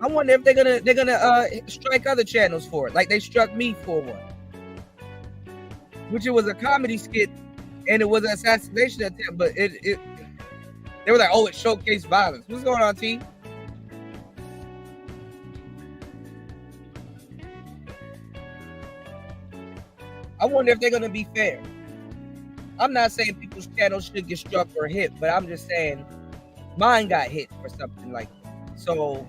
I wonder if they're gonna strike other channels for it, like they struck me for one, which it was a comedy skit and it was an assassination attempt, but they were like, oh, it showcased violence. What's going on, T? I wonder if they're gonna be fair. I'm not saying people's channels should get struck or hit, but I'm just saying mine got hit for something like that. So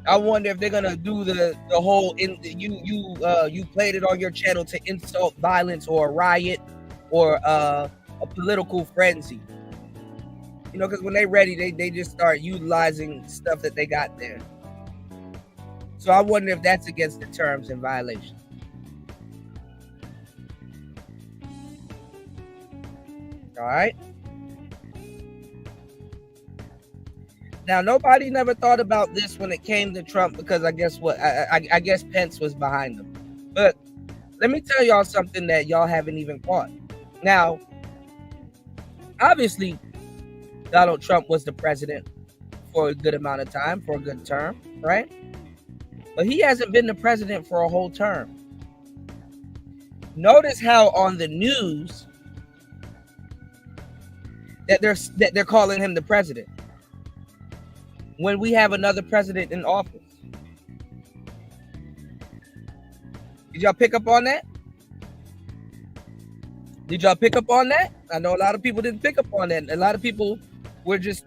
I wonder if they're gonna do the whole you played it on your channel to insult violence or a riot or a political frenzy. You know, because when they're ready, they just start utilizing stuff that they got there. So I wonder if that's against the terms and violation. All right. Now, nobody never thought about this when it came to Trump because I guess what? I guess Pence was behind him. But let me tell y'all something that y'all haven't even caught. Now, obviously, Donald Trump was the president for a good amount of time, for a good term, right? But he hasn't been the president for a whole term. Notice how on the news that they're calling him the president when we have another president in office. Did y'all pick up on that? Did y'all pick up on that? I know a lot of people didn't pick up on that. A lot of people were just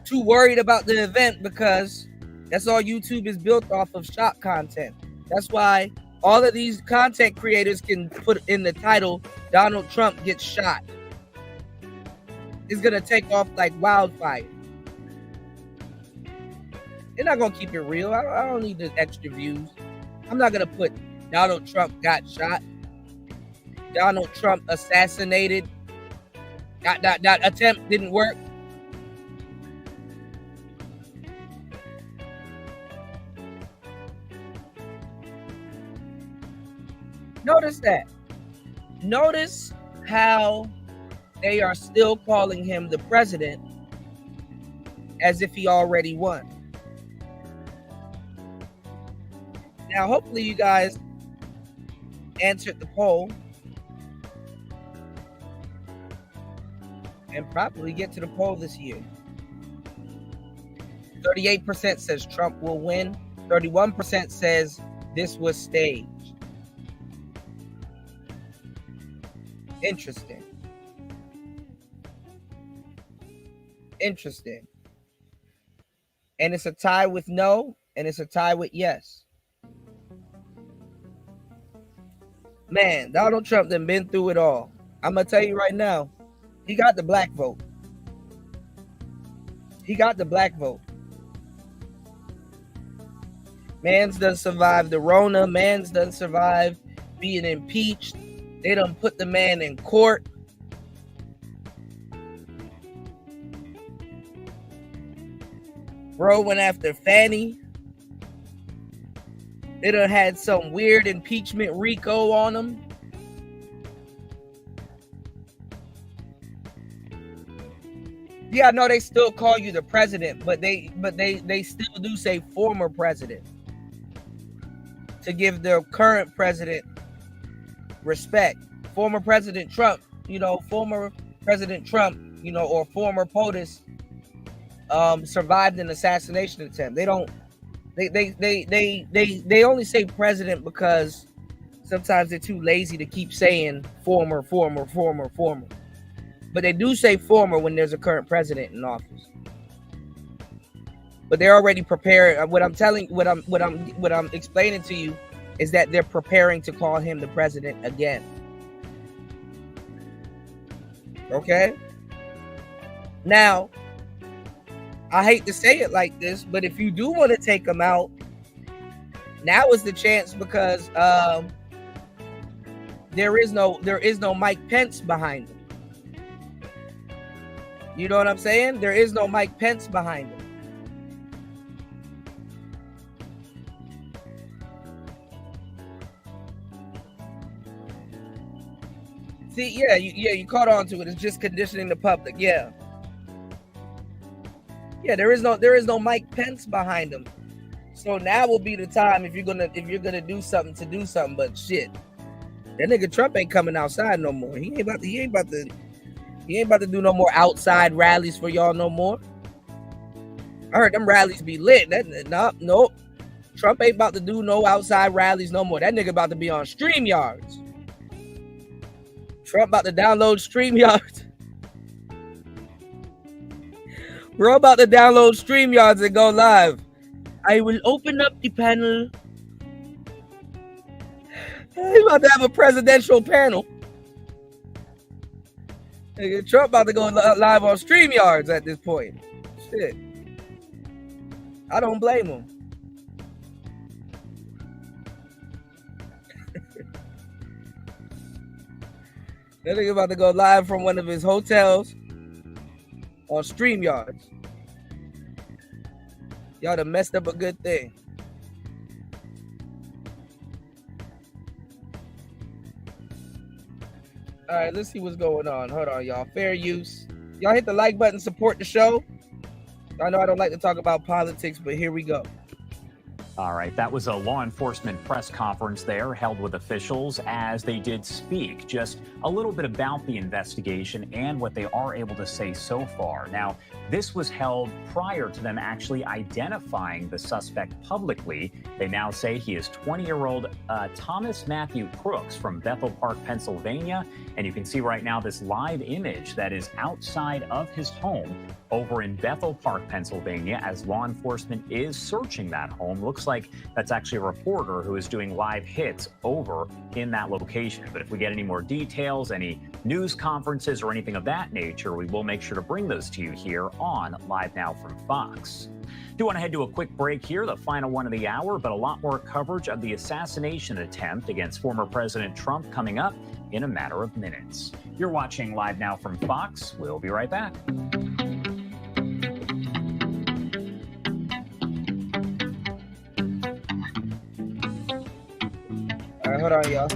too worried about the event because that's all YouTube is built off of shock content. That's why all of these content creators can put in the title, Donald Trump gets shot. It's going to take off like wildfire. They're not going to keep it real. I don't need the extra views. I'm not going to put Donald Trump got shot. Donald Trump assassinated. That attempt didn't work. Notice that. Notice how they are still calling him the president as if he already won. Now, hopefully you guys answered the poll and probably get to the poll this year. 38% says Trump will win. 31% says this was staged. Interesting. Interesting. And it's a tie with no, and it's a tie with yes. Man, Donald Trump done been through it all. I'm going to tell you right now, he got the black vote. He got the black vote. Man's done survived the Rona. Man's done survived being impeached. They done put the man in court. Bro went after Fannie. They done had some weird impeachment RICO on him. Yeah, I know they still call you the president, but they still do say former president to give their current president respect. Former President Trump former President Trump, or former POTUS survived an assassination attempt. They don't. They only say president because sometimes they're too lazy to keep saying former. But they do say former when there's a current president in office. But they're already prepared. What I'm explaining to you is that they're preparing to call him the president again. Okay? Now, I hate to say it like this, but if you do want to take him out, now is the chance, because there is no Mike Pence behind him. You know what I'm saying? There is no Mike Pence behind him. See, you caught on to it. It's just conditioning the public. Yeah, there is no Mike Pence behind him. So now will be the time if you're gonna do something to do something. But shit, that nigga Trump ain't coming outside no more. He ain't about to do no more outside rallies for y'all no more. I heard them rallies be lit. Nope. Trump ain't about to do no outside rallies no more. That nigga about to be on Streamyards. Trump about to download Streamyards. We're about to download Streamyards and go live. I will open up the panel. He's about to have a presidential panel. Trump about to go live on Streamyards at this point. Shit. I don't blame him. That nigga about to go live from one of his hotels on Streamyards. Y'all done messed up a good thing. All right, let's see what's going on. Hold on, y'all. Fair use. Y'all hit the like button, support the show. I know I don't like to talk about politics, but here we go. All right, that was a law enforcement press conference there held with officials as they did speak just a little bit about the investigation and what they are able to say so far. Now, this was held prior to them actually identifying the suspect publicly. They now say he is 20-year-old Thomas Matthew Crooks from Bethel Park, Pennsylvania. And you can see right now this live image that is outside of his home over in Bethel Park, Pennsylvania, as law enforcement is searching that home. Looks like that's actually a reporter who is doing live hits over in that location. But if we get any more details, any news conferences or anything of that nature, we will make sure to bring those to you here on Live Now from Fox. Do want to head to a quick break here, the final one of the hour, but a lot more coverage of the assassination attempt against former President Trump coming up in a matter of minutes. You're watching Live Now from Fox. We'll be right back. All right, hold on, y'all.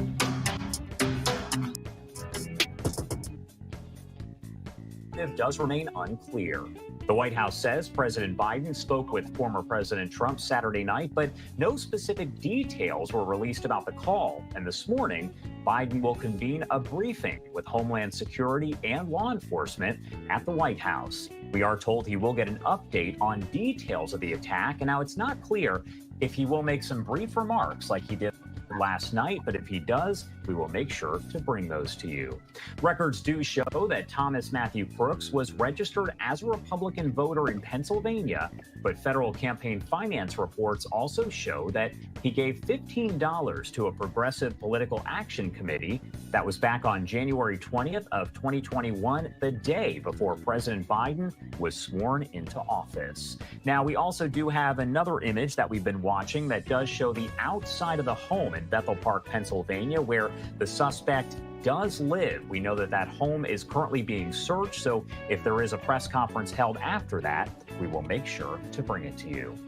Does remain unclear. The White House says President Biden spoke with former President Trump Saturday night, but no specific details were released about the call. And this morning, Biden will convene a briefing with Homeland Security and law enforcement at the White House. We are told he will get an update on details of the attack, and now it's not clear if he will make some brief remarks like he did last night, but if he does, we will make sure to bring those to you. Records do show that Thomas Matthew Crooks was registered as a Republican voter in Pennsylvania, but federal campaign finance reports also show that he gave $15 to a progressive political action committee. That was back on January 20th of 2021, the day before President Biden was sworn into office. Now, we also do have another image that we've been watching that does show the outside of the home in Bethel Park, Pennsylvania, where the suspect does live. We know that that home is currently being searched, so if there is a press conference held after that, we will make sure to bring it to you.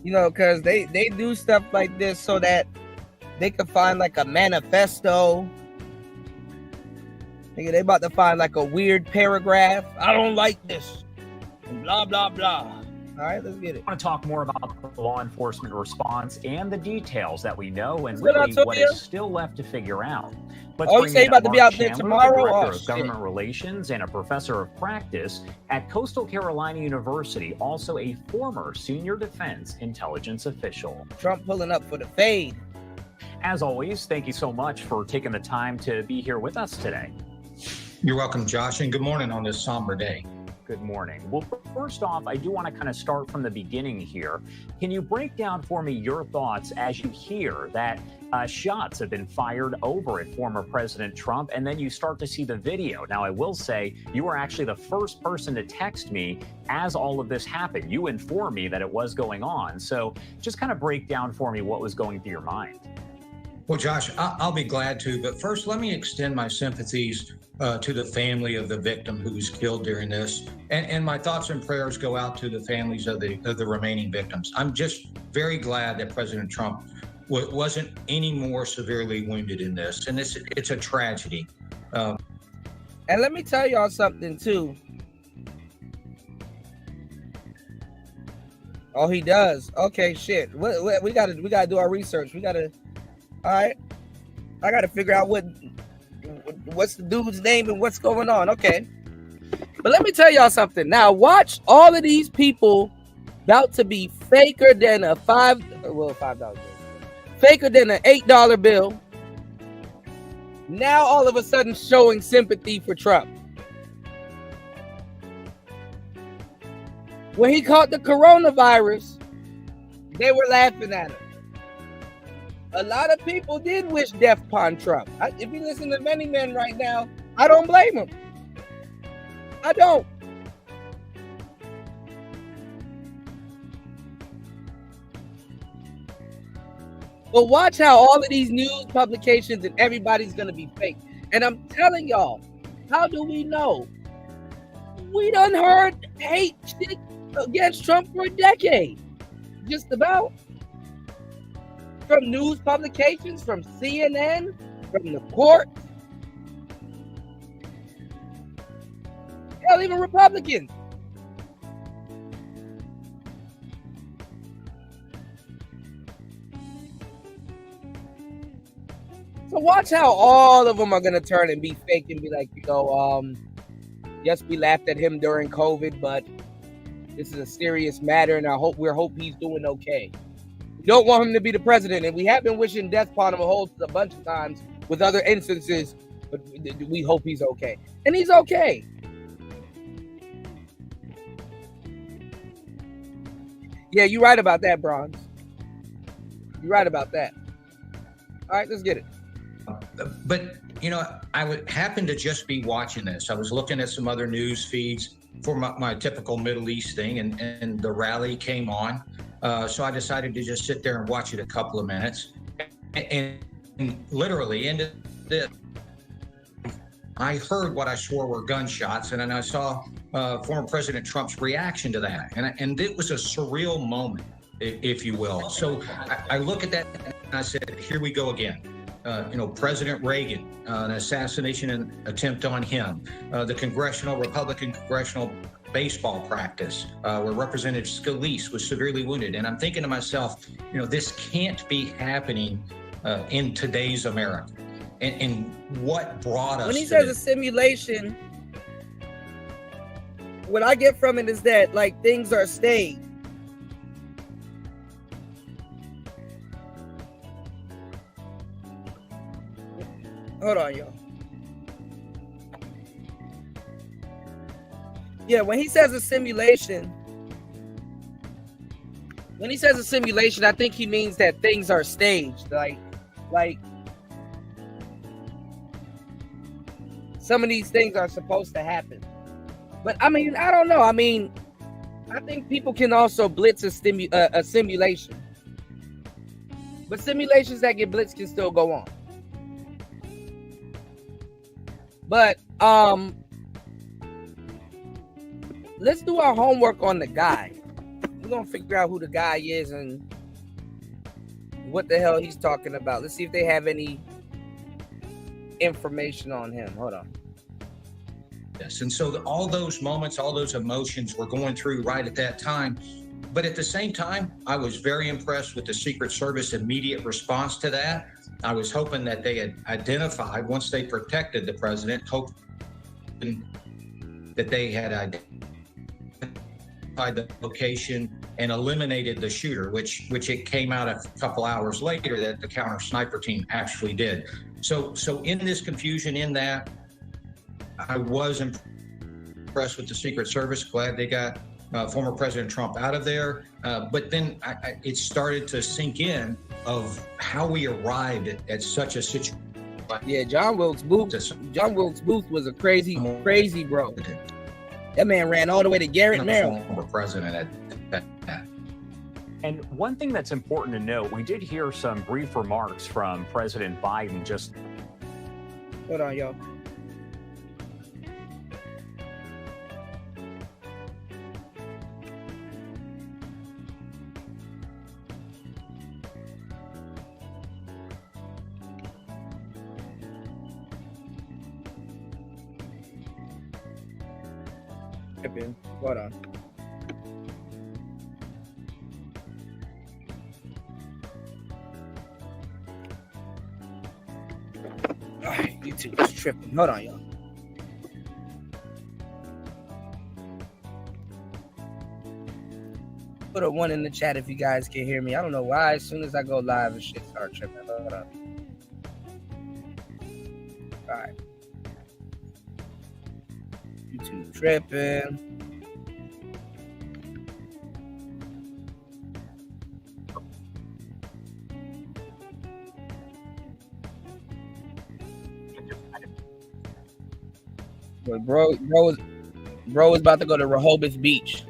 Because they do stuff like this so that they could find like a manifesto. They about to find like a weird paragraph. I don't like this. Blah, blah, blah. All right, let's get it. I want to talk more about the law enforcement response and the details that we know and What's really good, what Antonio? is still left to figure out. Let's Oh, you bring say you in about to be Mark out there Chandler, tomorrow? the Director Oh, of shit. Government Relations and a professor of practice at Coastal Carolina University, also a former senior defense intelligence official. Trump pulling up for the fade. As always, thank you so much for taking the time to be here with us today. You're welcome, Josh, and good morning on this somber day. Good morning. Well, first off, I do want to kind of start from the beginning here. Can you break down for me your thoughts as you hear that shots have been fired over at former President Trump, and then you start to see the video? Now, I will say you were actually the first person to text me as all of this happened. You informed me that it was going on. So just kind of break down for me what was going through your mind. Well, Josh, I'll be glad to, but first let me extend my sympathies to the family of the victim who was killed during this. And my thoughts and prayers go out to the families of the remaining victims. I'm just very glad that President Trump wasn't any more severely wounded in this. And it's a tragedy. And let me tell y'all something too. Oh, he does. Okay, shit. We gotta do our research. All right. I gotta figure out what's the dude's name and what's going on. Okay. But let me tell y'all something. Now watch all of these people about to be faker than a $5 bill. Faker than an $8 bill. Now all of a sudden showing sympathy for Trump. When he caught the coronavirus, they were laughing at him. A lot of people did wish death upon Trump. If you listen to many men right now, I don't blame them. I don't. But watch how all of these news publications and everybody's going to be fake. And I'm telling y'all, how do we know? We done heard hate shit against Trump for a decade. Just about. From news publications, from CNN, from the court. Hell, even Republicans. So watch how all of them are going to turn and be fake and be like, yes, we laughed at him during COVID, but this is a serious matter, and we hope he's doing okay. We don't want him to be the president, and we have been wishing death upon him a bunch of times with other instances, but we hope he's okay. And he's okay. Yeah, you're right about that, Bronze. You're right about that. All right, let's get it. But, I would happen to just be watching this. I was looking at some other news feeds for my typical Middle East thing, and the rally came on. So I decided to just sit there and watch it a couple of minutes. And literally, into this, I heard what I swore were gunshots, and then I saw former President Trump's reaction to that. And it was a surreal moment, if you will. So I look at that and I said, here we go again. President Reagan, an assassination attempt on him, the Republican congressional baseball practice where Representative Scalise was severely wounded. And I'm thinking to myself, this can't be happening in today's America. And what brought us when he to says this? a simulation, what I get from it is that things are staged. Hold on, y'all. Yeah, when he says a simulation, I think he means that things are staged. Like some of these things are supposed to happen. But I don't know. I think people can also blitz a simulation. But simulations that get blitzed can still go on. But let's do our homework on the guy. We're gonna figure out who the guy is and what the hell he's talking about. Let's see if they have any information on him. Hold on. this. And so all those moments, all those emotions were going through right at that time. But at the same time, I was very impressed with the Secret Service immediate response to that. I was hoping that they had identified, once they protected the president, hoping that they had identified the location and eliminated the shooter, which it came out a couple hours later that the counter sniper team actually did. So in this confusion, in that, I was impressed with the Secret Service. Glad they got former President Trump out of there. But then it started to sink in of how we arrived at such a situation. Yeah, John Wilkes Booth was a crazy bro. That man ran all the way to Garrett, Maryland. Former president at that. And one thing that's important to note, we did hear some brief remarks from President Biden just... Hold on, y'all. Hold on. All right, YouTube is tripping. Hold on, y'all. Put a 1 in the chat if you guys can hear me. I don't know why. As soon as I go live, and shit start tripping. Hold on. All right. YouTube tripping. Bro is about to go to Rehoboth Beach.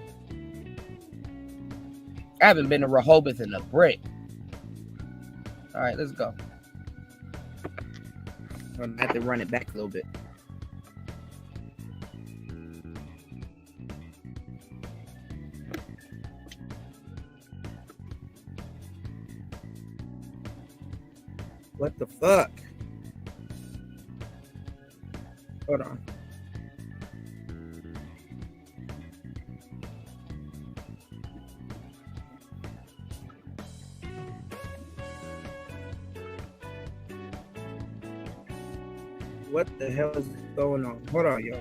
I haven't been to Rehoboth in a brick. All right, let's go. I'm gonna have to run it back a little bit. What the fuck? Hold on. What the hell is going on? Hold on, y'all.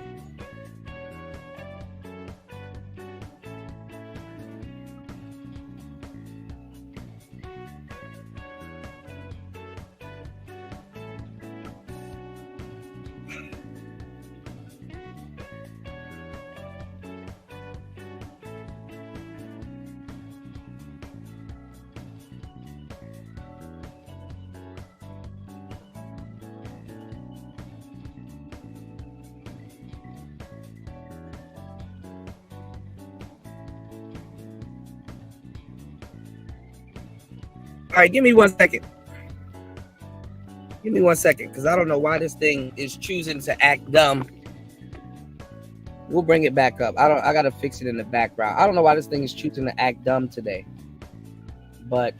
All right, give me 1 second. Give me 1 second, because I don't know why this thing is choosing to act dumb. We'll bring it back up. I gotta fix it in the background. I don't know why this thing is choosing to act dumb today. But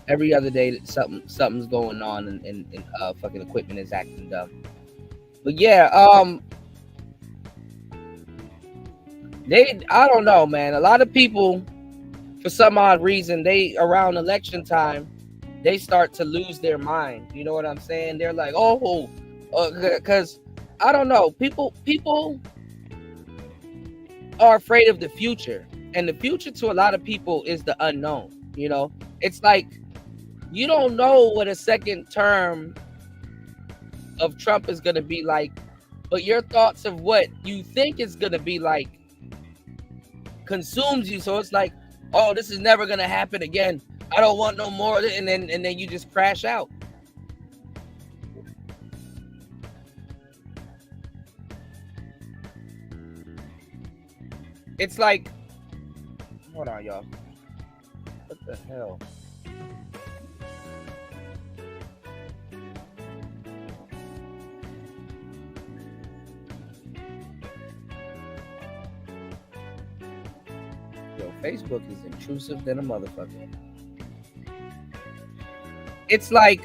every other day something's going on and fucking equipment is acting dumb. But yeah, I don't know, man. A lot of people, for some odd reason, they around election time, they start to lose their mind. You know what I'm saying? They're like, oh, because I don't know. People are afraid of the future, and the future to a lot of people is the unknown. You know, it's like you don't know what a second term of Trump is going to be like, but your thoughts of what you think is going to be like consumes you. So it's like, oh, this is never gonna happen again. I don't want no more of it, and then you just crash out. It's like, hold on, y'all. What the hell? Facebook is intrusive than a motherfucker. It's like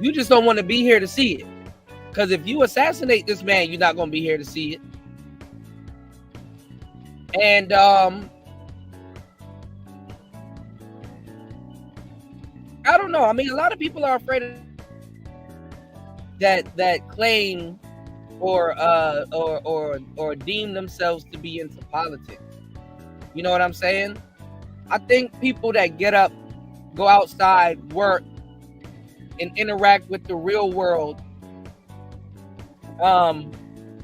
You just don't want to be here to see it. Because if you assassinate this man, you're not going to be here to see it. And I don't know. I mean, a lot of people are afraid of that claim or deem themselves to be into politics. You know what I'm saying? I think people that get up, go outside, work, and interact with the real world,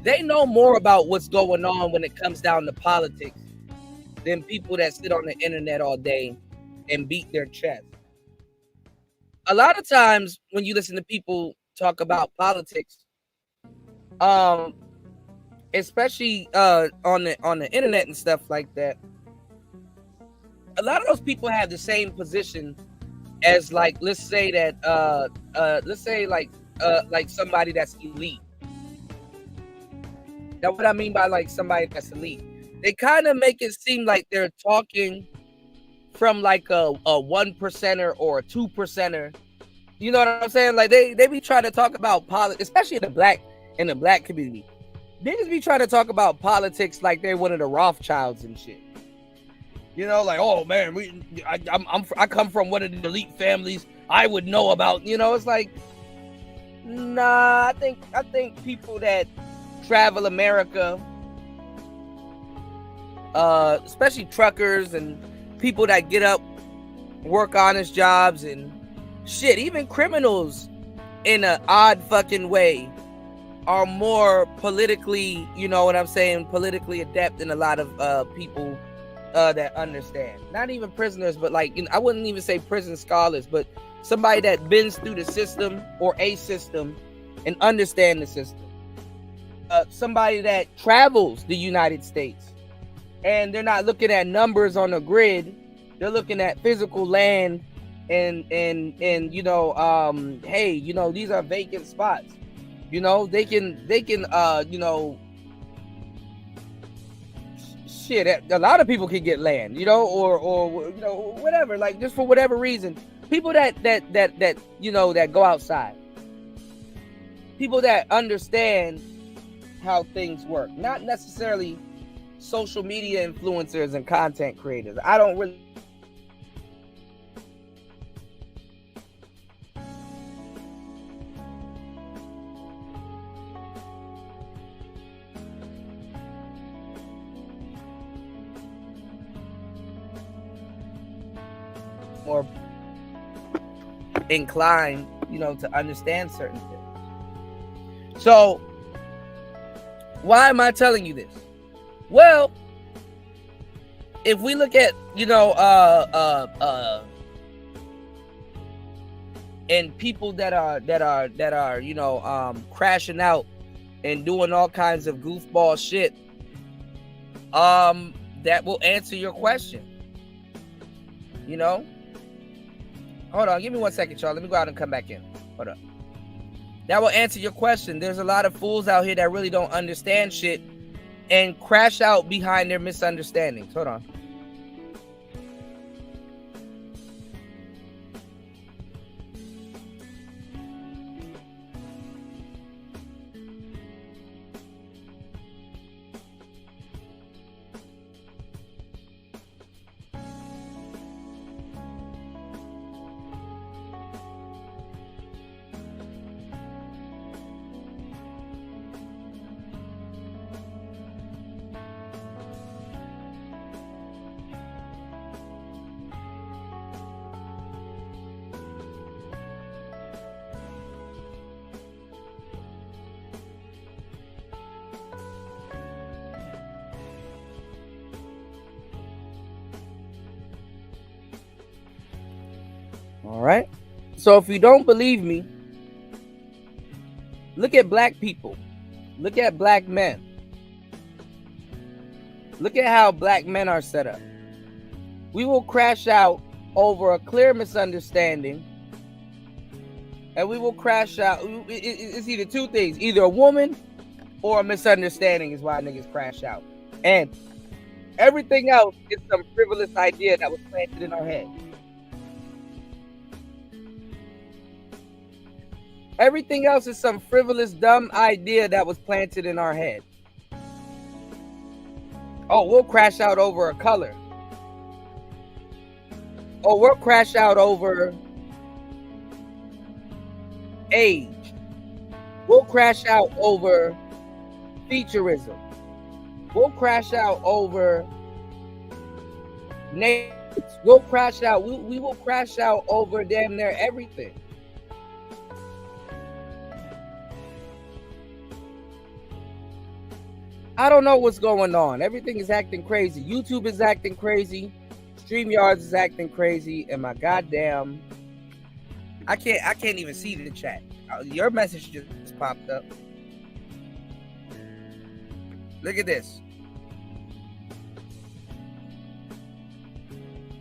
they know more about what's going on when it comes down to politics than people that sit on the internet all day and beat their chest. A lot of times when you listen to people talk about politics, especially on the internet and stuff like that, a lot of those people have the same position as, like, let's say somebody that's elite. That's what I mean by like somebody that's elite. They kind of make it seem like they're talking from like a 1%er or a 2%er. You know what I'm saying? Like they be trying to talk about politics, especially in the black community. Niggas be trying to talk about politics like they're one of the Rothschilds and shit. You know, like, oh man, I come from one of the elite families. I would know about. You know, it's like, nah. I think people that travel America, especially truckers and people that get up, work honest jobs and shit, even criminals in an odd fucking way are more politically, you know what I'm saying, politically adept than a lot of people that understand. Not even prisoners, but like, you know, I wouldn't even say prison scholars, but somebody that bends through the system or a system and understand the system. Somebody that travels the United States and they're not looking at numbers on a grid, they're looking at physical land and you know, hey, you know, these are vacant spots. You know, they can you know, shit, a lot of people can get land, you know, or you know, whatever, like just for whatever reason. People that you know, that go outside. People that understand how things work, not necessarily social media influencers and content creators. I don't really more inclined, you know, to understand certain things. So why am I telling you this? Well, if we look at, you know, and people that are, you know, crashing out and doing all kinds of goofball shit, that will answer your question. You know? Hold on, give me 1 second, y'all. Let me go out and come back in. Hold up. That will answer your question. There's a lot of fools out here that really don't understand shit and crash out behind their misunderstandings. Hold on. All right. So if you don't believe me, look at black people. Look at black men. Look at how black men are set up. We will crash out over a clear misunderstanding, and we will crash out. It's either two things: either a woman or a misunderstanding is why niggas crash out, and everything else is some frivolous idea that was planted in our head. Everything else is some frivolous, dumb idea that was planted in our head. Oh, we'll crash out over a color. Oh, we'll crash out over age. We'll crash out over featureism. We'll crash out over names. We'll crash out. We will crash out over damn near everything. I don't know what's going on. Everything is acting crazy. YouTube is acting crazy. Streamyards is acting crazy. And my goddamn, I can't even see the chat. Your message just popped up. Look at this.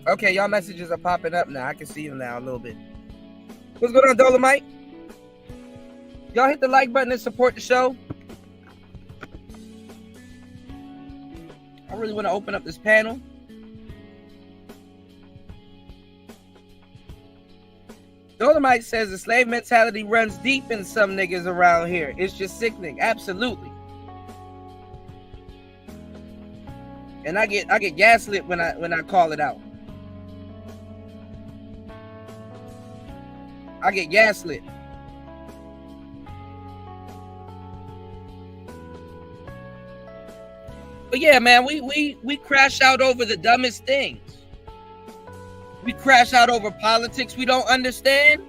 Okay, y'all messages are popping up now. I can see them now a little bit. What's going on, Dolomite? Y'all hit the like button and support the show. I really want to open up this panel. Dolomite says the slave mentality runs deep in some niggas around here. It's just sickening. Absolutely. And I get gaslit when I call it out. I get gaslit. But yeah, man, we crash out over the dumbest things. We crash out over politics we don't understand.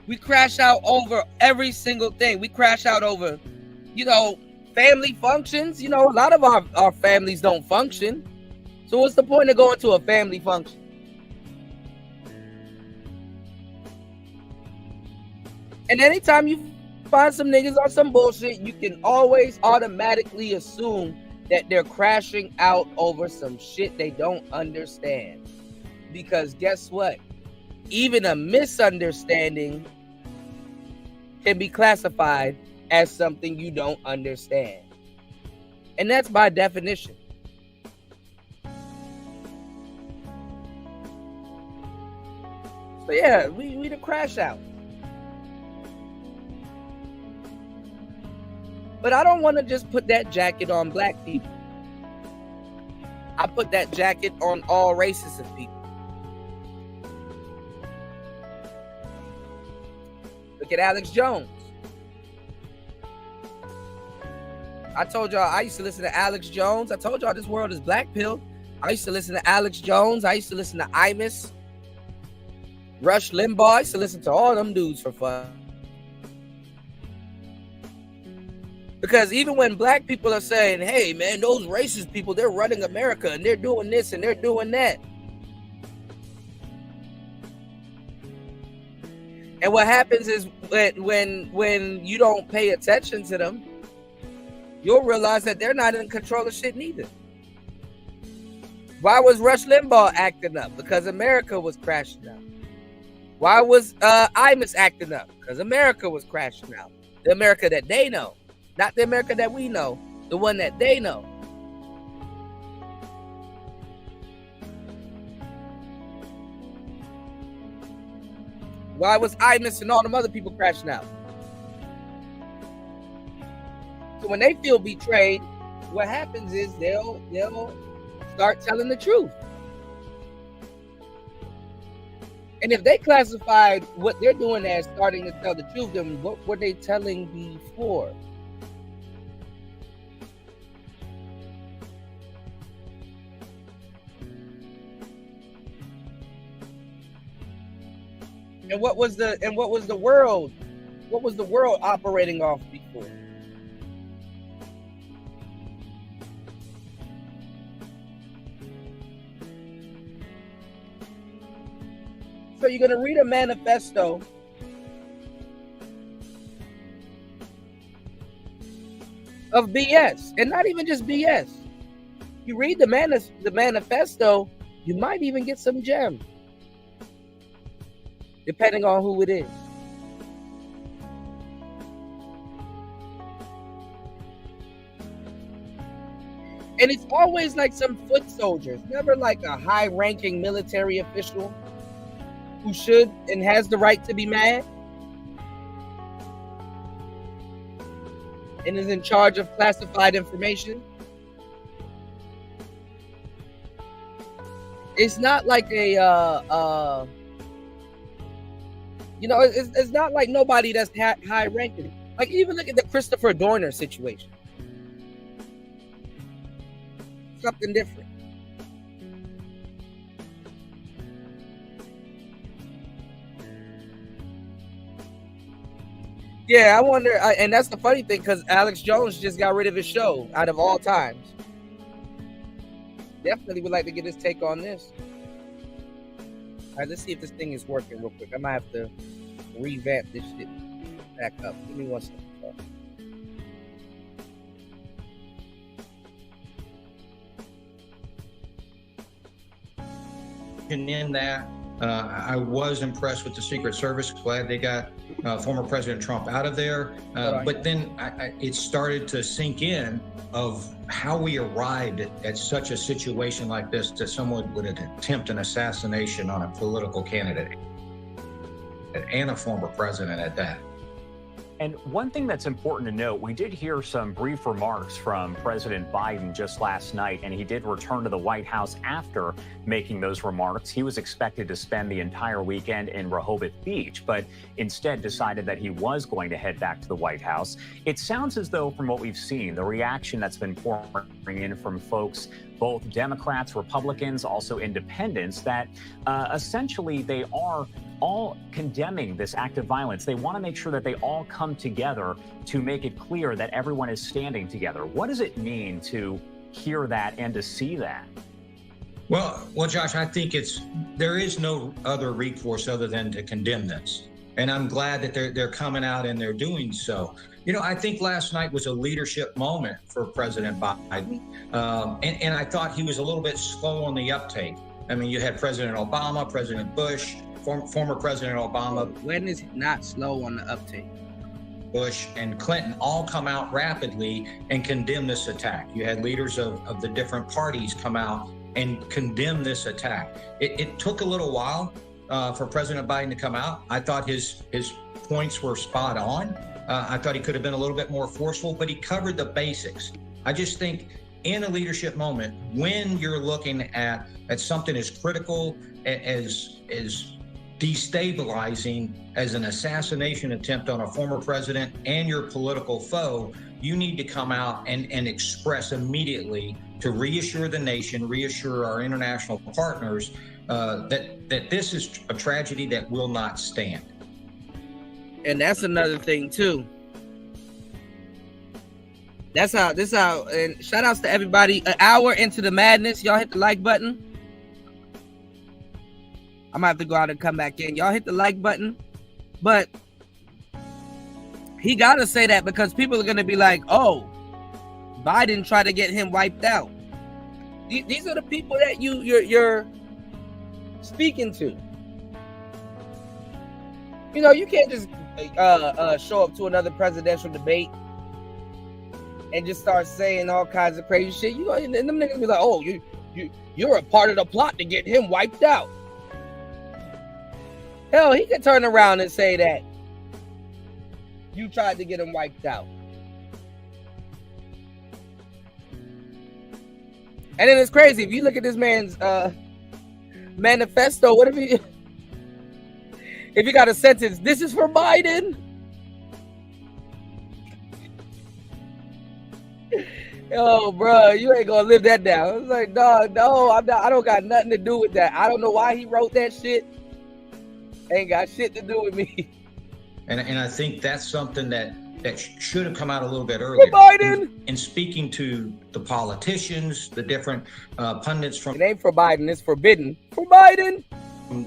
We crash out over every single thing. We crash out over, family functions. A lot of our families don't function. So what's the point of going to a family function? And anytime you find some niggas on some bullshit, you can always automatically assume that they're crashing out over some shit they don't understand. Because guess what? Even a misunderstanding can be classified as something you don't understand. And that's by definition. So yeah, we the crash out. But I don't want to just put that jacket on black people. I put that jacket on all races of people. Look at Alex Jones. I told y'all I used to listen to Alex Jones. I told y'all this world is black pill. I used to listen to Alex Jones. I used to listen to Imus, Rush Limbaugh. I used to listen to all them dudes for fun. Because even when black people are saying, hey, man, those racist people, they're running America and they're doing this and they're doing that. And what happens is when you don't pay attention to them, you'll realize that they're not in control of shit neither. Why was Rush Limbaugh acting up? Because America was crashing out. Why was Imus acting up? Because America was crashing out. The America that they know. Not the America that we know, the one that they know. Why was Imus and all them other people crashing out? So when they feel betrayed, what happens is they'll start telling the truth. And if they classified what they're doing as starting to tell the truth, then what were they telling before? And what was the world operating off before? So you're gonna read a manifesto of BS, and not even just BS. You read the manifesto, you might even get some gems. Depending on who it is. And it's always like some foot soldiers, never like a high-ranking military official. who should and has the right to be mad and is in charge of classified information. It's not like a it's not like nobody that's high ranking. Like, even look at the Christopher Dorner situation. Something different. Yeah, I wonder, and that's the funny thing, because Alex Jones just got rid of his show out of all times. Definitely would like to get his take on this. All right, let's see if this thing is working real quick. I might have to revamp this shit back up. Give me 1 second. In that, I was impressed with the Secret Service. Glad they got former President Trump out of there. But then it started to sink in of how we arrived at such a situation like this, that someone would attempt an assassination on a political candidate and a former president at that. And one thing that's important to note, we did hear some brief remarks from President Biden just last night, and he did return to the White House after making those remarks. He was expected to spend the entire weekend in Rehoboth Beach, but instead decided that he was going to head back to the White House. It sounds as though, from what we've seen, the reaction that's been pouring in from folks, both Democrats, Republicans, also independents, that essentially they are all condemning this act of violence. They want to make sure that they all come together to make it clear that everyone is standing together. What does it mean to hear that and to see that? Well, Josh, I think there is no other recourse other than to condemn this. And I'm glad that they're coming out and they're doing so. You know, I think last night was a leadership moment for President Biden. And I thought he was a little bit slow on the uptake. I mean, you had President Obama, President Bush, former President Obama. When is he not slow on the uptake? Bush and Clinton all come out rapidly and condemn this attack. You had leaders of the different parties come out and condemn this attack. It took a little while for President Biden to come out. I thought his points were spot on. I thought he could have been a little bit more forceful, but he covered the basics. I just think in a leadership moment, when you're looking at something as critical as destabilizing as an assassination attempt on a former president and your political foe, you need to come out and express immediately to reassure the nation, reassure our international partners that this is a tragedy that will not stand. And that's another thing too. This how, and shout outs to everybody. An hour into the madness. Y'all hit the like button. I might have to go out and come back in. Y'all hit the like button. But he got to say that because people are going to be like, oh, Biden tried to get him wiped out. These are the people that you're speaking to. You know, you can't just show up to another presidential debate and just start saying all kinds of crazy shit. You know, and them niggas be like, oh, you're a part of the plot to get him wiped out. Hell, he could turn around and say that you tried to get him wiped out. And then it's crazy. If you look at this man's manifesto, what if he got a sentence, this is for Biden? Oh, bro, you ain't gonna live that down. It's like, dog, no, I don't got nothing to do with that. I don't know why he wrote that shit. Ain't got shit to do with me. And I think that's something that should have come out a little bit earlier. For Biden. In speaking to the politicians, the different pundits from... It ain't for Biden, it's forbidden. For Biden.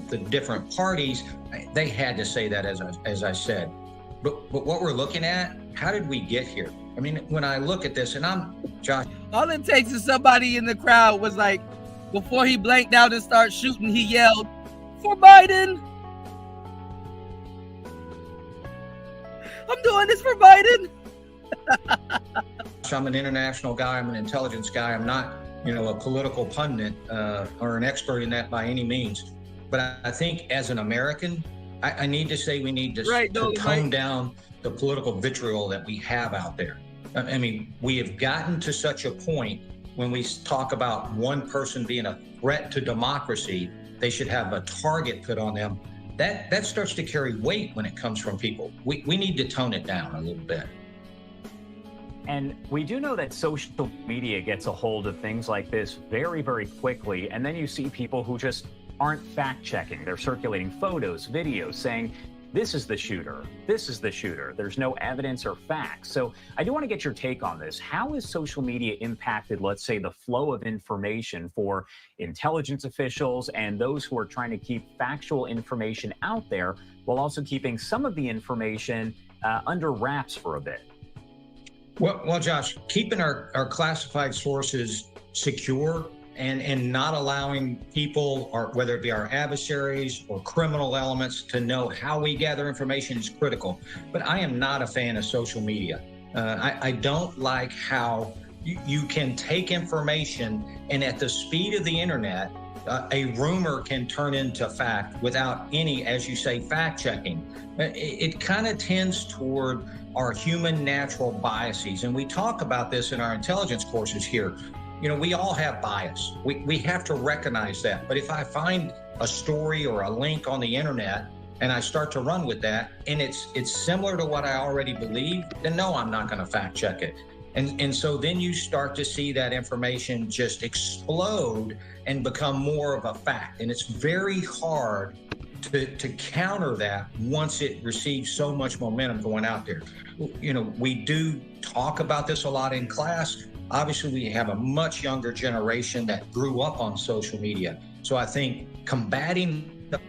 The different parties, they had to say that, as I said. But what we're looking at, how did we get here? I mean, when I look at this, and I'm Josh. All it takes is somebody in the crowd was like, before he blanked out and started shooting, he yelled, for Biden. I'm doing this for Biden. I'm an international guy. I'm an intelligence guy. I'm not, a political pundit or an expert in that by any means. But I think as an American, I need to say we need to tone down the political vitriol that we have out there. I mean, we have gotten to such a point when we talk about one person being a threat to democracy, they should have a target put on them. That starts to carry weight when it comes from people. We need to tone it down a little bit. And we do know that social media gets a hold of things like this very, very quickly. And then you see people who just aren't fact-checking. They're circulating photos, videos, saying, this is the shooter, this is the shooter. There's no evidence or facts. So I do want to get your take on this. How has social media impacted, let's say, the flow of information for intelligence officials and those who are trying to keep factual information out there while also keeping some of the information under wraps for a bit? Well, Josh, keeping our classified sources secure and not allowing people, or whether it be our adversaries or criminal elements, to know how we gather information is critical. But I am not a fan of social media. I don't like how you can take information, and at the speed of the internet, a rumor can turn into fact without any, as you say, fact checking. It kind of tends toward our human natural biases. And we talk about this in our intelligence courses here. You know, we all have bias. We have to recognize that. But if I find a story or a link on the internet and I start to run with that, and it's similar to what I already believe, then no, I'm not going to fact check it. And so then you start to see that information just explode and become more of a fact. And it's very hard to counter that once it receives so much momentum going out there. You know, we do talk about this a lot in class. Obviously, we have a much younger generation that grew up on social media. So I think combating the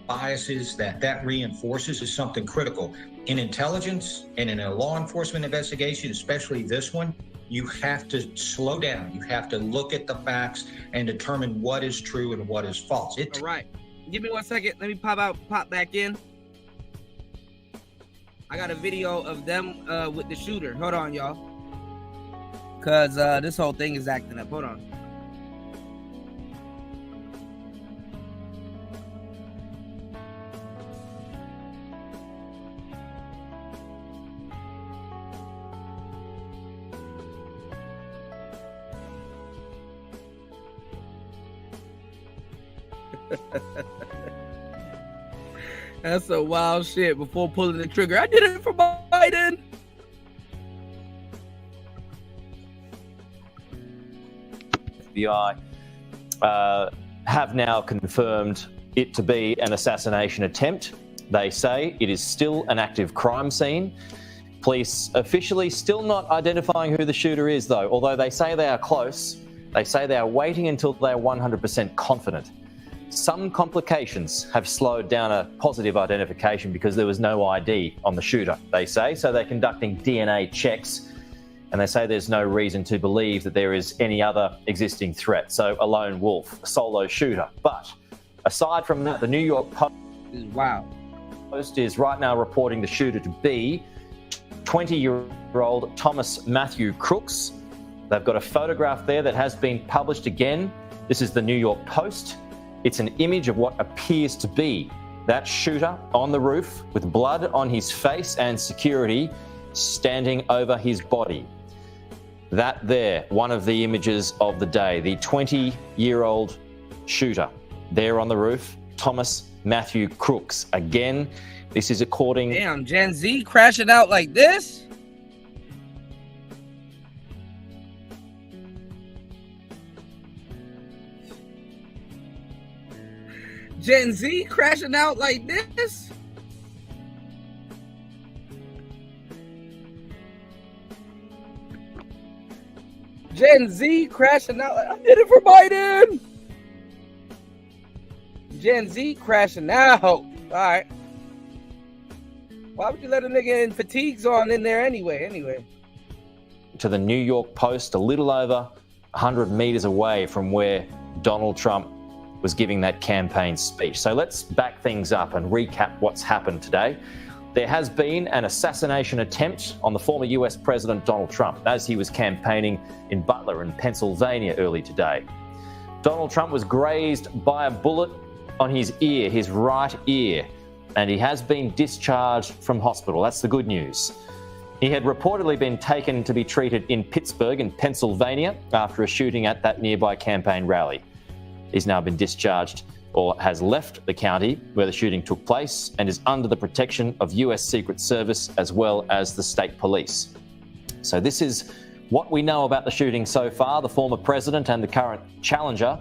biases that reinforces is something critical. In intelligence and in a law enforcement investigation, especially this one, you have to slow down. You have to look at the facts and determine what is true and what is false. All right. Give me 1 second. Let me pop back in. I got a video of them with the shooter. Hold on, y'all. Because this whole thing is acting up. Hold on. That's a wild shit. Before pulling the trigger, I did it for Biden. FBI have now confirmed it to be an assassination attempt. They say it is still an active crime scene. Police officially still not identifying who the shooter is, though, although they say they are close. They say they are waiting until they are 100% confident. Some complications have slowed down a positive identification because there was no ID on the shooter, they say, so they're conducting DNA checks. And they say there's no reason to believe that there is any other existing threat. So a lone wolf, a solo shooter. But aside from that, the New York Post is right now reporting the shooter to be 20-year-old Thomas Matthew Crooks. They've got a photograph there that has been published again. This is the New York Post. It's an image of what appears to be that shooter on the roof with blood on his face and security standing over his body. That there, one of the images of the day, the 20-year-old shooter there on the roof, Thomas Matthew Crooks. Again, this is according... Damn, Gen Z crashing out like this? Gen Z crashing out like this? Gen Z crashing out. I did it for Biden. Gen Z crashing out. All right. Why would you let a nigga in fatigues on in there anyway? To the New York Post, a little over 100 meters away from where Donald Trump was giving that campaign speech. So let's back things up and recap what's happened today. There has been an assassination attempt on the former US President Donald Trump as he was campaigning in Butler in Pennsylvania early today. Donald Trump was grazed by a bullet on his ear, his right ear, and he has been discharged from hospital. That's the good news. He had reportedly been taken to be treated in Pittsburgh in Pennsylvania after a shooting at that nearby campaign rally. He's now been discharged, or has left the county where the shooting took place, and is under the protection of US Secret Service as well as the state police. So this is what we know about the shooting so far. The former president and the current challenger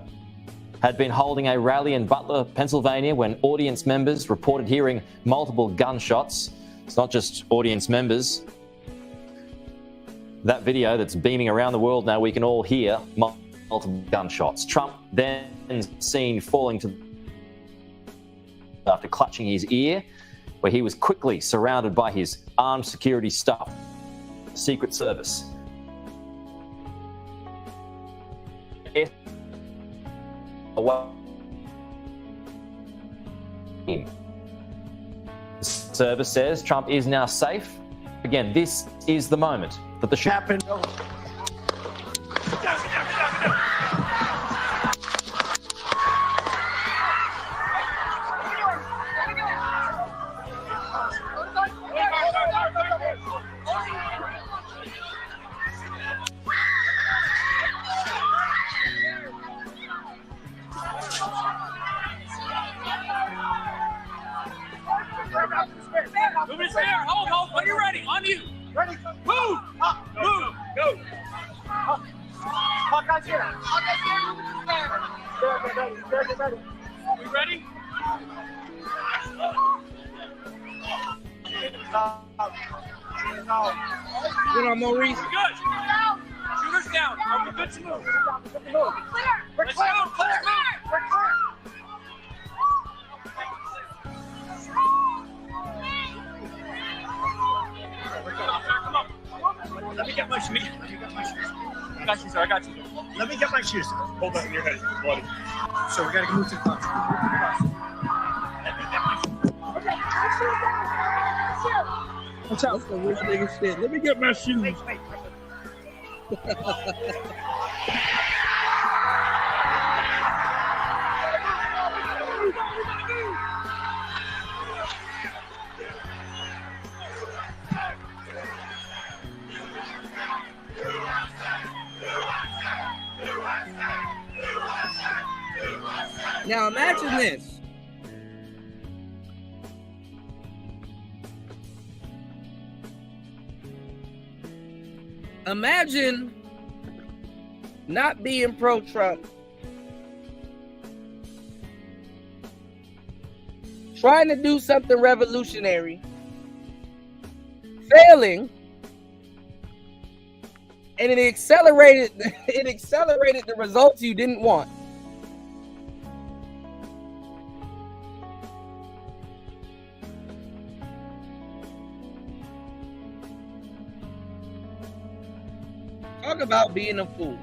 had been holding a rally in Butler, Pennsylvania, when audience members reported hearing multiple gunshots. It's not just audience members. That video that's beaming around the world now, we can all hear multiple gunshots. Trump then seen falling to after clutching his ear, where he was quickly surrounded by his armed security staff, Secret Service. The service says Trump is now safe. Again, this is the moment that the happened. Moving there. Hold. When you're ready, on you. Ready? Move. Move. Go. Hawkeye's here. Ready. We ready? Good on Maurice. We're good. Shooters down. Are we good to move? Let's go. Let's move. Let me get my shoes. I got you, sir. I got you. Let me get my shoes. Hold that in your head. It's bloody. So we gotta move to the bus. Watch out for rich nigga shit. Let me get my shoes. Wait. Now imagine this. Imagine not being pro-Trump, trying to do something revolutionary, failing, and it accelerated the results you didn't want. Talk about being a fool.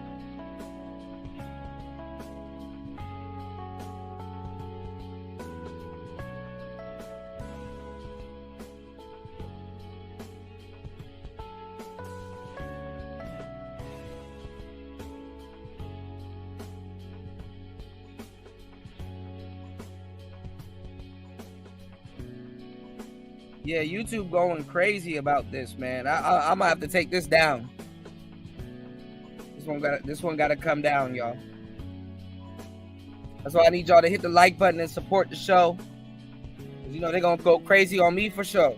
Yeah, YouTube going crazy about this, man. I'm gonna have to take this down. This one gotta come down, y'all. That's why I need y'all to hit the like button and support the show. You know they're gonna go crazy on me for sure.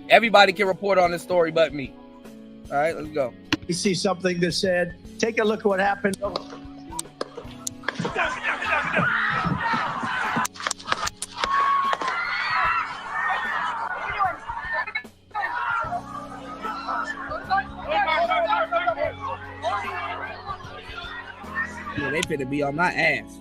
Everybody can report on this story but me. All right, let's go. You see something that said, take a look at what happened. Yeah, they finna be on my ass.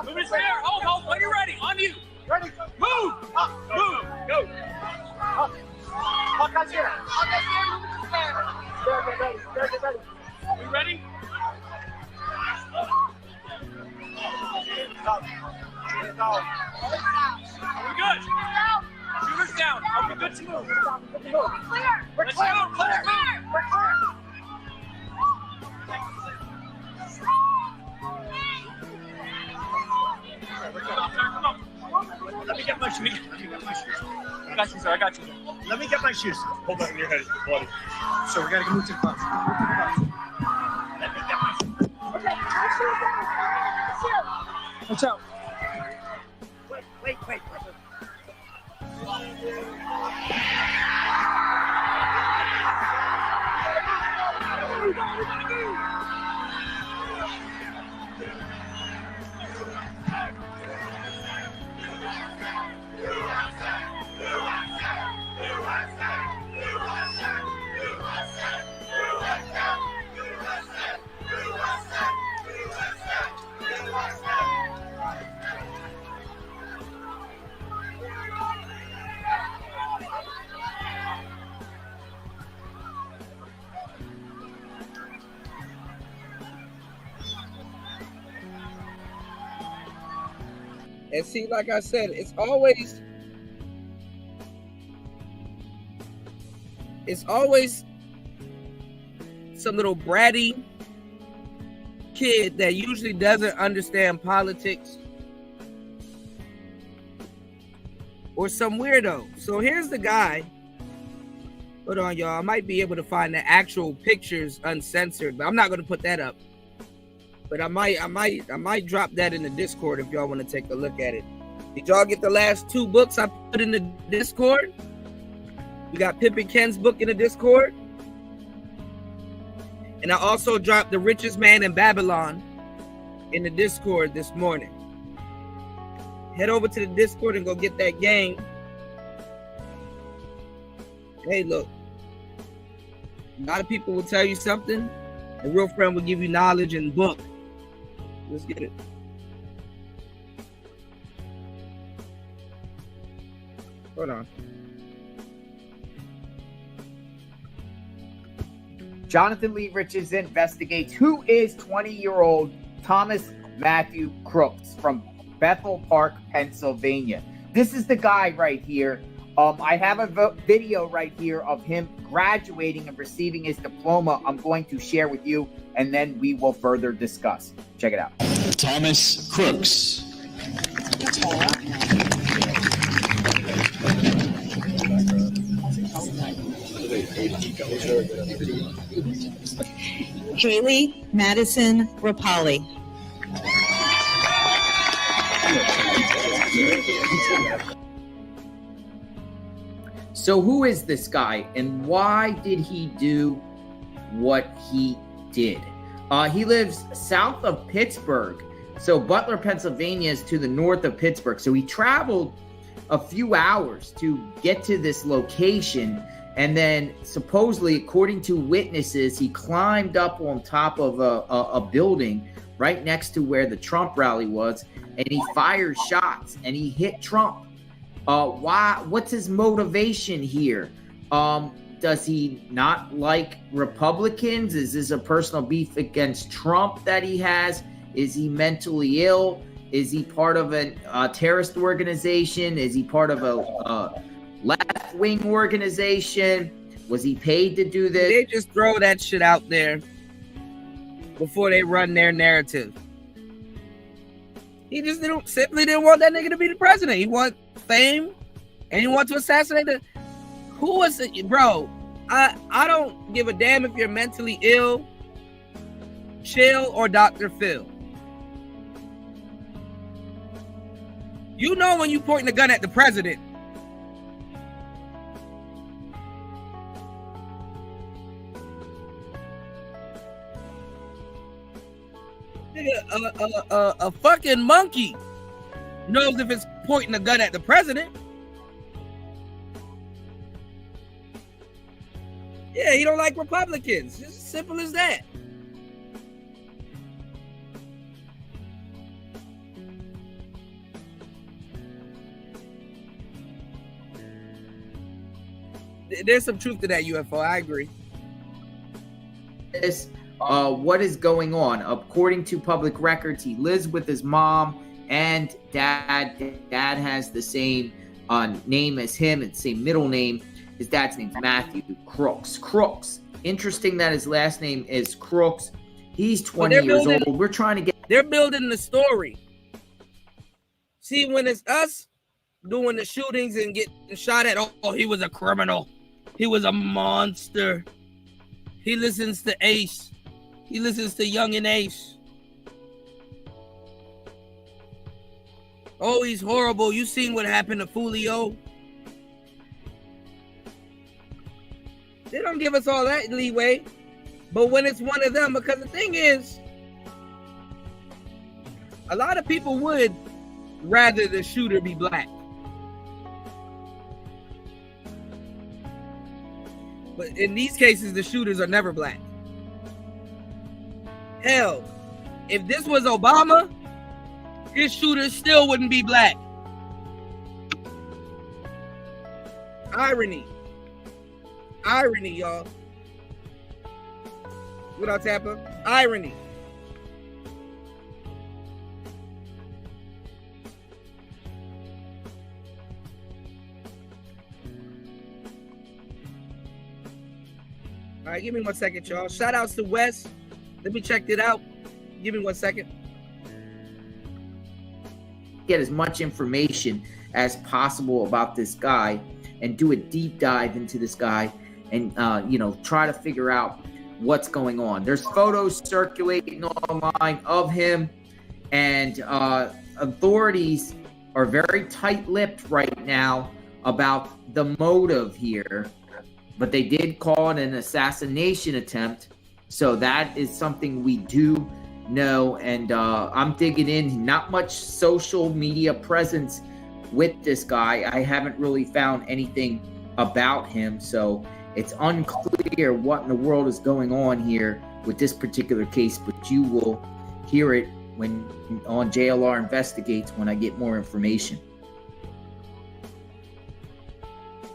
Moving there. Hold. When you're ready, on you. Ready? Move. Move. Go. Hawkeye's here. Ready. We ready? Are we good? Shooters down. Are we good to move? We're clear. Let's move. We're clear. Let me get my shoes. I got you, sir. I got you. Let me get my shoes. Hold on, your head is bloody. So we gotta move to the closet. Let me get my shoes. Watch out. Wait. And see, like I said, it's always some little bratty kid that usually doesn't understand politics, or some weirdo. So here's the guy. Hold on, y'all. I might be able to find the actual pictures uncensored, but I'm not going to put that up. But I might drop that in the Discord if y'all want to take a look at it. Did y'all get the last 2 books I put in the Discord? We got Pip and Ken's book in the Discord. And I also dropped The Richest Man in Babylon in the Discord this morning. Head over to the Discord and go get that game. Hey, look. A lot of people will tell you something. A real friend will give you knowledge and book. Let's get it. Hold on. Jonathan Lee Riches investigates who is 20-year-old Thomas Matthew Crooks from Bethel Park, Pennsylvania. This is the guy right here. I have a video right here of him graduating and receiving his diploma. I'm going to share with you, and then we will further discuss. Check it out. Thomas Crooks. Haley Madison Rapali. So who is this guy, and why did he do what he did? He lives south of Pittsburgh. So Butler, Pennsylvania is to the north of Pittsburgh. So he traveled a few hours to get to this location. And then supposedly, according to witnesses, he climbed up on top of a building right next to where the Trump rally was. And he fired shots and he hit Trump. Why? What's his motivation here? Does he not like Republicans? Is this a personal beef against Trump that he has? Is he mentally ill? Is he part of a terrorist organization? Is he part of a left-wing organization? Was he paid to do this? They just throw that shit out there before they run their narrative. He just simply didn't want that nigga to be the president. He want fame, and he want to assassinate the. Who was it, bro? I don't give a damn if you're mentally ill, Chill, or Dr. Phil. You know when you pointing the gun at the president. A fucking monkey knows if it's pointing a gun at the president. Yeah, he don't like Republicans. It's as simple as that. There's some truth to that, UFO. I agree. What is going on? According to public records, he lives with his mom and dad has the same name as him and same middle name. His dad's name's Matthew Crooks. Interesting that his last name is Crooks. He's 20 years old. We're trying to get... They're building the story. See, when it's us doing the shootings and getting shot at, oh, he was a criminal. He was a monster. He listens to Ace. He listens to Young and Ace. Oh, he's horrible. You seen what happened to Fulio? They don't give us all that leeway. But when it's one of them, because the thing is, a lot of people would rather the shooter be black. But in these cases, the shooters are never black. Hell, if this was Obama, his shooters still wouldn't be black. Irony, y'all. What up, Tampa? Irony. All right, give me 1 second, y'all. Shout outs to Wes. Let me check it out. Give me 1 second. Get as much information as possible about this guy and do a deep dive into this guy and, try to figure out what's going on. There's photos circulating online of him, and authorities are very tight-lipped right now about the motive here, but they did call it an assassination attempt, so that is something we do know, and I'm digging in. Not much social media presence with this guy. I haven't really found anything about him, so it's unclear what in the world is going on here with this particular case, but you will hear it when on JLR Investigates when I get more information.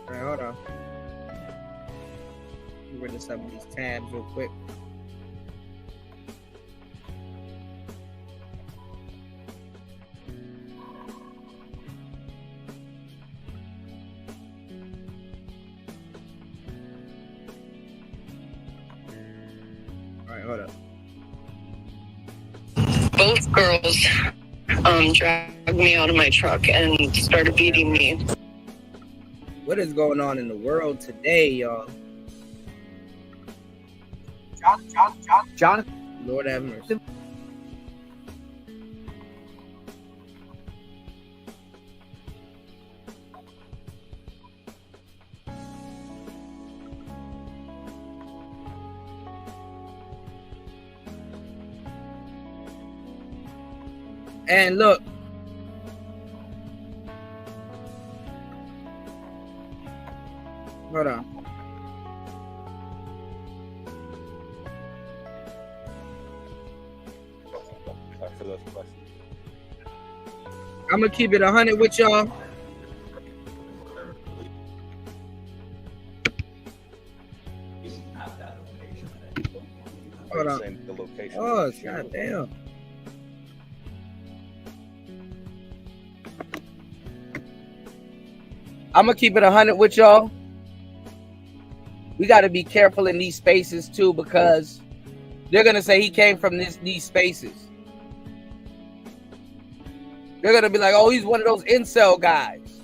All right, hold on. Get rid of some of these tabs real quick. Hold up. Both girls dragged me out of my truck and started beating me. What is going on in the world today, y'all? John. Lord have mercy. And look, hold on. I'm gonna keep it 100 with y'all. Hold on. Oh, goddamn. I'm gonna keep it 100 with y'all. We got to be careful in these spaces too, because they're gonna say he came from these spaces. They're gonna be like, "Oh, he's one of those incel guys."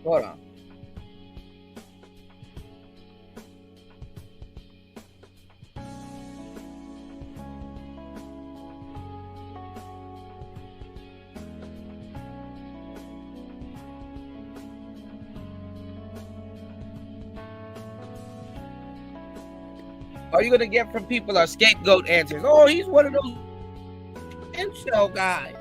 Hold on. All you're gonna get from people are scapegoat answers. Oh, he's one of those incel guys.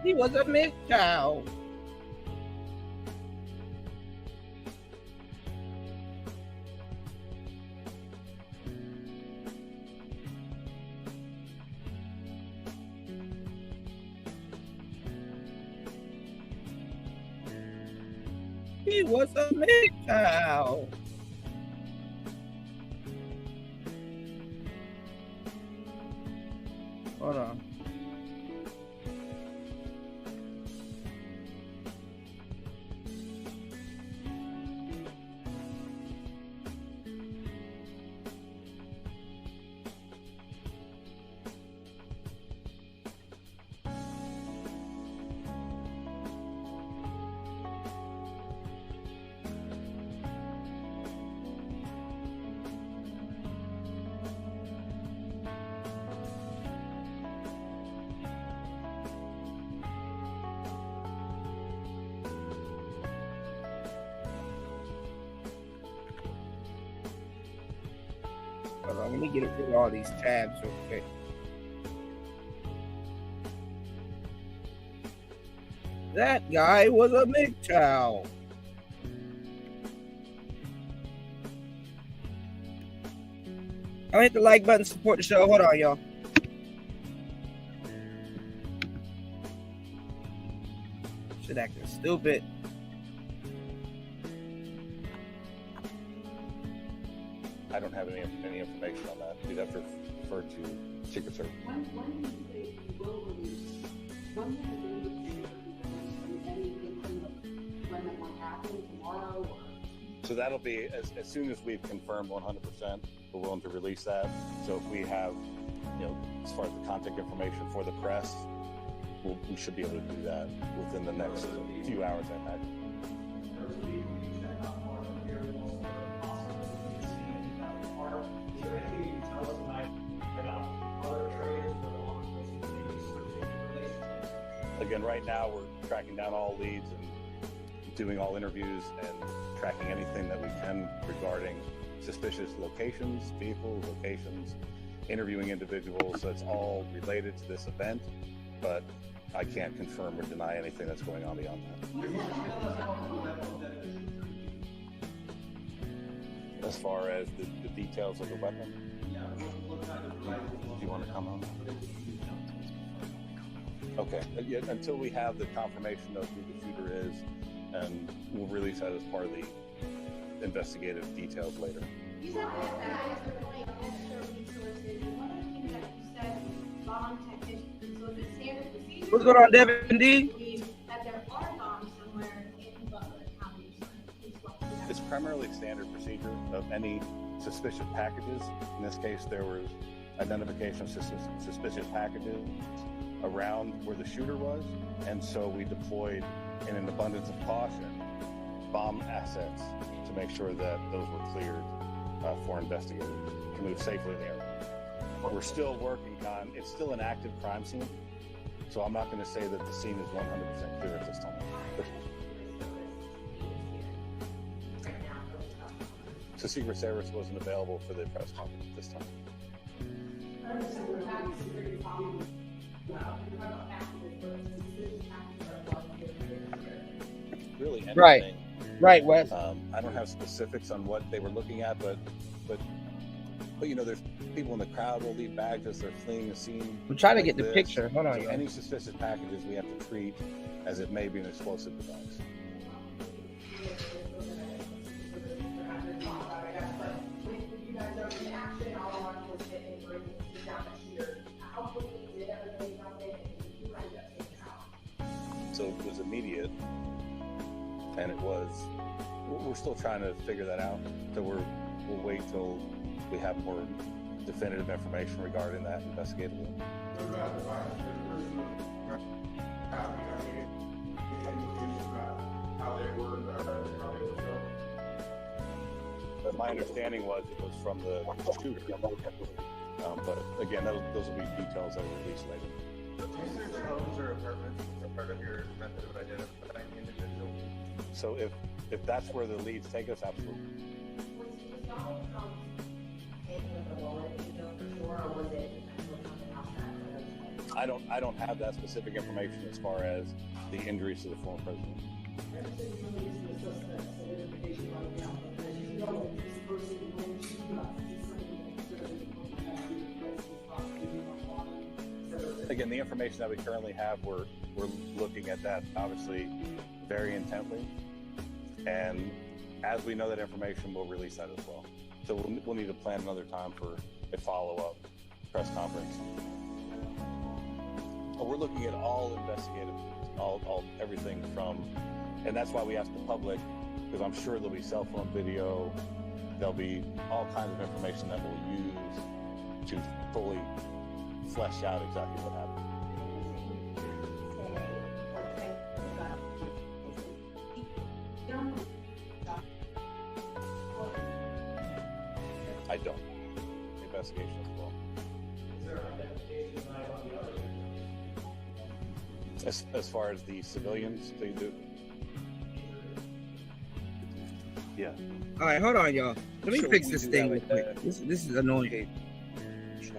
He was a mischild. He was a MGTOW. Hold on. Hold on, let me get rid of all these tabs real quick. That guy was a MGTOW. I'll hit the like button, support the show. Hold on, y'all. Shit acting stupid. I don't have any information on that. We'd have to refer to Secret Service. When do you think you will release? When will the data be any inkling of when that might happen, tomorrow? Or? So that'll be as soon as we've confirmed 100%, we're willing to release that. So if we have, as far as the contact information for the press, we should be able to do that within the next few hours, I imagine. Again, right now we're tracking down all leads and doing all interviews and tracking anything that we can regarding suspicious locations, vehicles, locations, interviewing individuals. So it's all related to this event, but I can't confirm or deny anything that's going on beyond that. As far as the details of the weapon, do you want to come on? Okay, until we have the confirmation of who the shooter is, and we'll release that as part of the investigative details later. You said that you guys are really extra resources, and one of the things that you said, bomb technicians, so is it standard procedure? What's going on, Devin D? That there are bombs somewhere in Butler County. It's primarily standard procedure of any suspicious packages. In this case, there was identification of suspicious packages around where the shooter was, and so we deployed, in an abundance of caution, bomb assets to make sure that those were cleared for investigators to move safely in the area. We're still working on, it's still an active crime scene, so I'm not going to say that the scene is 100% clear at this time. So Secret Service wasn't available for the press conference at this time. Really anything. Right, Wes. I don't have specifics on what they were looking at, but there's people in the crowd will leave bags as they're fleeing the scene. I'm trying to get the picture. Hold on. So any suspicious packages we have to treat as it may be an explosive device. So it was immediate, and we're still trying to figure that out. So we'll wait till we have more definitive information regarding that investigatively. But my understanding was it was from the shooter. But again, those will be details that will release later. Research homes or apartments are part of your method of identifying the individual. So if that's where the leads take us, absolutely. I don't have that specific information as far as the injuries to the former president. Again, the information that we currently have, we're looking at that obviously very intently. And as we know that information, we'll release that as well. So we'll need to plan another time for a follow-up press conference. We're looking at all investigative, all everything from, and that's why we asked the public, because I'm sure there'll be cell phone video, there'll be all kinds of information that we'll use to fully flesh out exactly what happened. I don't. Investigation as well. Is there an identification tonight on the other? As far as the civilians, they do. Yeah. All right, hold on, y'all. Let me So fix we this do thing have real quick. This is annoying.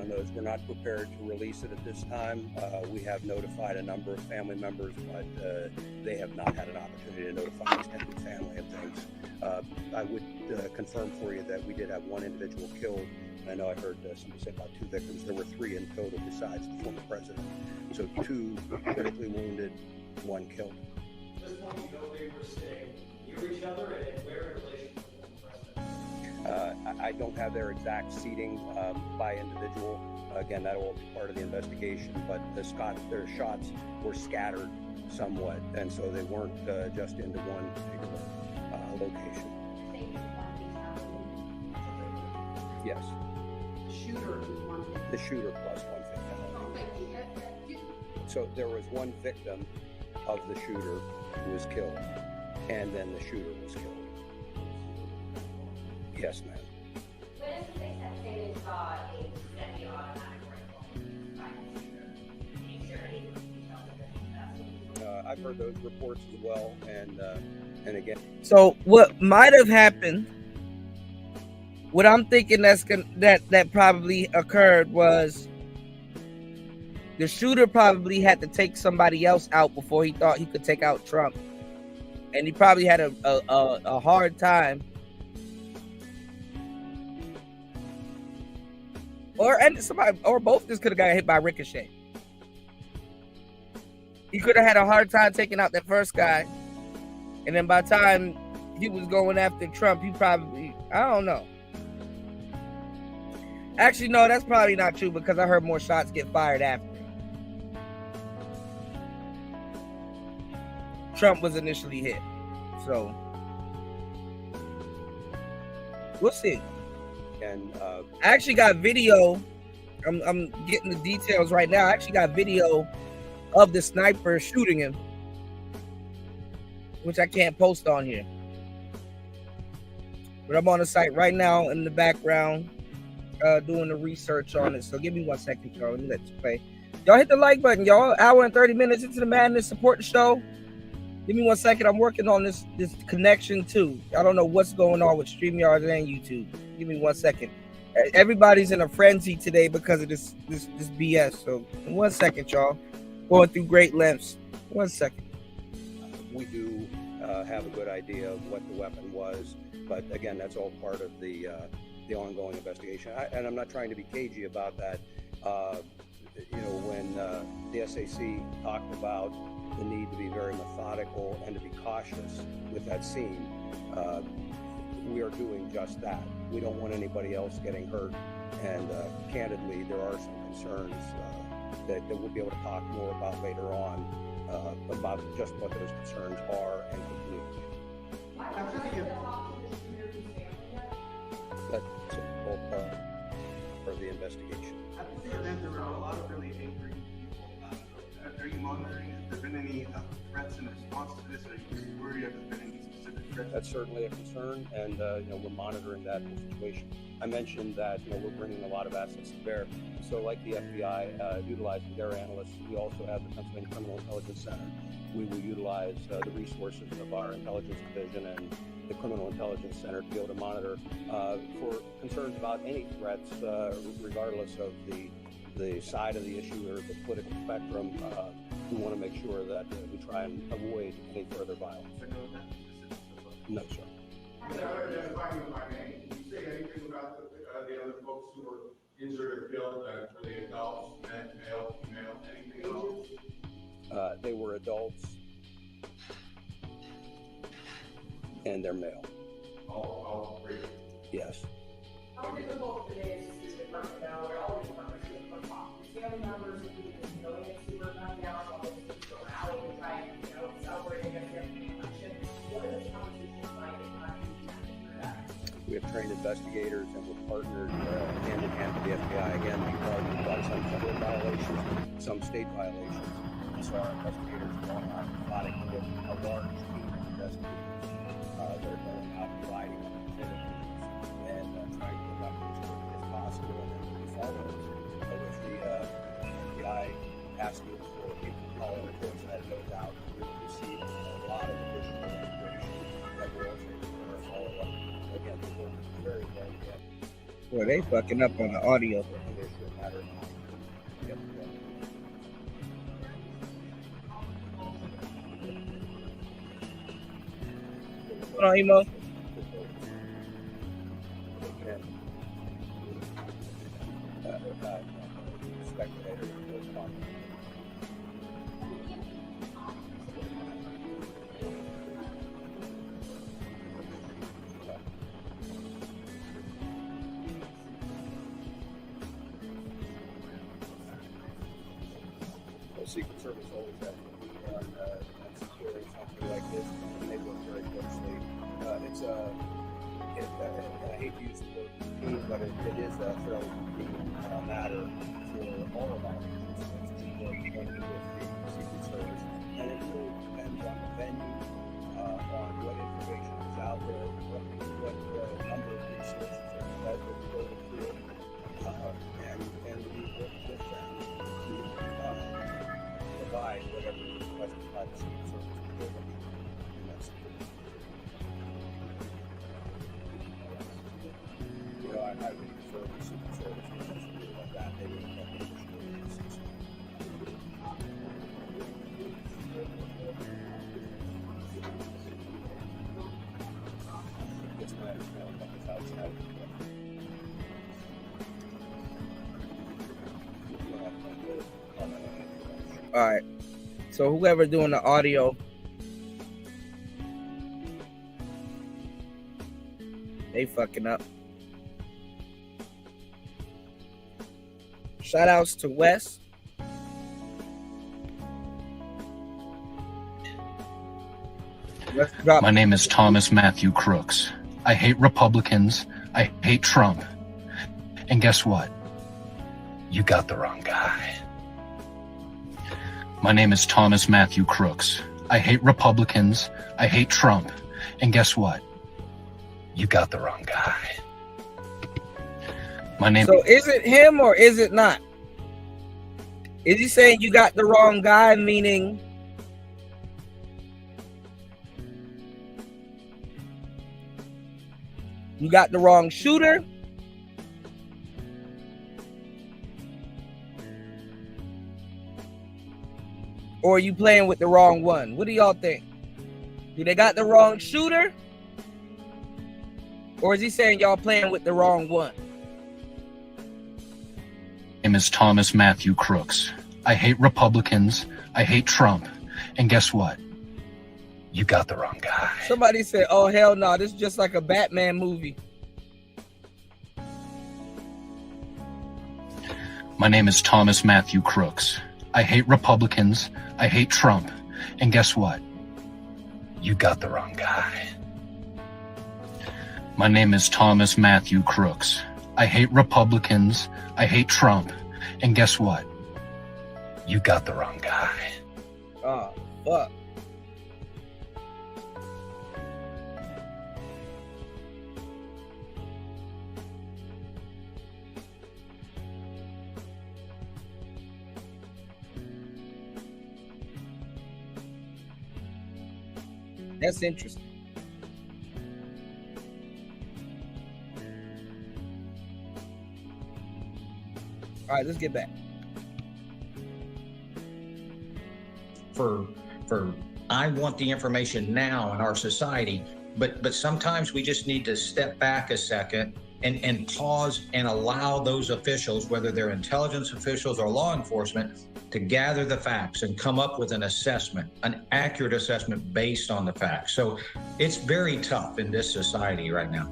On those, we're not prepared to release it at this time. We have notified a number of family members, but they have not had an opportunity to notify extended family and things. I would confirm for you that we did have one individual killed. I know I heard somebody say about 2 victims. There were 3 in total besides the former president. So 2 critically wounded, 1 killed. At this point, you know they were staying near each other and where in relation to the president? I don't have their exact seating by individual. Again, that will be part of the investigation, but their shots were scattered somewhat, and so they weren't just into one particular location. Yes. The shooter plus 1 victim. So there was 1 victim of the shooter who was killed, and then the shooter was killed. Yes, ma'am. I've heard those reports as well, and again. So what might have happened, what I'm thinking that probably occurred was the shooter probably had to take somebody else out before he thought he could take out Trump, and he probably had a hard time. Or both just could have got hit by Ricochet. He could have had a hard time taking out that first guy, and then by the time he was going after Trump, he probably, I don't know. Actually, no, that's probably not true because I heard more shots get fired after. Trump was initially hit, so we'll see. And I actually got video. I'm getting the details right now. I actually got video of the sniper shooting him, which I can't post on here. But I'm on the site right now in the background doing the research on it. So give me 1 second, y'all. Let me let you play. Y'all hit the like button, y'all. Hour and 30 minutes into the madness. Support the show. Give me 1 second. I'm working on this connection too. I don't know what's going on with Streamyards and YouTube. Give me 1 second. Everybody's in a frenzy today because of this BS. So 1 second, y'all. Going through great lengths. 1 second. We do have a good idea of what the weapon was, but again, that's all part of the ongoing investigation. And I'm not trying to be cagey about that. When the SAC talked about the need to be very methodical and to be cautious with that scene, we are doing just that. We don't want anybody else getting hurt, and candidly, there are some concerns that we'll be able to talk more about later on about just what those concerns are and communicate. That's all part of the investigation. At the event, there were a lot of really angry people. Are you monitoring? Has there been any threats in response to this? Are you worried if there's been any specific threats? That's certainly a concern, and we're monitoring that whole situation. I mentioned that we're bringing a lot of assets to bear. So, like the FBI utilizing their analysts, we also have the Pennsylvania Criminal Intelligence Center. We will utilize the resources of our intelligence division and the Criminal Intelligence Center to be able to monitor for concerns about any threats, regardless of the side of the issue or the political spectrum. We want to make sure that we try and avoid any further violence. No, sir. Can you say anything about the other folks who were injured or killed? Were they adults, men, male, female, anything else? They were adults. and they're male. All three. Yes. How difficult it is to department now, where all the departments are put off. Family members who do this million super gun down on this to rally and try and, celebrate against the election. What are the conversations like and how do you through that? We have trained investigators and we're partnered hand in hand with the FBI. Again, because we've got some federal violations, some state violations. So our investigators are going out and plotting with a large team of investigators. They're going out and riding on the citizens and trying to conduct as quickly as possible. And then we follow it. So if the FBI asking for people calling reports that goes out, we receive a lot of additional information that we're also going to follow up. Again, people are very, very good. Boy, they fucking up on the audio. Hold on, Emo. Secret Service always has to be on securing something like this, and they work very closely. I hate to use the word routine, but it is a fairly routine matter for all of our agencies to work with the Secret Service, and it really depends on the venue, on what information is out there, what number of resources that will go through, and we work with them to provide whatever is requested by the Secret Service to give them. I would prefer the Secret Service to do like that. They would have the It's my understanding that it's outside of All right. So whoever doing the audio, they fucking up. Shout outs to Wes. My name is Thomas Matthew Crooks. I hate Republicans. I hate Trump. And guess what? You got the wrong guy. My name is Thomas Matthew Crooks. I hate Republicans. I hate Trump. And guess what? You got the wrong guy. My name. So is it him or is it not? Is he saying you got the wrong guy, meaning you got the wrong shooter? Or are you playing with the wrong one? What do y'all think? Do they got the wrong shooter? Or is he saying y'all playing with the wrong one? My name is Thomas Matthew Crooks. I hate Republicans. I hate Trump. And guess what? You got the wrong guy. Somebody said, oh, hell no, this is just like a Batman movie. My name is Thomas Matthew Crooks. I hate Republicans. I hate Trump. And guess what? You got the wrong guy. My name is Thomas Matthew Crooks. I hate Republicans. I hate Trump. And guess what? You got the wrong guy. Oh, fuck. That's interesting. All right, let's get back. I want the information now in our society, but sometimes we just need to step back a second and pause and allow those officials, whether they're intelligence officials or law enforcement, to gather the facts and come up with an assessment, an accurate assessment based on the facts. So it's very tough in this society right now.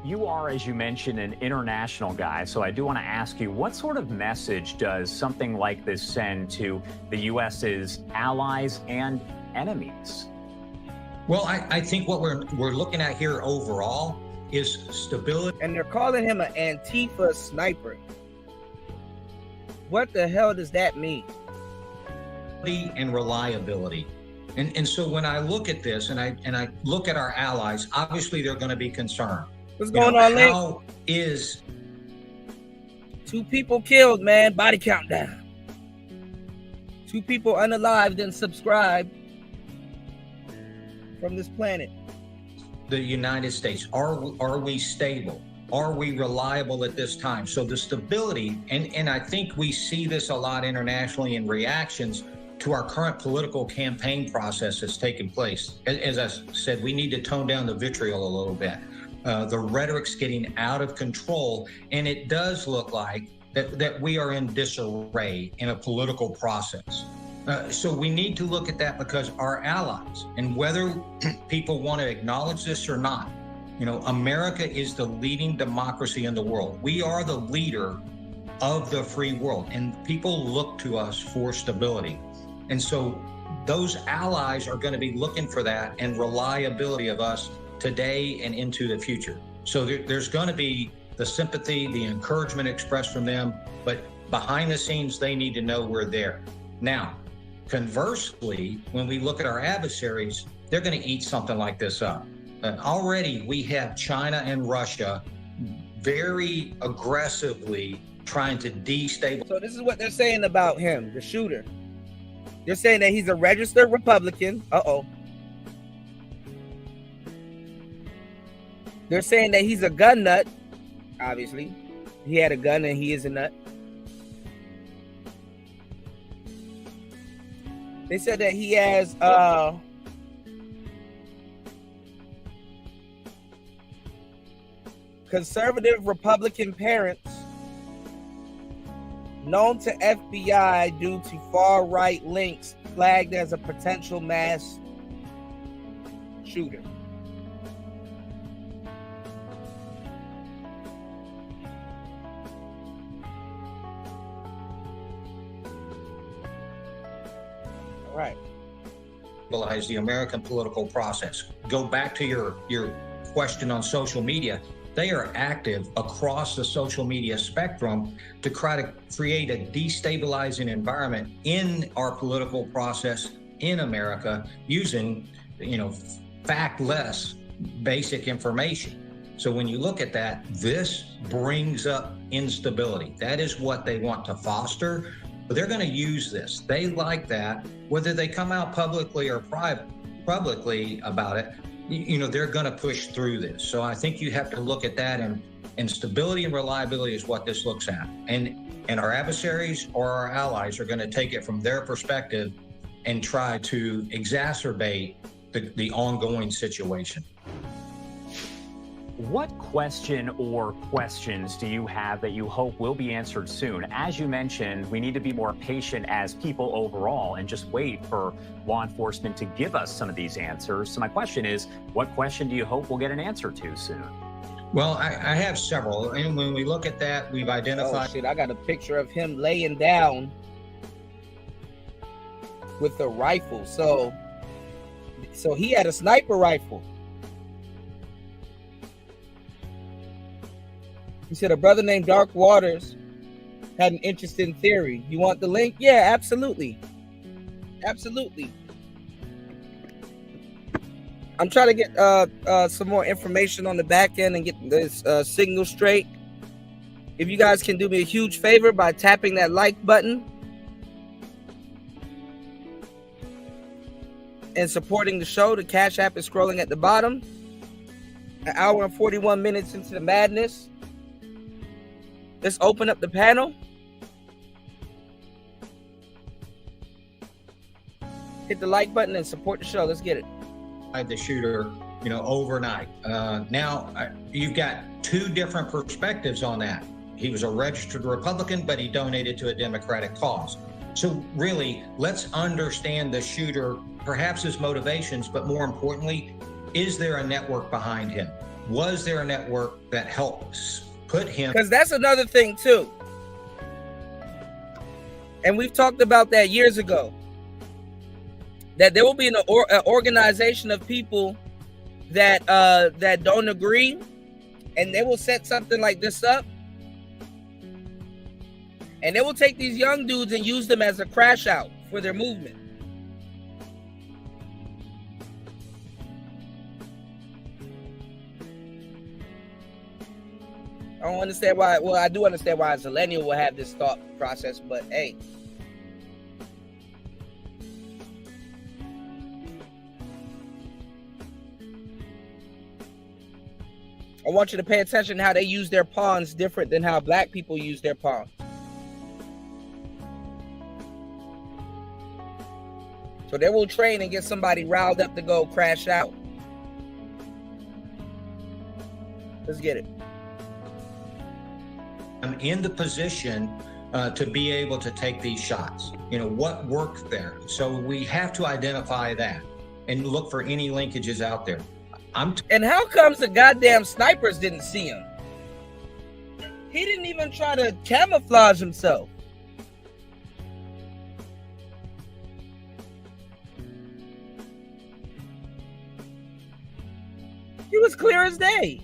You are, as you mentioned, an international guy, so I do want to ask you, what sort of message does something like this send to the U.S.'s allies and enemies? Well, I think what we're looking at here overall is stability. And they're calling him an Antifa sniper. What the hell does that mean? And reliability. And so when I look at this and I look at our allies, obviously they're going to be concerned. What's going on, Link? How is 2 people killed, man? Body count down. 2 people unalived and subscribed from this planet. The United States, are we stable? Are we reliable at this time? So the stability, and I think we see this a lot internationally in reactions to our current political campaign process that's taking place. As I said, we need to tone down the vitriol a little bit. The rhetoric's getting out of control, and it does look like that we are in disarray in a political process. So we need to look at that because our allies, and whether people want to acknowledge this or not, America is the leading democracy in the world. We are the leader of the free world, and people look to us for stability. And so those allies are going to be looking for that and reliability of us today and into the future. So there's going to be the sympathy, the encouragement expressed from them, but behind the scenes, they need to know we're there. Now, conversely, when we look at our adversaries, they're going to eat something like this up. Already, we have China and Russia very aggressively trying to destabilize. So this is what they're saying about him, the shooter. They're saying that he's a registered Republican. They're saying that he's a gun nut. Obviously, he had a gun and he is a nut. They said that he has conservative Republican parents, known to FBI due to far-right links, flagged as a potential mass shooter. Right. The American political process. Go back to your question on social media. They are active across the social media spectrum to try to create a destabilizing environment in our political process in America using, fact-less basic information. So when you look at that, this brings up instability. That is what they want to foster. But they're going to use this. They like that, whether they come out publicly or publicly about it, they're going to push through this. So I think you have to look at that, and stability and reliability is what this looks at. And our adversaries or our allies are going to take it from their perspective and try to exacerbate the ongoing situation. What question or questions do you have that you hope will be answered soon? As you mentioned, we need to be more patient as people overall and just wait for law enforcement to give us some of these answers. So my question is, what question do you hope we'll get an answer to soon? Well, I have several. And when we look at that, we've identified... Oh, shit, I got a picture of him laying down with a rifle. So he had a sniper rifle. He said a brother named Dark Waters had an interesting theory. You want the link? Yeah, absolutely. Absolutely. I'm trying to get some more information on the back end and get this signal straight. If you guys can do me a huge favor by tapping that like button and supporting the show, the Cash App is scrolling at the bottom. An hour and 41 minutes into the madness. Let's open up the panel. Hit the like button and support the show. Let's get it. The shooter, overnight. Now you've got 2 different perspectives on that. He was a registered Republican, but he donated to a Democratic cause. So really, let's understand the shooter, perhaps his motivations, but more importantly, is there a network behind him? Was there a network that helps put him? Because that's another thing too. And we've talked about that years ago. That there will be an organization of people that that don't agree, and they will set something like this up. And they will take these young dudes and use them as a crash out for their movement. I don't understand why. Well, I do understand why a Zillennial will have this thought process, but hey. I want you to pay attention to how they use their pawns different than how black people use their pawns. So they will train and get somebody riled up to go crash out. Let's get it. I'm in the position to be able to take these shots. You know, what worked there? So we have to identify that and look for any linkages out there. And how comes the goddamn snipers didn't see him? He didn't even try to camouflage himself. He was clear as day.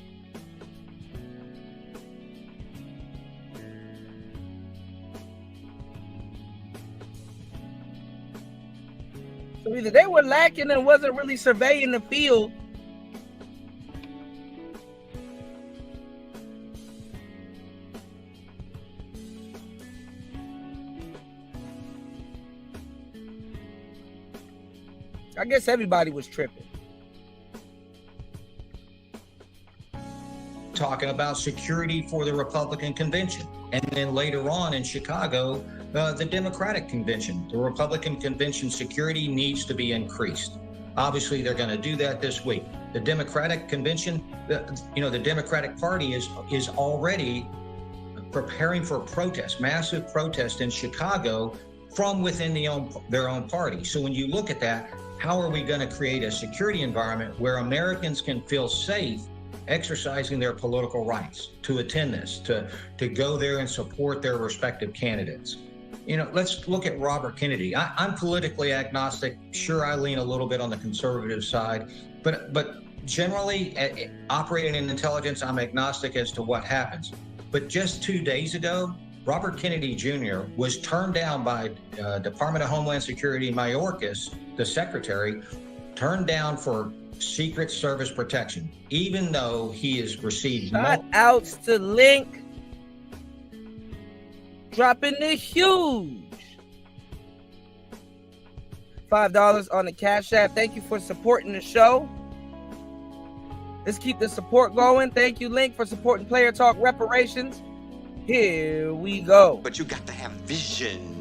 So either they were lacking and wasn't really surveying the field, I guess everybody was tripping. Talking about security for the Republican convention. And then later on in Chicago, the Democratic convention. The Republican convention security needs to be increased. Obviously, they're going to do that this week. The Democratic convention, the Democratic Party is already preparing for a protest, massive protest in Chicago from within their own party. So when you look at that, how are we going to create a security environment where Americans can feel safe exercising their political rights to attend this, to go there and support their respective candidates? You know, let's look at Robert Kennedy. I'm politically agnostic. Sure, I lean a little bit on the conservative side, but generally, operating in intelligence, I'm agnostic as to what happens. But just 2 days ago, Robert Kennedy Jr. was turned down by Department of Homeland Security Mayorkas, the secretary, turned down for Secret Service protection, even though he has received shout outs to Link dropping the huge $5 on the Cash App. Thank you for supporting the show. Let's keep the support going. Thank you, Link, for supporting Player Talk Reparations. Here we go. But you got to have vision.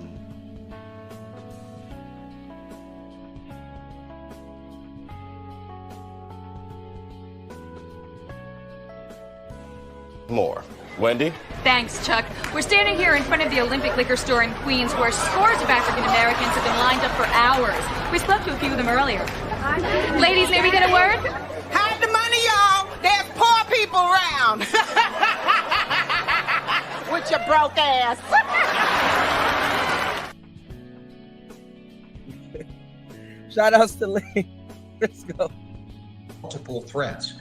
More. Wendy? Thanks, Chuck. We're standing here in front of the Olympic Liquor Store in Queens where scores of African Americans have been lined up for hours. We spoke to a few of them earlier. Ladies, may we get a word? Hide the money, y'all. There's poor people around. With your broke ass. Shout outs to Link. Let's go. Multiple threats.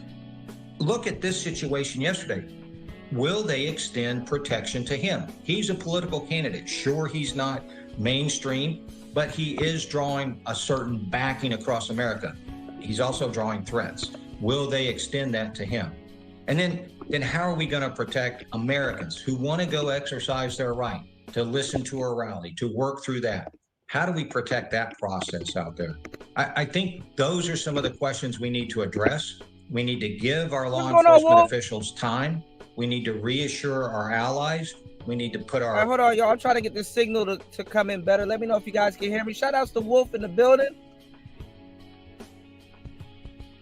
Look at this situation yesterday. Will they extend protection to him? He's a political candidate. Sure, he's not mainstream, but he is drawing a certain backing across America. He's also drawing threats. Will they extend that to him? And then how are we going to protect Americans who want to go exercise their right to listen to a rally, to work through that? How do we protect that process out there? I think those are some of the questions we need to address. We need to give our law enforcement officials time. We need to reassure our allies. We need to put our... All right, hold on, y'all. I'm trying to get this signal to come in better. Let me know if you guys can hear me. Shout outs to Wolf in the building.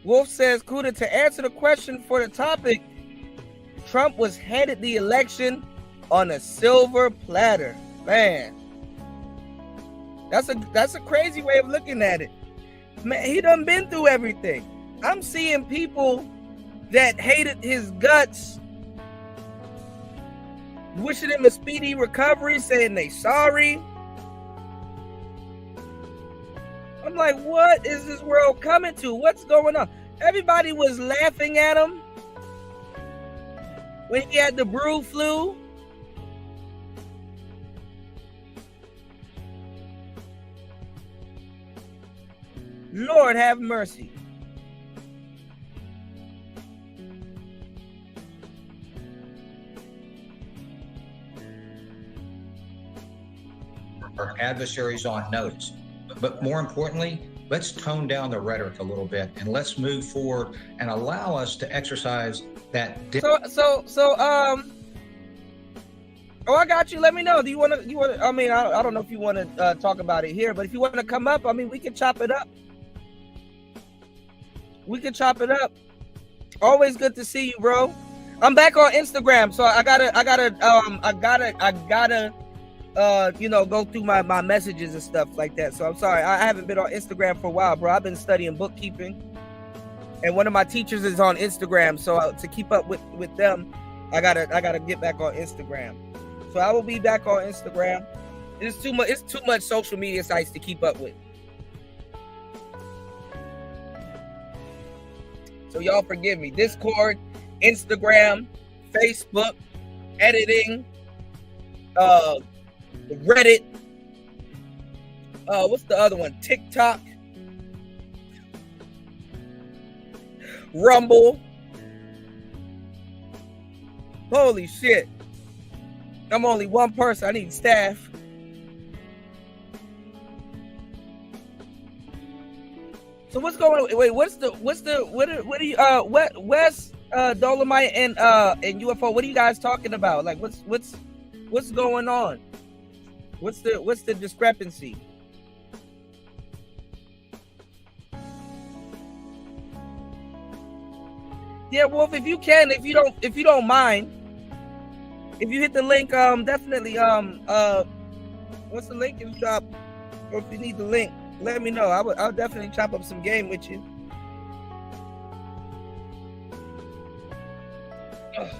Wolf says, Kuda, to answer the question for the topic, Trump was handed the election on a silver platter. Man. That's a crazy way of looking at it. Man, he done been through everything. I'm seeing people that hated his guts wishing him a speedy recovery, saying they sorry. I'm like, what is this world coming to? What's going on? Everybody was laughing at him when he had the brew flu. Lord have mercy. Our adversaries on notice. But more importantly, let's tone down the rhetoric a little bit and let's move forward and allow us to exercise that. Oh, I got you. Let me know. Do you want to, I mean, I don't know if you want to talk about it here, but if you want to come up, I mean, we can chop it up. We can chop it up. Always good to see you, bro. I'm back on Instagram, so I gotta go through my messages and stuff like that. So I'm sorry, I haven't been on Instagram for a while, bro. I've been studying bookkeeping, and one of my teachers is on Instagram. So to keep up with them, I gotta get back on Instagram. So I will be back on Instagram. It's too much social media sites to keep up with. So y'all forgive me. Discord, Instagram, Facebook, editing, Reddit. What's the other one? TikTok, Rumble. Holy shit. I'm only one person. I need staff. So what's going on? Wait, what are you West Dolomite and UFO? What are you guys talking about? Like what's going on? What's the discrepancy? Yeah, Wolf, if you don't mind, if you hit the link, definitely what's the link in the shop? Or if you need the link, let me know. I'll definitely chop up some game with you. Ugh.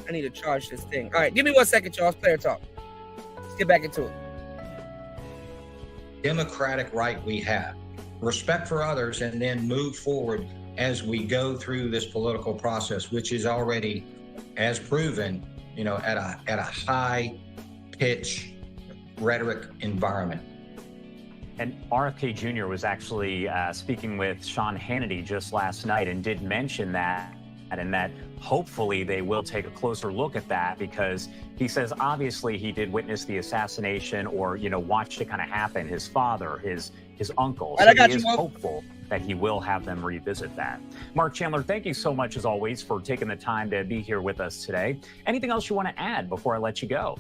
I need to charge this thing. All right, give me 1 second, Charles. Player talk. Let's get back into it. Democratic right we have. Respect for others, and then move forward as we go through this political process, which is already, as proven, at a high pitch rhetoric environment. And RFK Jr. was actually speaking with Sean Hannity just last night and did mention that, and that hopefully they will take a closer look at that, because he says obviously he did witness the assassination, or watched it kind of happen. His father, his uncle. So he is hopeful that he will have them revisit that. Mark Chandler, thank you so much as always for taking the time to be here with us today. Anything else you want to add before I let you go?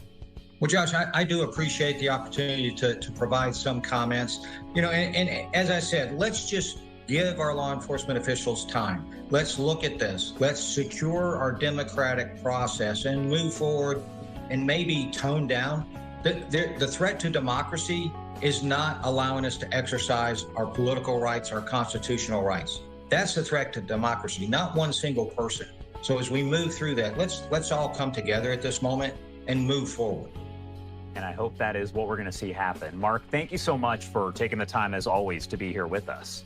Well, Josh, I do appreciate the opportunity to provide some comments. And as I said, let's just give our law enforcement officials time. Let's look at this. Let's secure our democratic process and move forward, and maybe tone down. The threat to democracy is not allowing us to exercise our political rights, our constitutional rights. That's the threat to democracy, not one single person. So as we move through that, let's all come together at this moment and move forward. And I hope that is what we're going to see happen. Mark, thank you so much for taking the time, as always, to be here with us.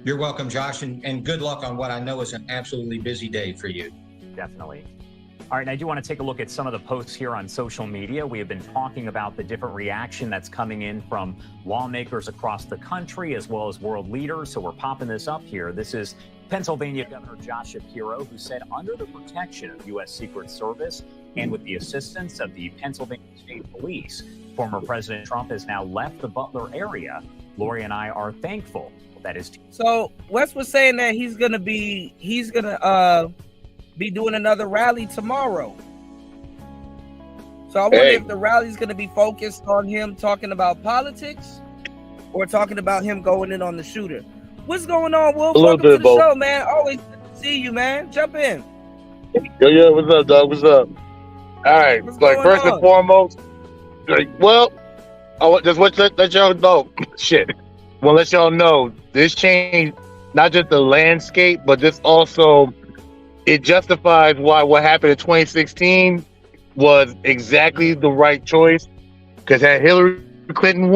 You're welcome, Josh, and good luck on what I know is an absolutely busy day for you. Definitely. All right, and I do want to take a look at some of the posts here on social media. We have been talking about the different reaction that's coming in from lawmakers across the country, as well as world leaders. So we're popping this up here. This is Pennsylvania Governor Josh Shapiro, who said under the protection of U.S. Secret Service and with the assistance of the Pennsylvania State Police, former President Trump has now left the Butler area. Lori and I are thankful that is. So Wes was saying that he's gonna be doing another rally tomorrow. So I wonder if the rally's gonna be focused on him talking about politics, or talking about him going in on the shooter. What's going on, Wolf? Welcome to the show, man. Always good to see you, man. Jump in. Yo, what's up, dog? What's up? All right, first and foremost, well, just let y'all know. Shit. Well, let y'all know this changed not just the landscape, but this also it justifies why what happened in 2016 was exactly the right choice. Because had Hillary Clinton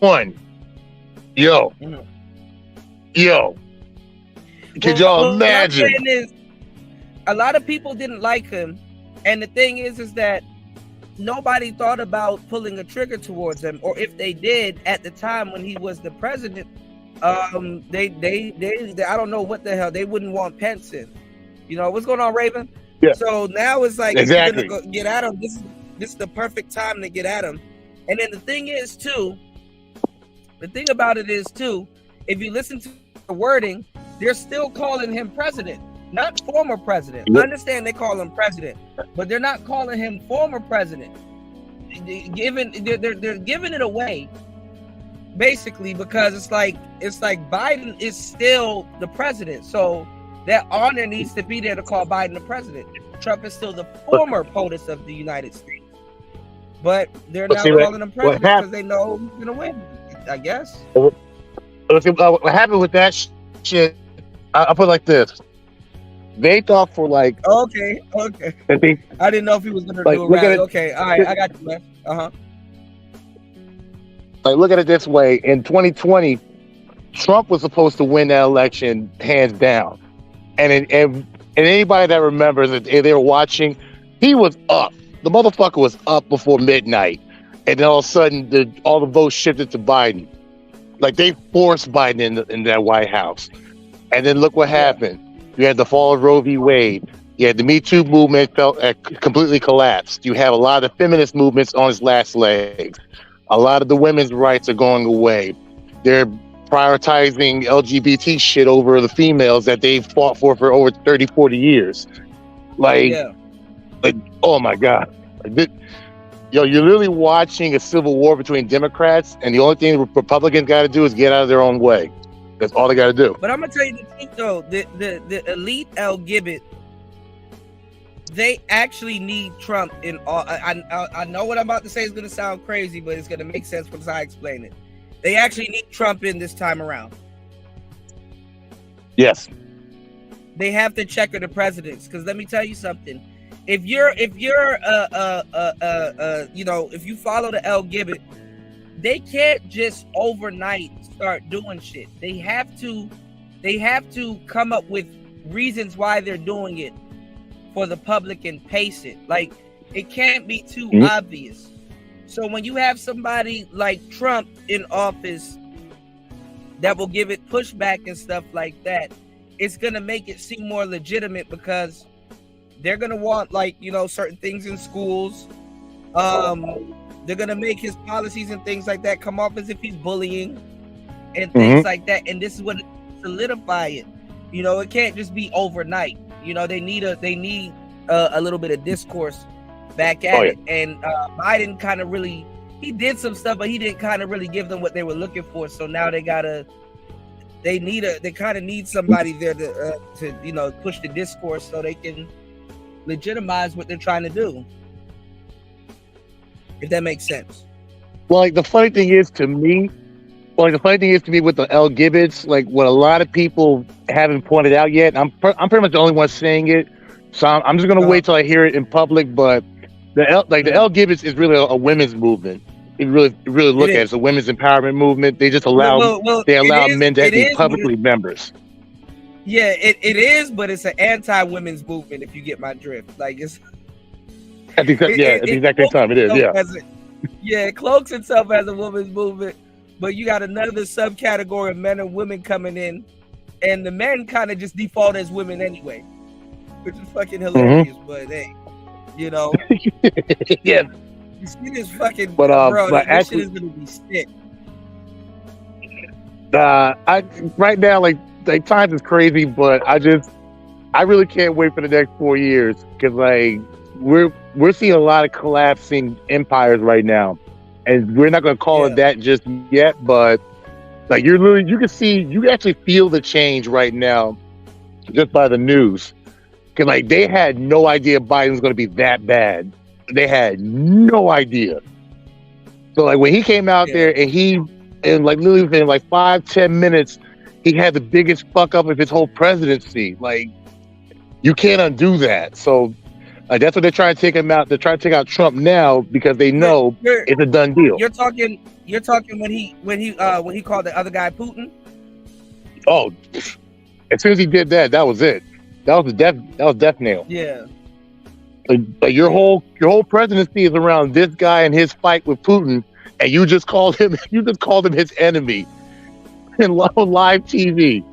won, yo, could y'all What I'm imagine? saying is, a lot of people didn't like him, and the thing is that nobody thought about pulling a trigger towards him, or if they did at the time when he was the president, they I don't know what the hell they wouldn't want Pence in. You know what's going on, Raven? Yeah. So now it's like Exactly. if you're gonna get at him, this is the perfect time to get at him. And then the thing about it is too, if you listen to the wording, they're still calling him president, not former president. I understand they call him president, but they're not calling him former president. They're giving it away, basically, because it's like Biden is still the president, so that honor needs to be there to call Biden the president. Trump is still the former POTUS of the United States, but they're now calling him president because they know he's gonna win, I guess. What happened with that shit? I'll put it like this. They thought for like okay. I didn't know if he was gonna do a rally. Okay, all right, I got you, man. Like, look at it this way: in 2020, Trump was supposed to win that election hands down, and anybody that remembers that they were watching, he was up. The motherfucker was up before midnight, and then all of a sudden, all the votes shifted to Biden. Like, they forced Biden in that White House, and then look what happened. You had the fall of Roe v. Wade. You had the Me Too movement completely collapsed. You have a lot of the feminist movements on its last legs. A lot of the women's rights are going away. They're prioritizing LGBT shit over the females that they've fought for over 30, 40 years. Like, oh my God. You're literally watching a civil war between Democrats, and the only thing the Republicans got to do is get out of their own way. That's all they got to do. But I'm gonna tell you the truth, though. The elite LGBT, they actually need Trump in all. I know what I'm about to say is gonna sound crazy, but it's gonna make sense once I explain it. They actually need Trump in this time around. Yes. They have to checker the presidents, because let me tell you something. If you're if you follow the LGBT, they can't just overnight start doing shit. They have to come up with reasons why they're doing it for the public and pace it. Like, it can't be too obvious. So when you have somebody like Trump in office that will give it pushback and stuff like that, it's gonna make it seem more legitimate, because they're gonna want, like, certain things in schools. They're gonna make his policies and things like that come off as if he's bullying and things like that. And this is what solidify it. It can't just be overnight. They need a little bit of discourse back at it. And Biden kind of he did some stuff, but he didn't kind of really give them what they were looking for. So now they kind of need somebody there to push the discourse so they can legitimize what they're trying to do. If that makes sense. Well, like, the funny thing is to me with the LGBT, like, what a lot of people haven't pointed out yet, I'm pretty much the only one saying it, so I'm just gonna wait till I hear it in public. But the LGBT is really a women's movement. It really look at it. It's a women's empowerment movement. They just allow men to be publicly members. Yeah, it is, but it's an anti-women's movement, if you get my drift. Like, it's at the exact same time it is. It cloaks itself as a women's movement, but you got another subcategory of men and women coming in, and the men kind of just default as women anyway, which is fucking hilarious. But hey, yeah. You see this fucking this shit is gonna be sick. Right now, like times is crazy, but I really can't wait for the next 4 years, because like we're seeing a lot of collapsing empires right now, and we're not going to call it that just yet, but like you can actually feel the change right now just by the news, because like they had no idea Biden's going to be that bad. They had no idea. So like when he came out there and like literally within like 5-10 minutes, he had the biggest fuck up of his whole presidency. Like you can't undo that. So that's what they're trying to take him out. They're trying to take out Trump now because they know it's a done deal. You're talking when he called the other guy Putin. Oh, as soon as he did that, that was it. That was death nail. Yeah. Like your whole presidency is around this guy and his fight with Putin, and you just called him his enemy in live TV.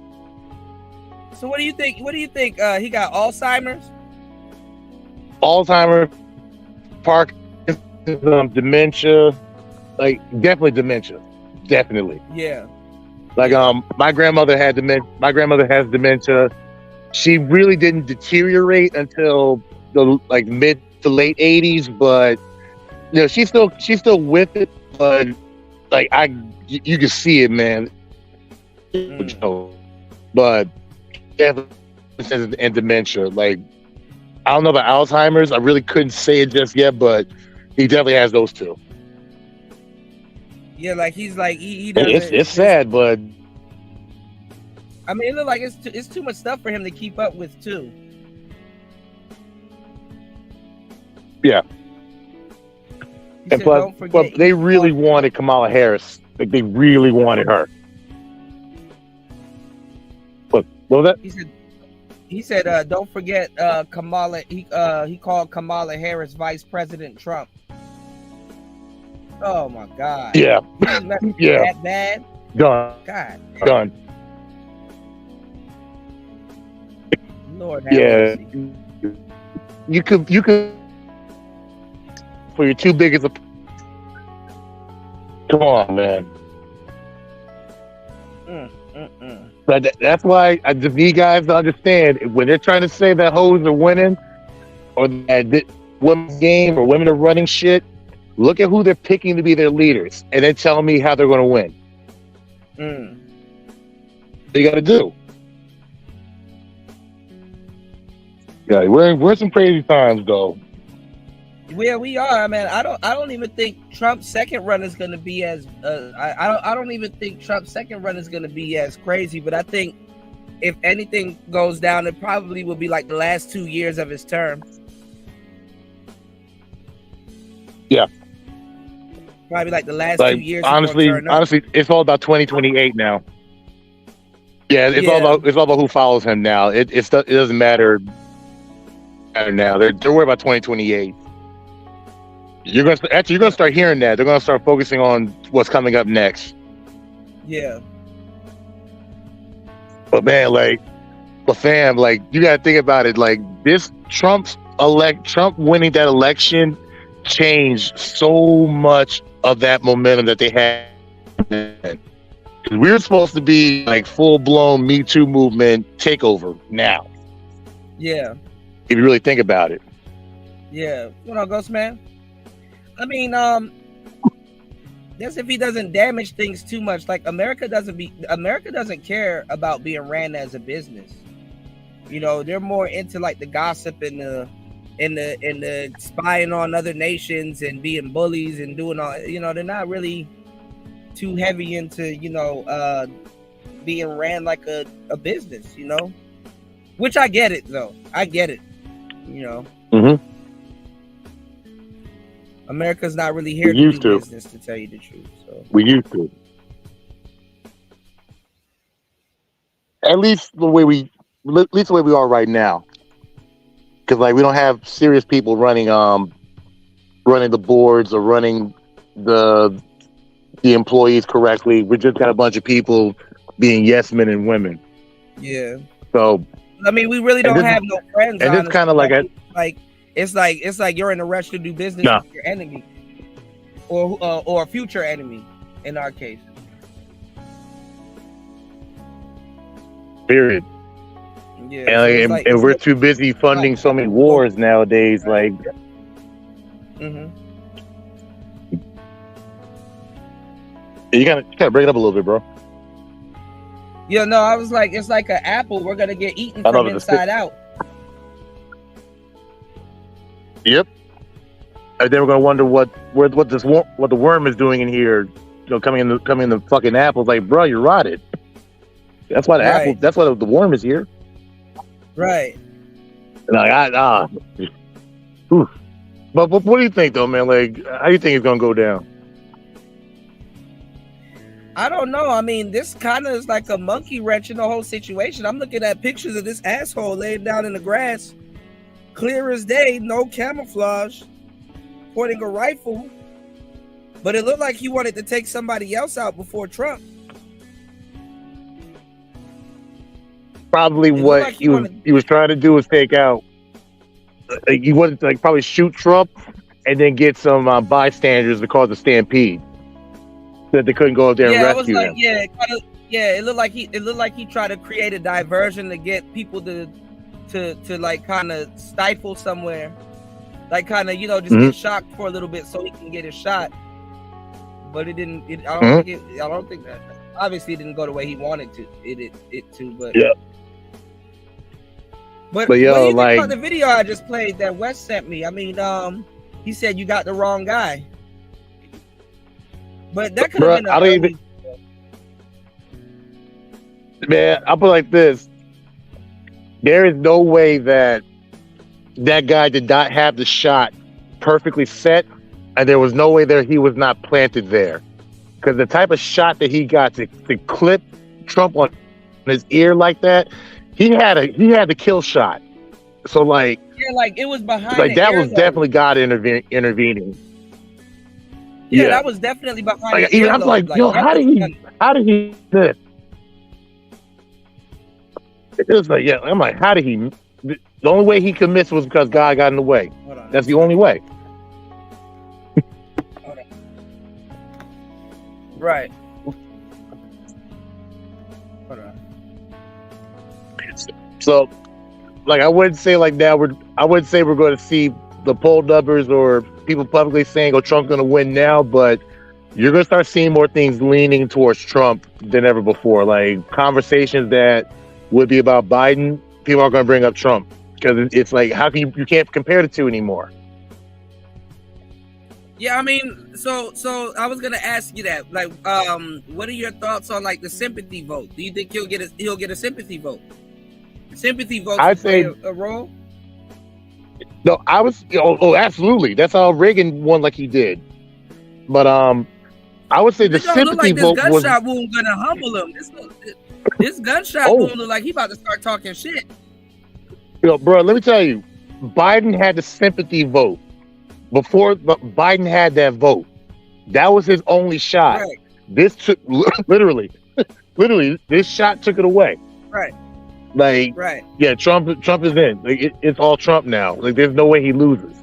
So what do you think? He got Alzheimer's? Alzheimer's, Parkinson's, dementia, like definitely dementia, definitely. Yeah. Like my grandmother had dementia. My grandmother has dementia. She really didn't deteriorate until the like mid to late 80s, but you know she's still with it. But like you can see it, man. But and dementia, like I don't know about Alzheimer's. I really couldn't say it just yet, but he definitely has those two. Yeah, like he's like he doesn't. It's sad, but I mean, it looks like it's too much stuff for him to keep up with too. Yeah. And plus, but they really wanted Kamala Harris. Like they really wanted her. What was that? He said, don't forget Kamala. He called Kamala Harris Vice President Trump. Oh my God. Yeah. Yeah. That bad. Done. God. Done. Lord have mercy. You could for your two biggest. Come on, man. But that's why I just need guys to understand when they're trying to say that hoes are winning or that women's game or women are running shit. Look at who they're picking to be their leaders, and then tell me how they're going to win. They got to do. Yeah, we're in some crazy times, though. Where we are, man, I don't even think Trump's second run is going to be as I don't even think Trump's second run is going to be as crazy. But I think if anything goes down, it probably will be like the last 2 years of his term. Yeah. Probably like the last 2 years. Honestly, it's all about 2028 now. Yeah, it's all about who follows him now. It doesn't matter now. They're worried about 2028. You're gonna start hearing that. They're gonna start focusing on what's coming up next. Yeah. But man, like you gotta think about it. Like this Trump winning that election changed so much of that momentum that they had. We were supposed to be like full-blown Me Too movement takeover now. Yeah. If you really think about it. Yeah. What up, Ghost Man? I mean, that's if he doesn't damage things too much. Like America doesn't care about being ran as a business. You know, they're more into like the gossip and the spying on other nations and being bullies and doing all. You know, they're not really too heavy into being ran like a business. You know, which I get it though. I get it. You know. Mm-hmm. America's not really here to do business, to tell you the truth. So we used to. At least the way we are right now. Because like we don't have serious people running the boards or running the employees correctly. We just got a bunch of people being yes men and women. Yeah. So I mean, we really don't have no friends. And it's kind of like it's like you're in a rush to do business with your enemy, or a future enemy, in our case. Period. Yeah, and we're too busy funding so many wars nowadays. Like, mm-hmm. You gotta break it up a little bit, bro. Yeah, no, I was like, it's like an apple. We're gonna get eaten from inside out. Yep. And they were going to wonder what the worm is doing in here. You know, coming in the fucking apples. Like, bro, you're rotted. That's why the apple. That's why the worm is here. Right. Like But what do you think though, man? Like, how do you think it's gonna go down? I don't know. I mean, this kind of is like a monkey wrench in the whole situation. I'm looking at pictures of this asshole laying down in the grass, clear as day, no camouflage, pointing a rifle. But it looked like he wanted to take somebody else out before Trump. Probably what like he was trying to do was take out. He wanted to probably shoot Trump and then get some bystanders to cause a stampede, so that they couldn't go up there and rescue him. It looked like he tried to create a diversion to get people to like kind of stifle somewhere, like kind of just get shocked for a little bit so he can get his shot. But it didn't. I don't think that. Obviously, it didn't go the way he wanted it to. But yeah. But what do you think about the video I just played that Wes sent me? I mean, he said you got the wrong guy. But that could have been Man, I'll put it like this. There is no way that guy did not have the shot perfectly set, and there was no way that he was not planted there. Because the type of shot that he got to clip Trump on his ear like that, he had the kill shot. So like it was behind. Like that was definitely God intervening. Yeah, that was definitely behind. Like, even I'm like, yo, how did he this? It was like, yeah, I'm like, how did he? The only way he could miss was because God got in the way. That's the only way. Right. Hold on. So, like, I wouldn't say like now I wouldn't say we're going to see the poll numbers or people publicly saying, "Oh, Trump's going to win now," but you're going to start seeing more things leaning towards Trump than ever before. Like conversations that would be about Biden, people are going to bring up Trump because it's like, how can you can't compare the two anymore. Yeah, I mean, so I was gonna ask you that. Like, what are your thoughts on like the sympathy vote? Do you think he'll get a sympathy vote? Sympathy vote. I'd say a role. No, I was. Oh, absolutely. That's how Reagan won, like he did. But I would say the sympathy vote was. This gunshot wound gonna humble him. This gunshot wound look like he about to start talking shit. Yo, bro, let me tell you, Biden had the sympathy vote. Before Biden had that vote, that was his only shot. Right. This took literally, this shot took it away. Right. Like, right. Yeah, Trump is in. Like, it's all Trump now. Like, there's no way he loses.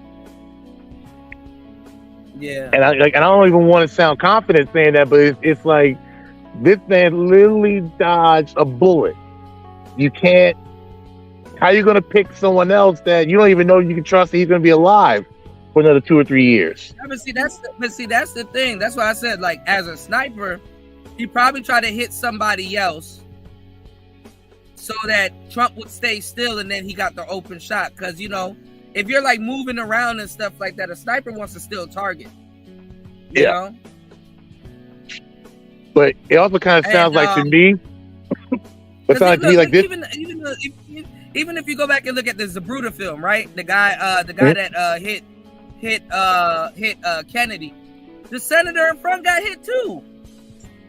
Yeah. And I don't even want to sound confident saying that, but it's like this man literally dodged a bullet. You can't. How are you going to pick someone else that you don't even know you can trust that he's going to be alive for another 2 or 3 years? Yeah, but see, that's the thing. That's why I said, like, as a sniper, he probably tried to hit somebody else so that Trump would stay still, and then he got the open shot. Because, if you're like moving around and stuff like that, a sniper wants to still target. You know? But it also kind of sounds like to me. It sounds like to me like this. Even if you go back and look at the Zapruder film, right? The guy that hit Kennedy, the senator in front got hit too.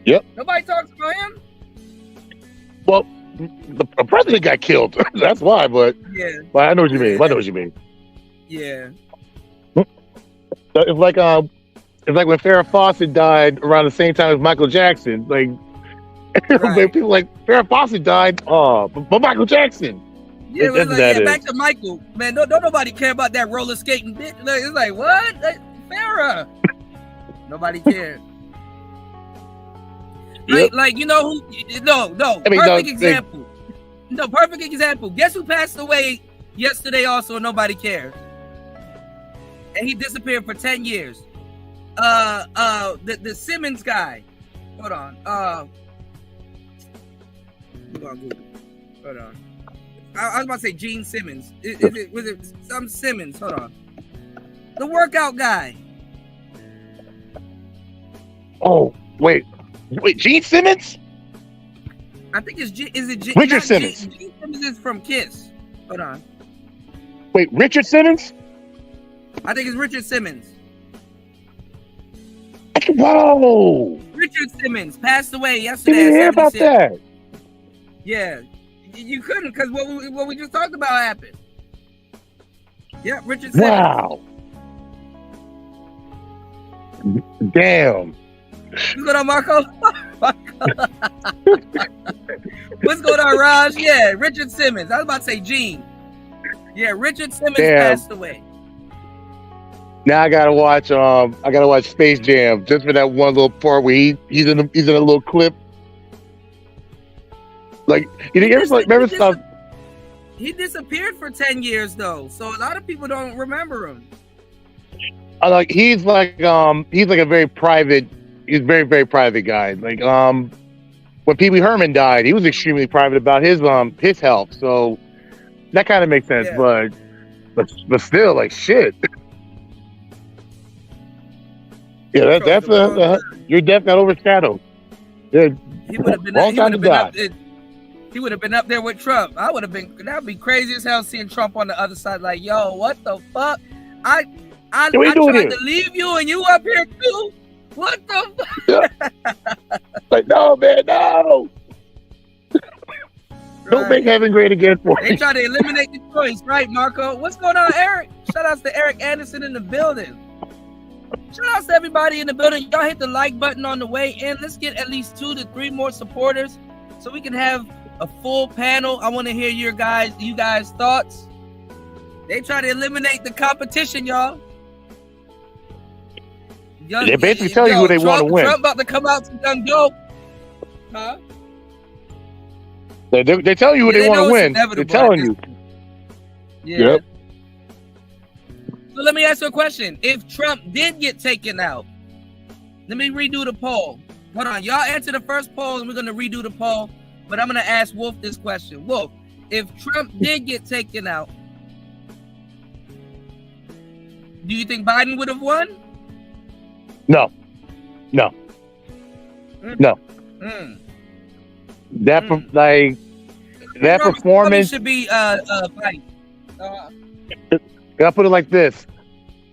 Yep. Nobody talks about him. Well, the president got killed. That's why. But yeah. But I know what you mean. I know what you mean. Yeah. It's like when Farrah Fawcett died around the same time as Michael Jackson. Like, right. People like Farrah Fawcett died. But Michael Jackson. Yeah, back to Michael. Man, don't nobody care about that roller skating bitch. It's like, what? Farrah. Nobody cared. Yep. Like, you know who? No. Perfect example. No, perfect example. Guess who passed away yesterday also? Nobody cared. And he disappeared for 10 years. The Simmons guy. Hold on. Hold on. I was about to say Gene Simmons. Was it some Simmons? Hold on. The workout guy. Oh, wait, Gene Simmons? I think it's is it Richard Simmons? Gene Simmons is from Kiss. Hold on. Wait, Richard Simmons? I think it's Richard Simmons. Whoa! Richard Simmons passed away yesterday. Didn't at hear about 76. that. Yeah, you couldn't because what we just talked about happened. Yeah, Richard Simmons. Wow. Damn. What's going on, Marco? What's going on, Raj? Yeah, Richard Simmons. I was about to say Gene. Yeah, Richard Simmons passed away. Now I gotta watch Space Jam just for that one little part where he's in a little clip. Like remember stuff. He disappeared for 10 years though, so a lot of people don't remember him. He's a very private. He's a very, very private guy. Like when Pee Wee Herman died, he was extremely private about his health. So that kind of makes sense. Yeah. But still, like shit. Yeah, your death got overshadowed. Yeah, he would have been long time to die. He would have been up there with Trump. That would be crazy as hell seeing Trump on the other side. Like, yo, what the fuck? I tried to leave you and you up here too. What the fuck? Yeah. Like, no, man, no. Don't make heaven great again for me. They try to eliminate the choice, right, Marco? What's going on, Eric? Shout outs to Eric Anderson in the building. Shout outs to everybody in the building. Y'all hit the like button on the way in. Let's get at least 2 to 3 more supporters so we can have a full panel. I want to hear you guys' thoughts. They try to eliminate the competition, y'all. They basically tell you who they want to win. Trump about to come out to Young Joe. Huh? They tell you who they want to win. They're telling you. Yeah. Yep. So let me ask you a question. If Trump did get taken out, let me redo the poll. Hold on. Y'all answer the first poll and we're going to redo the poll. But I'm going to ask Wolf this question. Wolf, if Trump did get taken out, do you think Biden would have won? No. Mm. That performance should be fight. I'll put it like this.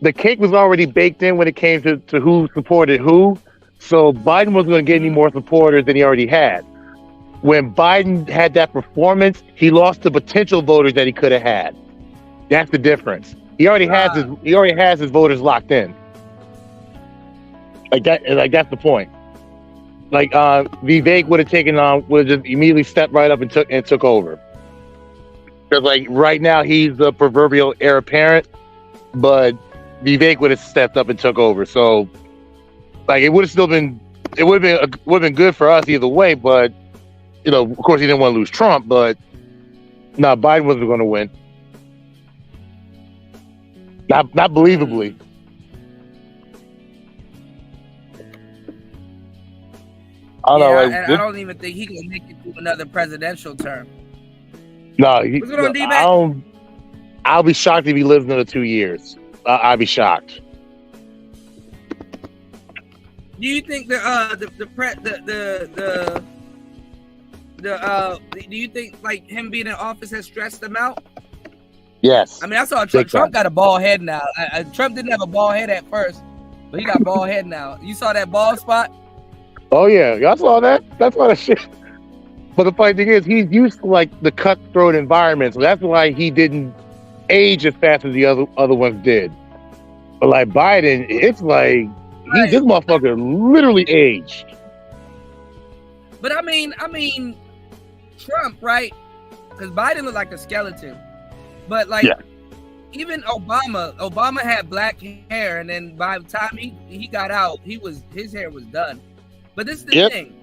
The cake was already baked in when it came to who supported who. So Biden wasn't going to get any more supporters than he already had. When Biden had that performance, he lost the potential voters that he could have had. That's the difference. He already has his voters locked in. Like that's the point. Like Vivek would have just immediately stepped right up and took over. Because like right now he's the proverbial heir apparent, but Vivek would have stepped up and took over. So like it would have been good for us either way. But of course he didn't want to lose Trump, but no, Biden wasn't going to win. Not believably. I don't even think he can make it through another presidential term. No, what's going on, D-Mac? I'll be shocked if he lives another 2 years. I'll be shocked. Do you think do you think like him being in office has stressed him out? Yes. I mean, I saw Trump got a bald head now. Trump didn't have a bald head at first, but he got a bald head now. You saw that bald spot? Oh yeah, y'all saw that? That's not a shit. But the funny thing is, he's used to like the cutthroat environment, so that's why he didn't age as fast as the other ones did. But like Biden, it's like this motherfucker literally aged. But I mean, Trump, right? Because Biden looked like a skeleton. But like, even Obama had black hair, and then by the time he got out, his hair was done. But this is the thing.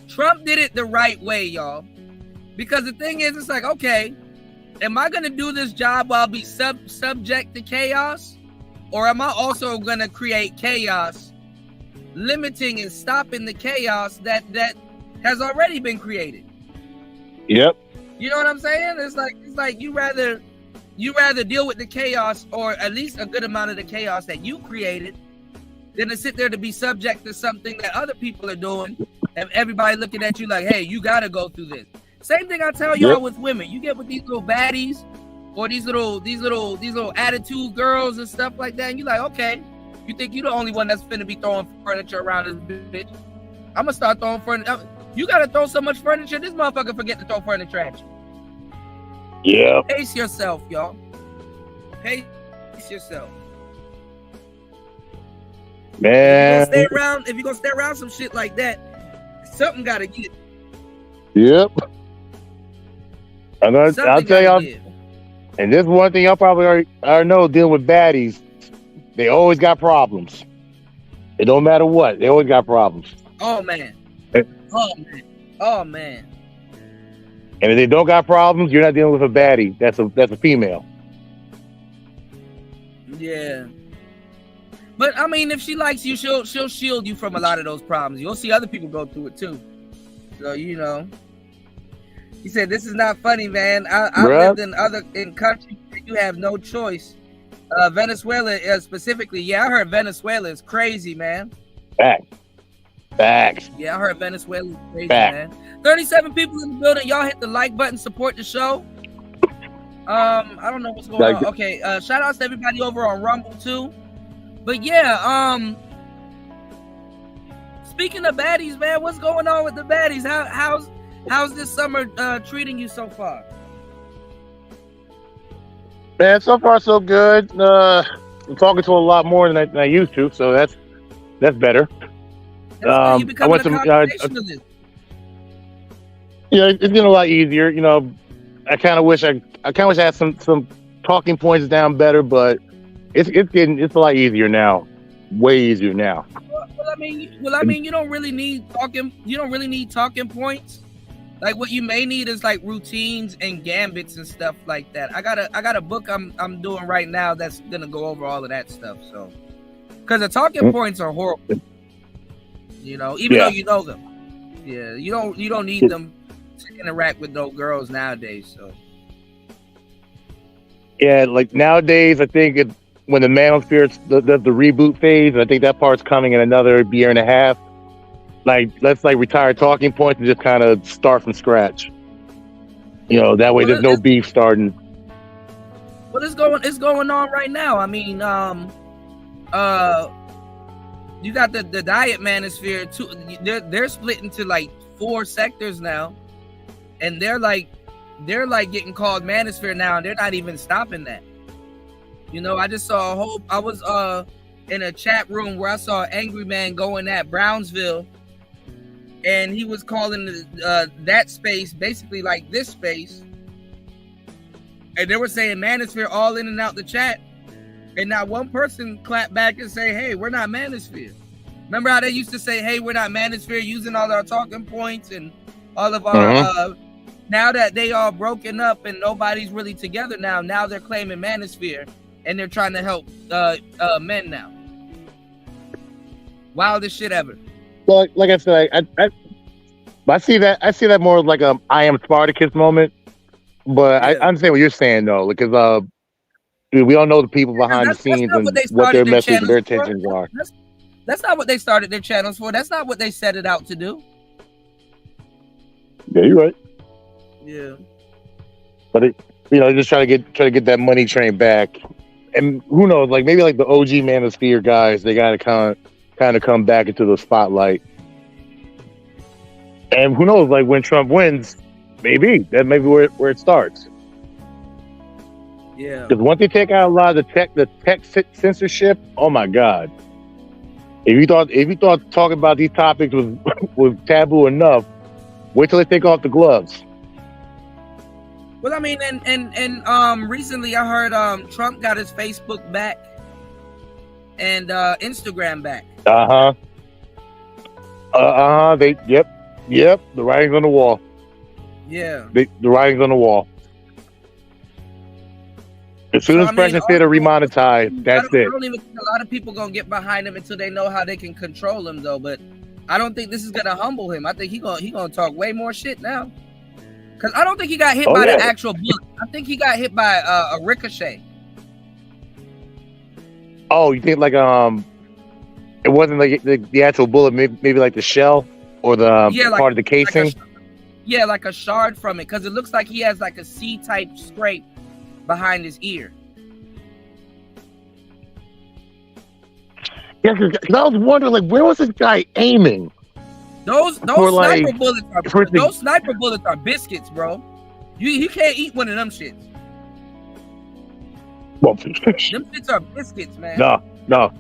Trump did it the right way, y'all. Because the thing is, it's like, okay, am I going to do this job while I'll be subject to chaos? Or am I also going to create chaos, limiting and stopping the chaos that has already been created? Yep. You know what I'm saying? It's like you rather you rather deal with the chaos, or at least a good amount of the chaos that you created, than to sit there to be subject to something that other people are doing, and everybody looking at you like, hey, you gotta go through this. Same thing I tell y'all with women. You get with these little baddies or these little attitude girls and stuff like that, and you're like, okay, you think you're the only one that's finna be throwing furniture around this bitch? I'm gonna start throwing furniture. You gotta throw so much furniture, this motherfucker forget to throw furniture at you. Yeah. Pace yourself, y'all. Pace yourself. Man. If you're gonna stay around some shit like that, something gotta give. Yep. I'll tell y'all, and this one thing y'all probably already know, dealing with baddies, they always got problems. It don't matter what, they always got problems. Oh man. Oh man. And if they don't got problems, you're not dealing with a baddie. That's a female. Yeah. But I mean, if she likes you, she'll shield you from a lot of those problems. You'll see other people go through it too. So he said, "This is not funny, man. I've lived in countries where you have no choice. Venezuela specifically. Yeah, I heard Venezuela is crazy, man. Facts. Yeah, I heard Venezuela is crazy, man. 37 people in the building. Y'all hit the like button, support the show. I don't know what's going on. Okay, shout outs to everybody over on Rumble too. But yeah, speaking of baddies, man, what's going on with the baddies? How's this summer treating you so far? Man, so far so good. I'm talking to a lot more than I used to, so that's better. You becoming a conversationalist. It's getting a lot easier. I kind of wish I had some talking points down better, but it's a lot easier now. Way easier now. Well, I mean, you don't really need talking. You don't really need talking points. Like what you may need is like routines and gambits and stuff like that. I got a book I'm doing right now that's gonna go over all of that stuff. So, because the talking points are horrible. Even though you know them. Yeah, you don't need them to interact with no girls nowadays. So. Yeah, like nowadays, I think when the Manosphere does the reboot phase, I think that part's coming in another year and a half. Like, let's retire talking points and just kind of start from scratch. That way there's no beef starting. Well, it's going on right now. I mean, you got the diet manosphere too. They're split into like 4 sectors now, and they're like getting called manosphere now, and they're not even stopping that. I just saw I was in a chat room where I saw an angry man going at Brownsville, and he was calling that space basically like this space, and they were saying manosphere all in and out the chat, and not one person clapped back and say, hey, we're not manosphere. Remember how they used to say, hey, we're not manosphere, using all our talking points and all of our now that they all broken up and nobody's really together now they're claiming manosphere, and they're trying to help men now. Wildest shit ever. Well, like I said, I see that more like a I am Spartacus moment. But yeah. I understand what you're saying though, because we all know the people behind the scenes and what their message, their intentions are. That's not what they started their channels for. That's not what they set it out to do. Yeah, you're right. Yeah. But just try to get that money train back, and who knows? Like maybe like the OG Manosphere guys, they got to kind of come back into the spotlight. And who knows? Like when Trump wins, maybe where it starts. Yeah. Because once they take out a lot of the tech censorship, oh my God! If you thought talking about these topics was taboo enough, wait till they take off the gloves. Well, I mean, and recently I heard Trump got his Facebook back and Instagram back. Yep. The writing's on the wall. Yeah. The writing's on the wall. As soon as President said to remonetize, that's it. I don't even think a lot of people gonna get behind him until they know how they can control him, though. But I don't think this is gonna humble him. I think he gonna talk way more shit now. Because I don't think he got hit by the actual bullet. I think he got hit by a ricochet. Oh, you think like it wasn't like the actual bullet, maybe like the shell or the part of the casing? Like a shard from it, because it looks like he has like a C-type scrape behind his ear. Yeah, because I was wondering, like, where was this guy aiming? Those sniper bullets are biscuits, bro. You can't eat one of them shits. Well, them shits are biscuits, man. No.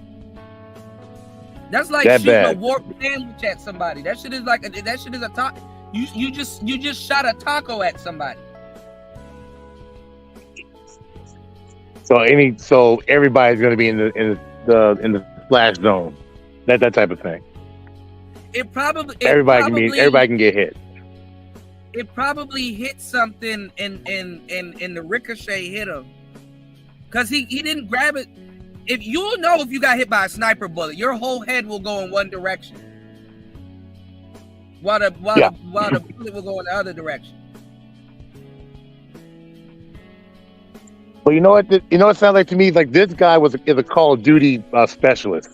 That's like that shooting bad. a warped sandwich at somebody. That shit is a taco. You just shot a taco at somebody. So everybody's going to be in the flash zone, that type of thing. Everybody can get hit. It probably hit something and the ricochet hit him, because he didn't grab it. If you'll know if you got hit by a sniper bullet, your whole head will go in one direction, while the bullet will go in the other direction. Well, you know what? You know what it sounds like to me? Like this guy is a Call of Duty specialist.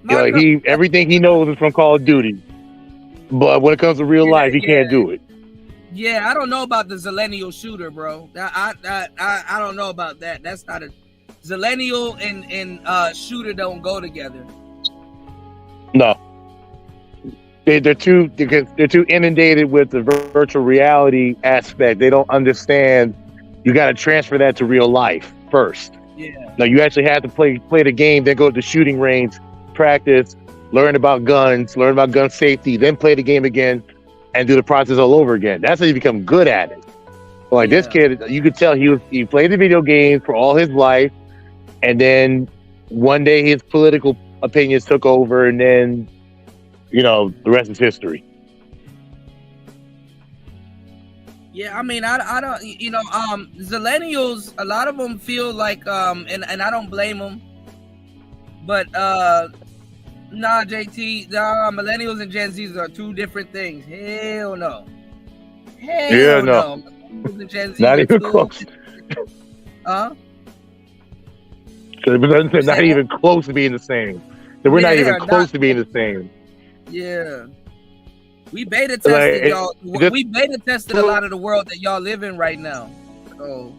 Everything he knows is from Call of Duty, but when it comes to real life, he can't do it. Yeah, I don't know about the Zillennial shooter, bro. I don't know about that. That's not a Zillennial and shooter don't go together. No, they're too inundated with the virtual reality aspect. They don't understand. You got to transfer that to real life first. Yeah. Now you actually have to play the game, then go to the shooting range, practice, learn about guns, learn about gun safety, then play the game again and do the process all over again. That's how you become good at it. Like this kid, you could tell he played the video games for all his life, and then one day his political opinions took over, and then the rest is history. Yeah, I mean, I don't, Zillennials, a lot of them feel like, and I don't blame them, but, JT, millennials and Gen Zs are two different things. Hell no. Hell no. Millennials and Gen Zs not even close. Huh? They're not even close to being the same. We're not even close to being the same. Yeah. We beta tested y'all. We beta tested a lot of the world that y'all live in right now. So,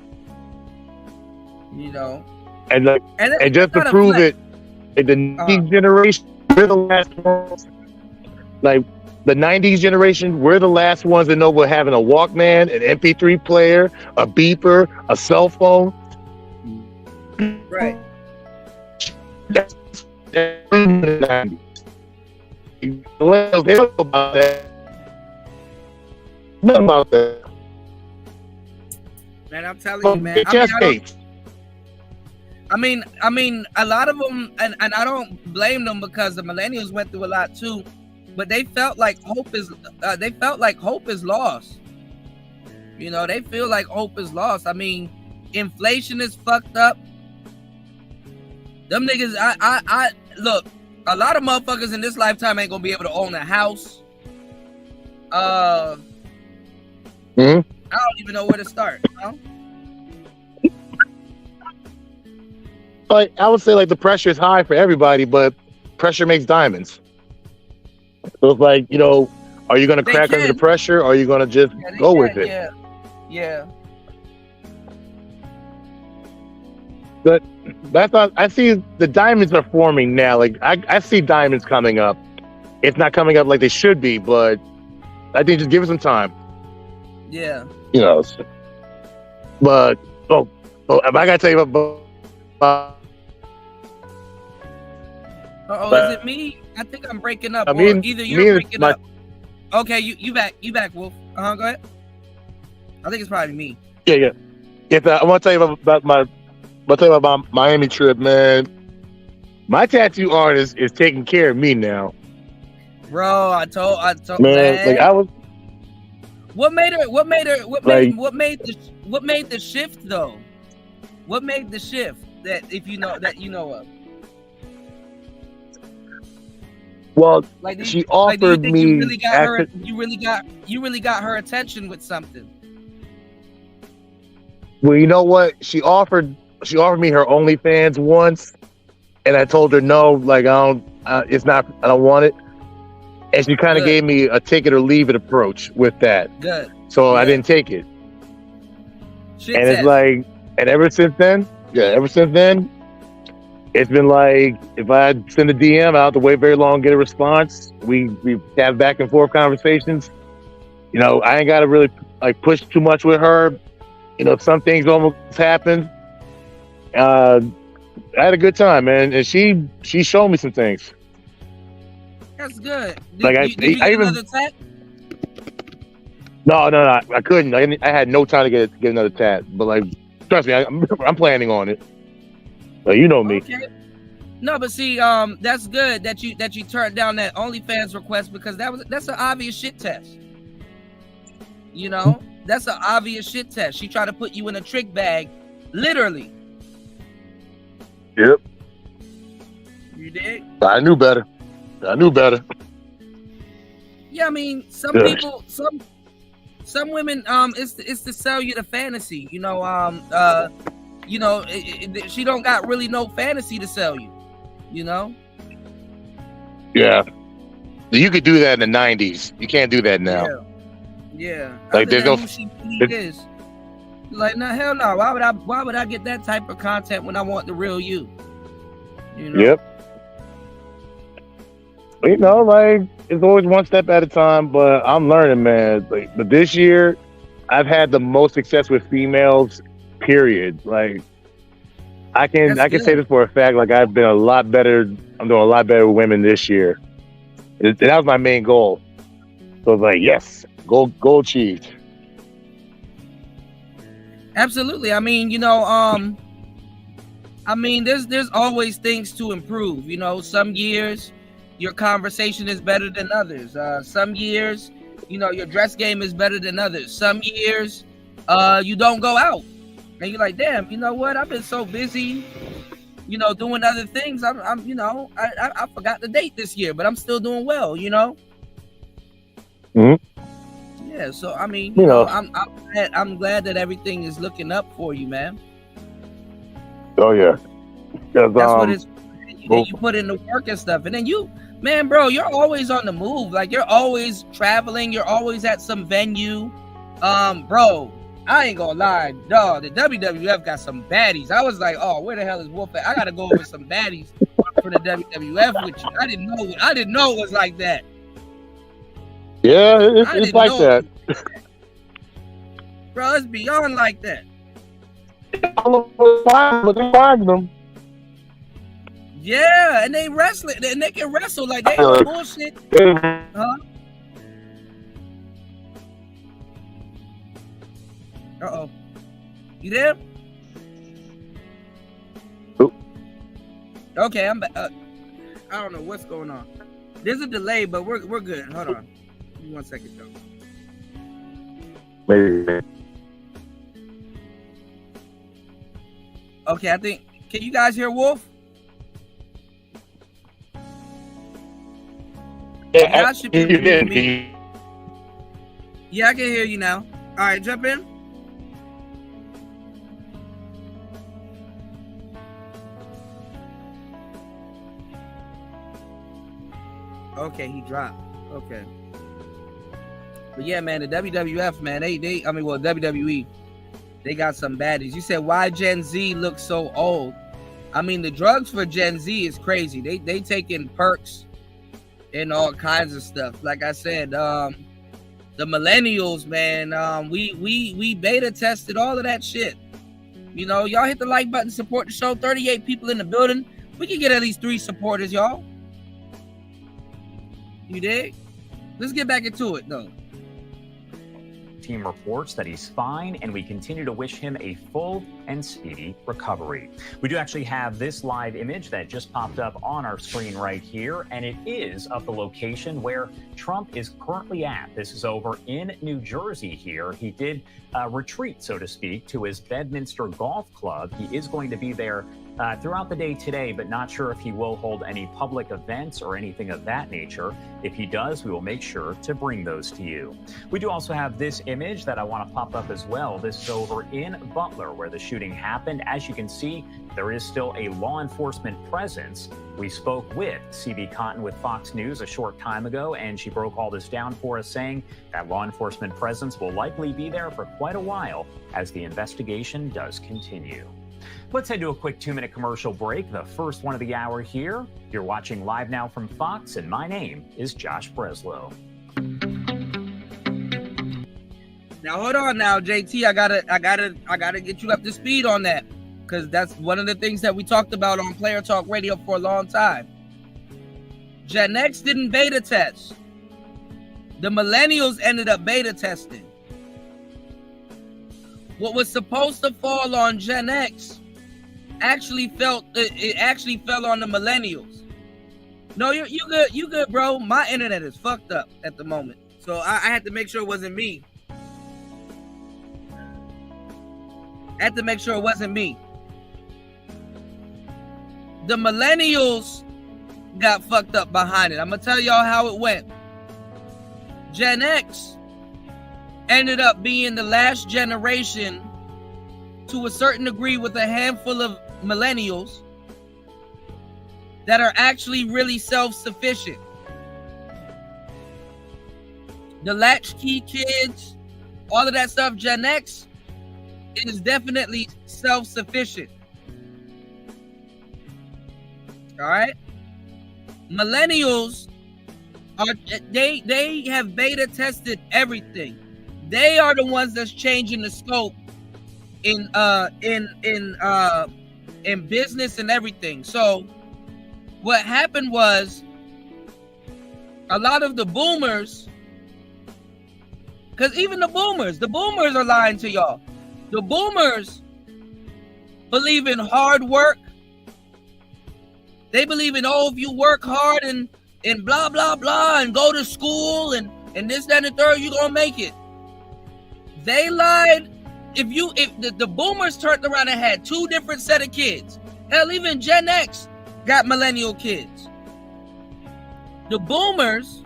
and just to prove it, in the 90s generation, we're the last ones. Like the 90s generation, we're the last ones that know we're having a Walkman, an MP3 player, a beeper, a cell phone. Right. That's in the 90s. They don't know about that. Nothing about that. Man, I'm telling you, man. I mean, a lot of them, and I don't blame them, because the millennials went through a lot too, but they felt like hope is lost. They feel like hope is lost. I mean, inflation is fucked up. Them niggas, I look. A lot of motherfuckers in this lifetime ain't gonna be able to own a house. I don't even know where to start. But I would say like the pressure is high for everybody, but pressure makes diamonds. So it's like, are you gonna crack under the pressure, or are you gonna just go with it? Yeah. But I see the diamonds are forming now. Like I see diamonds coming up. It's not coming up like they should be, but I think just give it some time. Yeah. But if I gotta tell you about is it me? I think I'm breaking up. Either you're breaking up. Okay, you back, Wolf. Go ahead. I think it's probably me. Yeah. I want to tell you about my Miami trip, man. My tattoo artist is taking care of me now. Bro, I told man. Like I was. What made the shift though? What made the shift that you know of? Well, Like, do she you offered think me you really got her? after. You really got her attention with something? Well, you know what? She offered me her OnlyFans once, and I told her no. Like, I don't want it. And she kind of Good. gave me a take it or leave it approach with that. Good. So I Yeah. didn't take it. Shit And it's test. like, and ever since then, it's been like, if I send a DM, I don't have to wait very long to get a response. We have back and forth conversations. You know, I ain't got to really like push too much with her. You know, some things almost happened. I had a good time, man, and she showed me some things. That's good. Like, Did you get even another tat? no, I couldn't. I had no time to get another tat. But like, trust me, I'm planning on it. Well, you know me. Okay. No, but see, that's good that you turned down that OnlyFans request, because that's an obvious shit test. You know, that's an obvious shit test. She tried to put you in a trick bag, literally. Yep. You dig? I knew better. Yeah, I mean, some Yeah. people, some women, it's to sell you the fantasy. You know, she don't got really no fantasy to sell you. You know? Yeah. You could do that in the 90s. You can't do that now. Yeah. Like, there's no. Who she really is. Like, no, hell no. Why would I get that type of content when I want the real you? You know? Yep. You know, like, it's always one step at a time, but I'm learning, man. Like, but this year, I've had the most success with females, period. Like, I can say this for a fact. Like, I'm doing a lot better with women this year. That was my main goal. So it's like, yes, goal achieved. Absolutely. I mean, you know, there's always things to improve. You know, some years your conversation is better than others. Some years, you know, your dress game is better than others. Some years, you don't go out, and you're like, damn, you know what? I've been so busy, you know, doing other things. I'm you know, I forgot the date this year, but I'm still doing well. You know. Mm-hmm. Yeah. So I mean, you know, I'm glad that everything is looking up for you, man. Oh yeah. That's what it's. You put in the work and stuff, and then man, bro, you're always on the move. Like, you're always traveling. You're always at some venue. Bro, I ain't gonna lie, dog. The WWF got some baddies. I was like, oh, where the hell is Wolf at? I gotta go over some baddies for the WWF with you. I didn't know it was like that. Yeah, it's like that. Bro, it's beyond like that. Find them. Yeah, and they wrestling, and they can wrestle like they ain't no bullshit. Huh? Uh-oh. You there? Oop. Okay, I'm back. I don't know what's going on. There's a delay, but we're good. Hold on. Give me 1 second, though. Maybe. Okay, I think. Can you guys hear Wolf? Yeah, I should be able to hear me. Yeah, I can hear you now. All right, jump in. Okay, he dropped. Okay. But yeah, man, the WWF, man, WWE, they got some baddies. You said, why Gen Z looks so old? I mean, the drugs for Gen Z is crazy. They taking perks and all kinds of stuff. Like I said, the millennials, man, we beta tested all of that shit. You know, y'all hit the like button, support the show. 38 people in the building. We can get at least 3 supporters, y'all. You dig? Let's get back into it, though. Team reports that he's fine, and we continue to wish him a full and speedy recovery. We do actually have this live image that just popped up on our screen right here, and it is of the location where Trump is currently at. This is over in New Jersey here. He did retreat, so to speak, to his Bedminster Golf Club. He is going to be there throughout the day today, but not sure if he will hold any public events or anything of that nature. If he does, we will make sure to bring those to you. We do also have this image that I want to pop up as well. This is over in Butler where the shooting happened. As you can see, there is still a law enforcement presence. We spoke with CB Cotton with Fox News a short time ago, and she broke all this down for us, saying that law enforcement presence will likely be there for quite a while as the investigation does continue. Let's head to a quick 2-minute commercial break, the first one of the hour here. You're watching live now from Fox, and my name is Josh Breslow. Now hold on now, JT. I gotta get you up to speed on that, because that's one of the things that we talked about on Player Talk Radio for a long time. Gen X didn't beta test. The millennials ended up beta testing. What was supposed to fall on Gen X actually fell on the millennials. No, you good, bro. My internet is fucked up at the moment, so I had to make sure it wasn't me. The millennials got fucked up behind it. I'm gonna tell y'all how it went. Gen X ended up being the last generation, to a certain degree, with a handful of millennials that are actually really self-sufficient. The latchkey kids, all of that stuff, Gen X is definitely self-sufficient. All right? Millennials they have beta tested everything. They are the ones that's changing the scope in business and everything. So what happened was, a lot of the boomers, because even the boomers are lying to y'all. The boomers believe in hard work. They believe in, if you work hard and blah blah blah and go to school and this, that, and the third, you're gonna make it. They lied. If the boomers turned around and had 2 different set of kids. Hell, even Gen X got millennial kids. The boomers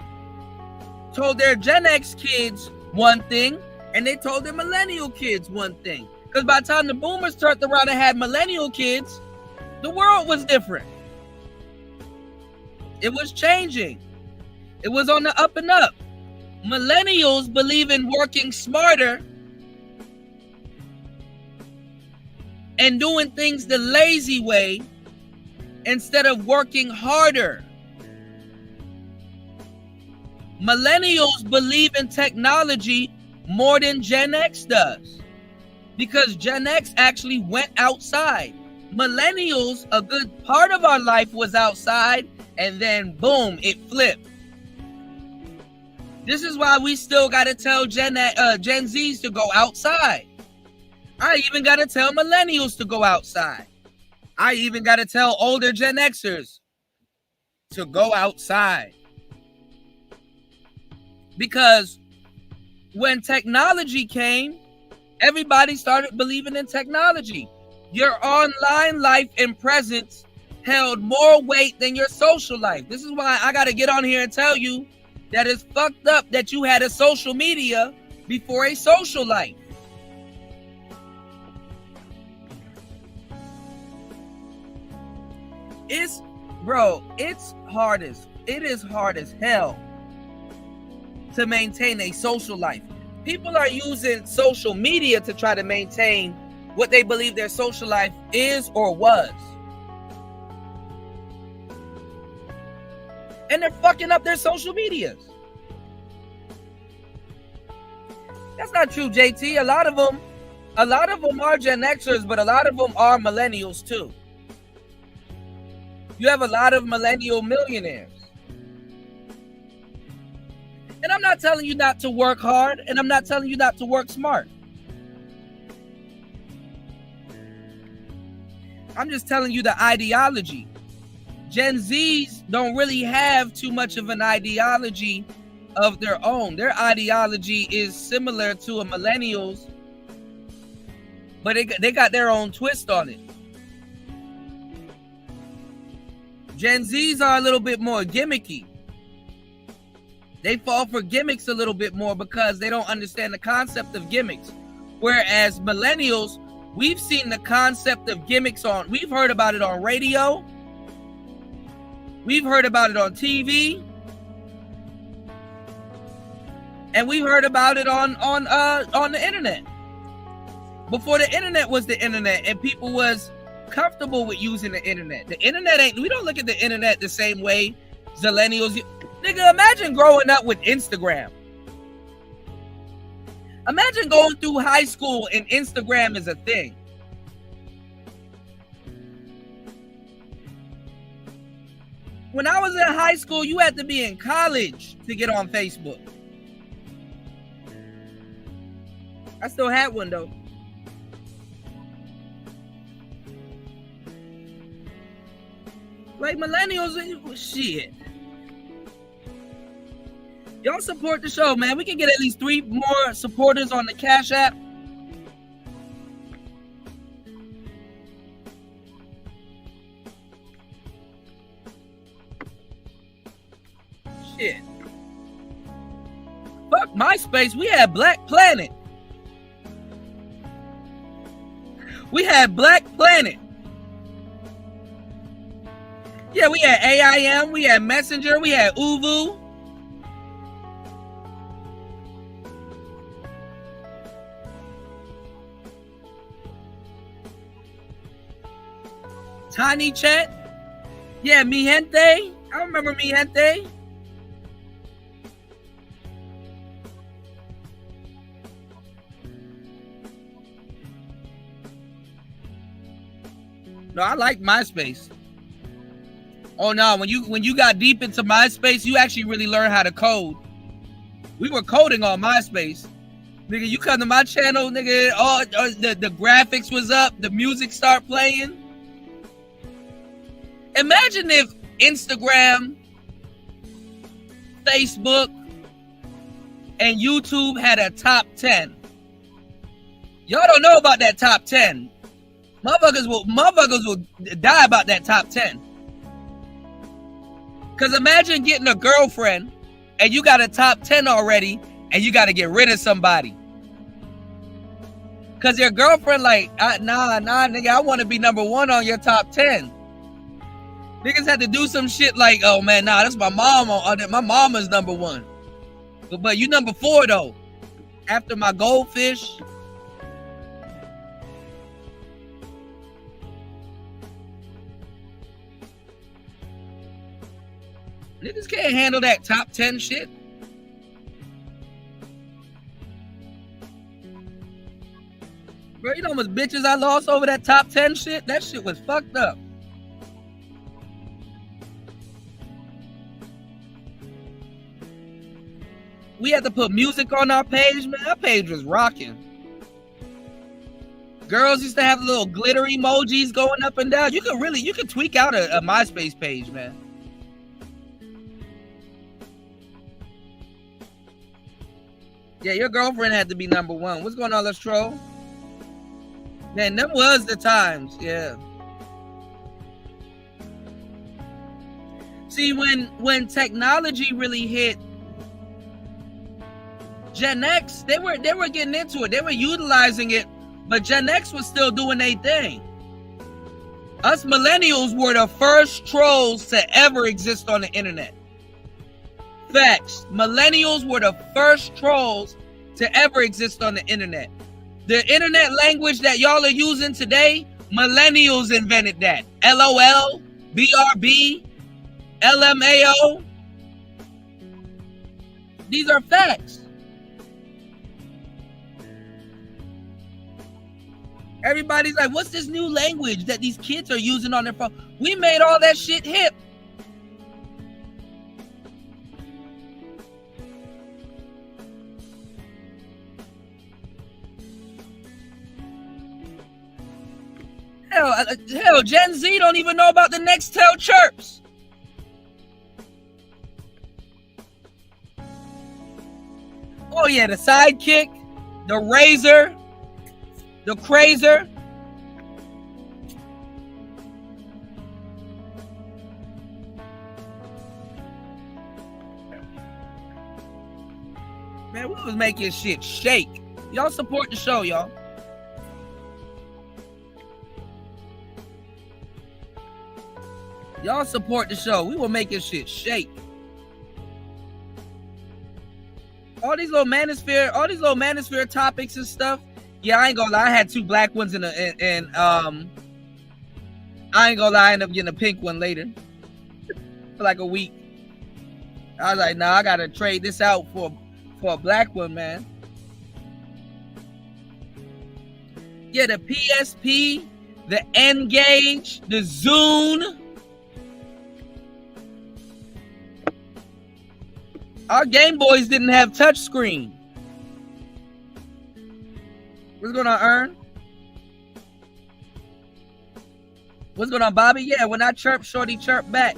told their Gen X kids one thing, and they told their millennial kids one thing. Because by the time the boomers turned around and had millennial kids, the world was different. It was changing. It was on the up and up. Millennials believe in working smarter and doing things the lazy way instead of working harder. Millennials believe in technology more than Gen X does, because Gen X actually went outside. Millennials, a good part of our life was outside, and then boom, it flipped. This is why we still got to tell Gen Zs to go outside. I even got to tell millennials to go outside. I even got to tell older Gen Xers to go outside. Because when technology came, everybody started believing in technology. Your online life and presence held more weight than your social life. This is why I got to get on here and tell you that it's fucked up that you had a social media before a social life. It is hard as hell to maintain a social life. People are using social media to try to maintain what they believe their social life is or was. And they're fucking up their social medias. That's not true, JT. A lot of them are Gen Xers, but a lot of them are millennials too. You have a lot of millennial millionaires. And I'm not telling you not to work hard, and I'm not telling you not to work smart. I'm just telling you the ideology. Gen Zs don't really have too much of an ideology of their own. Their ideology is similar to a millennials, but they got their own twist on it. Gen Zs are a little bit more gimmicky. They fall for gimmicks a little bit more because they don't understand the concept of gimmicks. Whereas millennials, we've seen the concept of gimmicks we've heard about it on radio. We've heard about it on TV. And we've heard about it on the internet. Before the internet was the internet and people was comfortable with using the internet. The internet we don't look at the internet the same way Zillennials. Nigga, imagine growing up with Instagram. Imagine going through high school and Instagram is a thing. When I was in high school, you had to be in college to get on Facebook. I still had one though. Like millennials, shit. Y'all support the show, man. We can get at least 3 more supporters on the Cash App. Shit. Fuck MySpace. We had Black Planet. We had Black Planet. Yeah, we had AIM. We had Messenger. We had Uvu. Tiny Chat. Yeah, Mi Gente. I remember Mi Gente. No, I like MySpace. Oh no, when you got deep into MySpace, you actually really learned how to code. We were coding on MySpace. Nigga, you come to my channel, nigga, all the graphics was up, the music start playing. Imagine if Instagram, Facebook, and YouTube had a top 10. Y'all don't know about that top 10. Motherfuckers will die about that top 10. Cause imagine getting a girlfriend and you got a top 10 already and you got to get rid of somebody. Cause your girlfriend like, nah, nigga, I want to be number 1 on your top 10. Niggas had to do some shit like, oh man, nah, that's my mom. My mama's number 1. But you number 4 though. After my goldfish. Niggas can't handle that top 10 shit. Bro, you know how much bitches I lost over that top 10 shit? That shit was fucked up. We had to put music on our page, man. Our page was rocking. Girls used to have little glitter emojis going up and down. You could tweak out a MySpace page, man. Yeah, your girlfriend had to be number 1. What's going on, let's troll? Man, them was the times, yeah. See, when technology really hit, Gen X, they were getting into it. They were utilizing it, but Gen X was still doing their thing. Us millennials were the first trolls to ever exist on the internet. Facts. Millennials were the first trolls to ever exist on the internet. The internet language that y'all are using today, millennials invented that. LOL, BRB, LMAO. These are facts. Everybody's like, what's this new language that these kids are using on their phone? We made all that shit hip. Hell, hell, Gen Z don't even know about the Nextel chirps. Oh yeah, the Sidekick, the Razor, the Crazer. Man, we was making shit shake. Y'all support the show, y'all. Y'all support the show. We were making shit shake. All these little manosphere topics and stuff. Yeah, I ain't gonna lie. I had 2 black ones and I ain't gonna lie. I ended up getting a pink one later for like a week. I was like, nah, I gotta trade this out for a black one, man. Yeah, the PSP, the N-Gage, the Zune. Our Game Boys didn't have touchscreen. What's going on, Ern? What's going on, Bobby? Yeah, when I chirp, Shorty chirp back.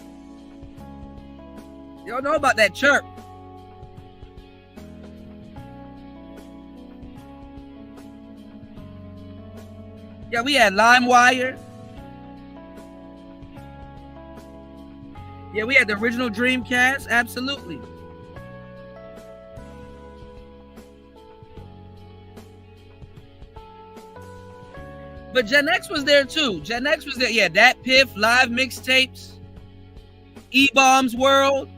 You don't know about that chirp. Yeah, we had LimeWire. Yeah, we had the original Dreamcast. Absolutely. But Gen X was there too. Gen X was there. Yeah, that Piff, live mixtapes, E-Bombs World.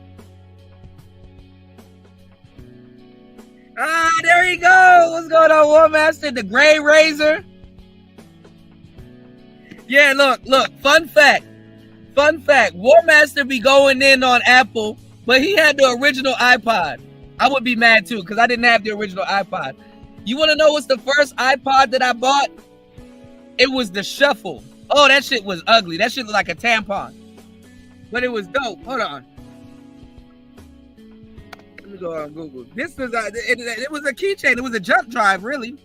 Ah, there he goes. What's going on, War Master? The Gray Razor. Yeah, look. Fun fact. War Master be going in on Apple, but he had the original iPod. I would be mad too, because I didn't have the original iPod. You want to know what's the first iPod that I bought? It was the Shuffle. Oh, that shit was ugly. That shit looked like a tampon. But it was dope. Hold on. Let me go on Google. This was it was a keychain. It was a jump drive, really.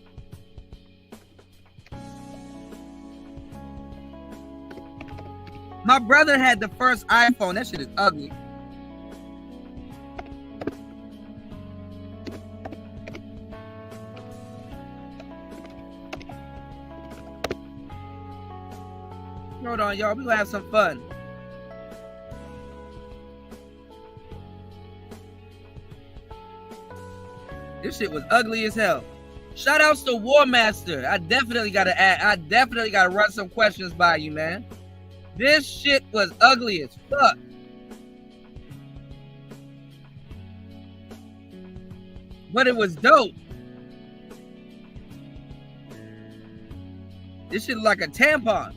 My brother had the first iPhone. That shit is ugly. Hold on, y'all. We gonna have some fun. This shit was ugly as hell. Shout outs to War Master. I definitely gotta run some questions by you, man. This shit was ugly as fuck. But it was dope. This shit look like a tampon.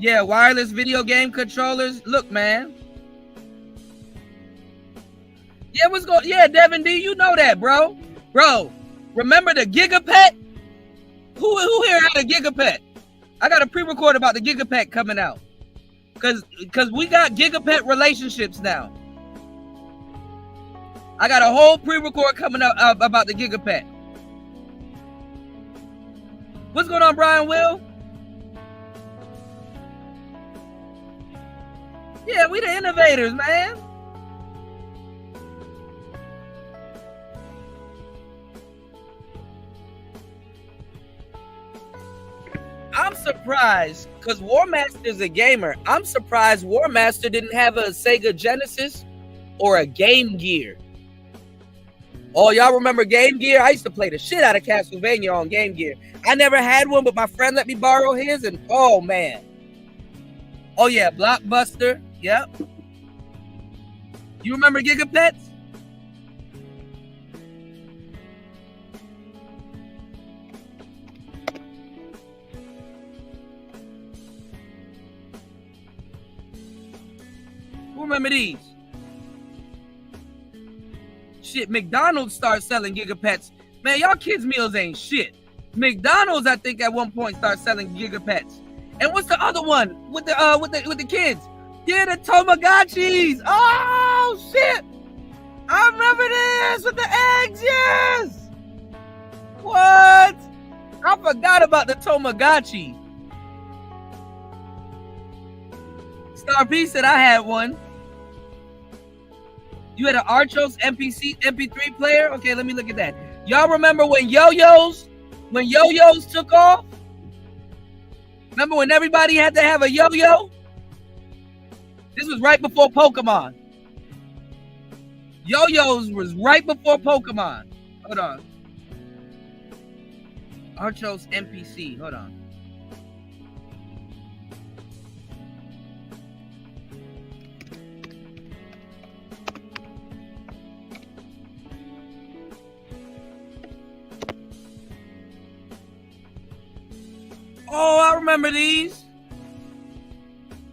Yeah, wireless video game controllers. Look, man. Yeah, what's going? Yeah, Devin D, you know that, bro. Bro, remember the Gigapet? Who here had a Gigapet? I got a pre-record about the Gigapet coming out. Cause we got Gigapet relationships now. I got a whole pre-record coming up about the Gigapet. What's going on, Brian Will? Yeah, we the innovators, man. I'm surprised because War Master's a gamer. I'm surprised War Master didn't have a Sega Genesis or a Game Gear. Oh, y'all remember Game Gear? I used to play the shit out of Castlevania on Game Gear. I never had one, but my friend let me borrow his, and oh man. Oh yeah, Blockbuster. Yep. You remember Gigapets? Who remember these? Shit, McDonald's started selling Gigapets. Man, y'all kids' meals ain't shit. McDonald's, I think, at one point started selling Gigapets. And what's the other one with the kids? Yeah, the Tamagotchis. Oh shit! I remember this with the eggs. Yes. I forgot about the Tamagotchi. Star P said I had one. You had an Archos MP3 player? Okay, let me look at that. Y'all remember when yo-yos took off? Remember when everybody had to have a yo-yo? This was right before Pokemon. Yo-yos was right before Pokemon. Hold on. Archos NPC. Hold on. Oh, I remember these.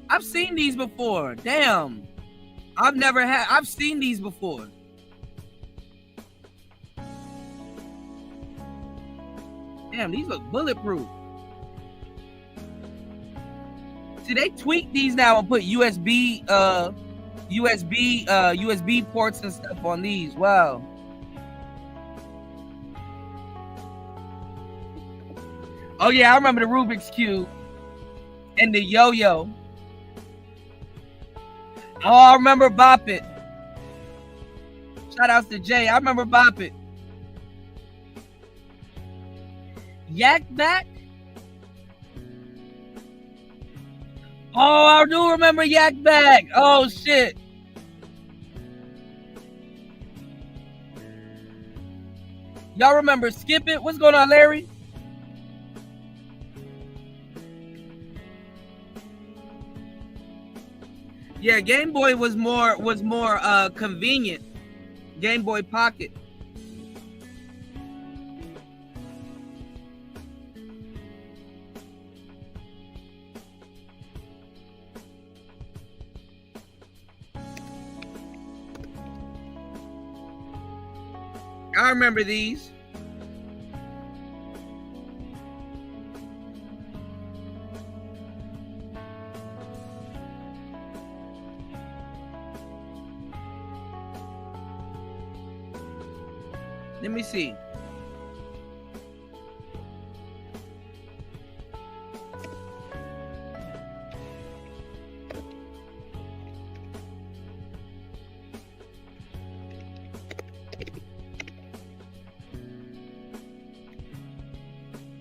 I've seen these before. Damn. I've seen these before. Damn, these look bulletproof. See, they tweak these now and put USB ports and stuff on these. Wow. Oh yeah, I remember the Rubik's Cube and the yo-yo. Oh, I remember Bop It. Shout outs to Jay. I remember Bop It. Yak Back. Oh, I do remember Yak Back. Oh shit. Y'all remember Skip It? What's going on, Larry? Yeah, Game Boy was more convenient. Game Boy Pocket. I remember these. Let me see.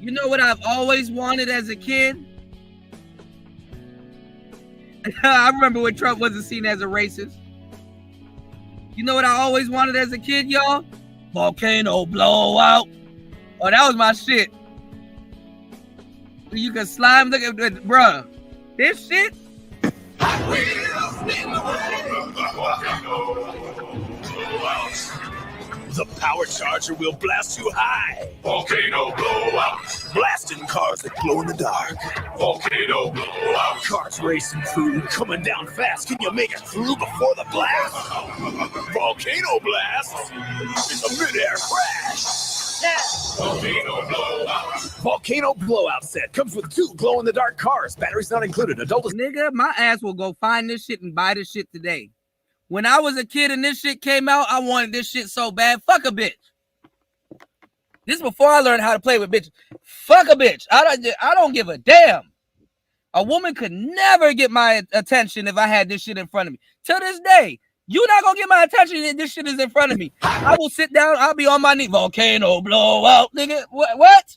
You know what I've always wanted as a kid? I remember when Trump wasn't seen as a racist. You know what I always wanted as a kid, y'all? Volcano blowout. Oh, that was my shit. You can slime. Look at that, bruh. This shit. The power charger will blast you high. Volcano blowout. Blasting cars that glow in the dark. Volcano blowout. Cars racing through, coming down fast. Can you make it through before the blast? Volcano blast. It's a mid-air crash. Yeah. Volcano blowout. Volcano blowout set comes with 2 glow-in-the-dark cars. Batteries not included. Adult. Nigga, my ass will go find this shit and buy this shit today. When I was a kid and this shit came out, I wanted this shit so bad. Fuck a bitch. This is before I learned how to play with bitches. Fuck a bitch. I don't give a damn. A woman could never get my attention if I had this shit in front of me. To this day, you're not gonna get my attention if this shit is in front of me. I will sit down. I'll be on my knee. Volcano blowout, nigga. What?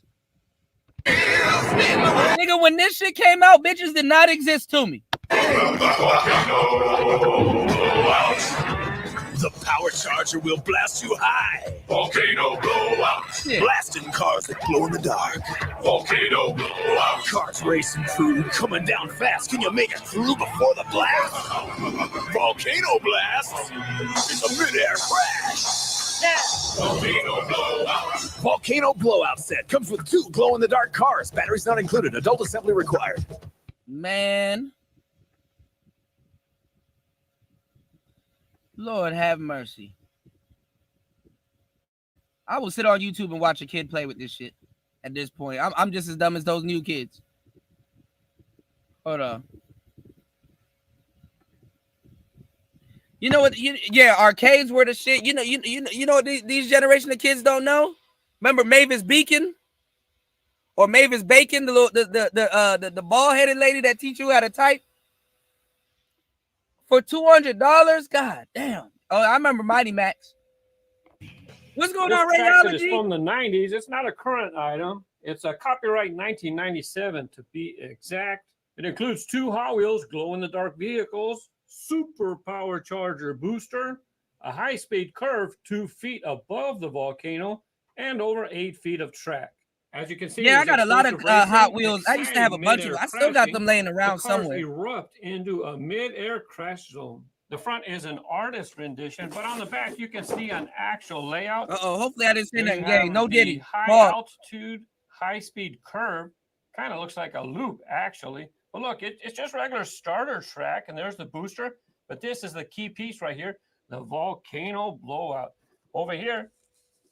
Nigga, when this shit came out, bitches did not exist to me. The power charger will blast you high. Volcano blowout. Yeah. Blasting cars that glow in the dark. Volcano blowout. Cars racing through, coming down fast. Can you make it through before the blast? Volcano blast. It's a mid-air crash. Yeah. Volcano blowout. Volcano blowout set comes with 2 glow-in-the-dark cars. Batteries not included. Adult assembly required. Man. Lord have mercy. I will sit on YouTube and watch a kid play with this shit at this point. I'm just as dumb as those new kids. Hold on. You know what? Yeah, arcades were the shit. You know what these generation of kids don't know? Remember Mavis Beacon? or Mavis Bacon, the bald-headed lady that teach you how to type for $200. God damn. Oh, I remember Mighty Max. What's going on, Radiology? It's Radiology? from the 90s. It's not a current item. It's a copyright 1997 to be exact. It includes 2 Hot Wheels glow-in-the-dark vehicles, super power charger booster, a high-speed curve 2 feet above the volcano, and over 8 feet of track. As you can see, Yeah, I got a lot of Hot Wheels. I used to have a bunch of them. I still got them laying around the cars somewhere. Erupt into a mid-air crash zone. The front is an artist rendition, but on the back you can see an actual layout. Hopefully I didn't say There you nothing gay. have No the Diddy. high Pause. altitude, high speed curve. Kind of looks like a loop, actually. But look, it's just regular starter track, and there's the booster. But this is the key piece right here, the volcano blowout. Over here,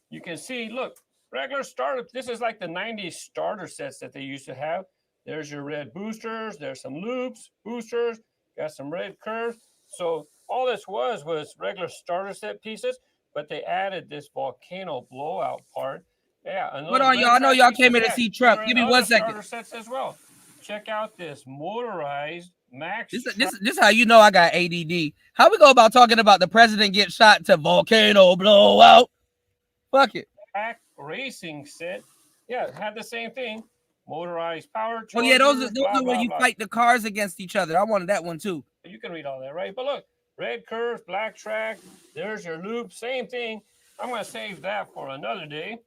you can see, look, regular starter. This is like the 90s starter sets that they used to have. There's your red boosters. There's some loops, boosters, got some red curves. So all this was regular starter set pieces, but they added this volcano blowout part. Yeah. Hold on, y'all. I know y'all came here to see Trump. Give me 1 second. Starter sets as well. Check out this motorized Max. This how you know I got ADD. How we go about talking about the president get shot to volcano blowout? Fuck it. Track racing set. Yeah, it had the same thing. Motorized power. Oh yeah, those chargers, are where you fight the cars against each other. I wanted that one too. You can read all that, right? But look, red curves, black track. There's your loop. Same thing. I'm going to save that for another day.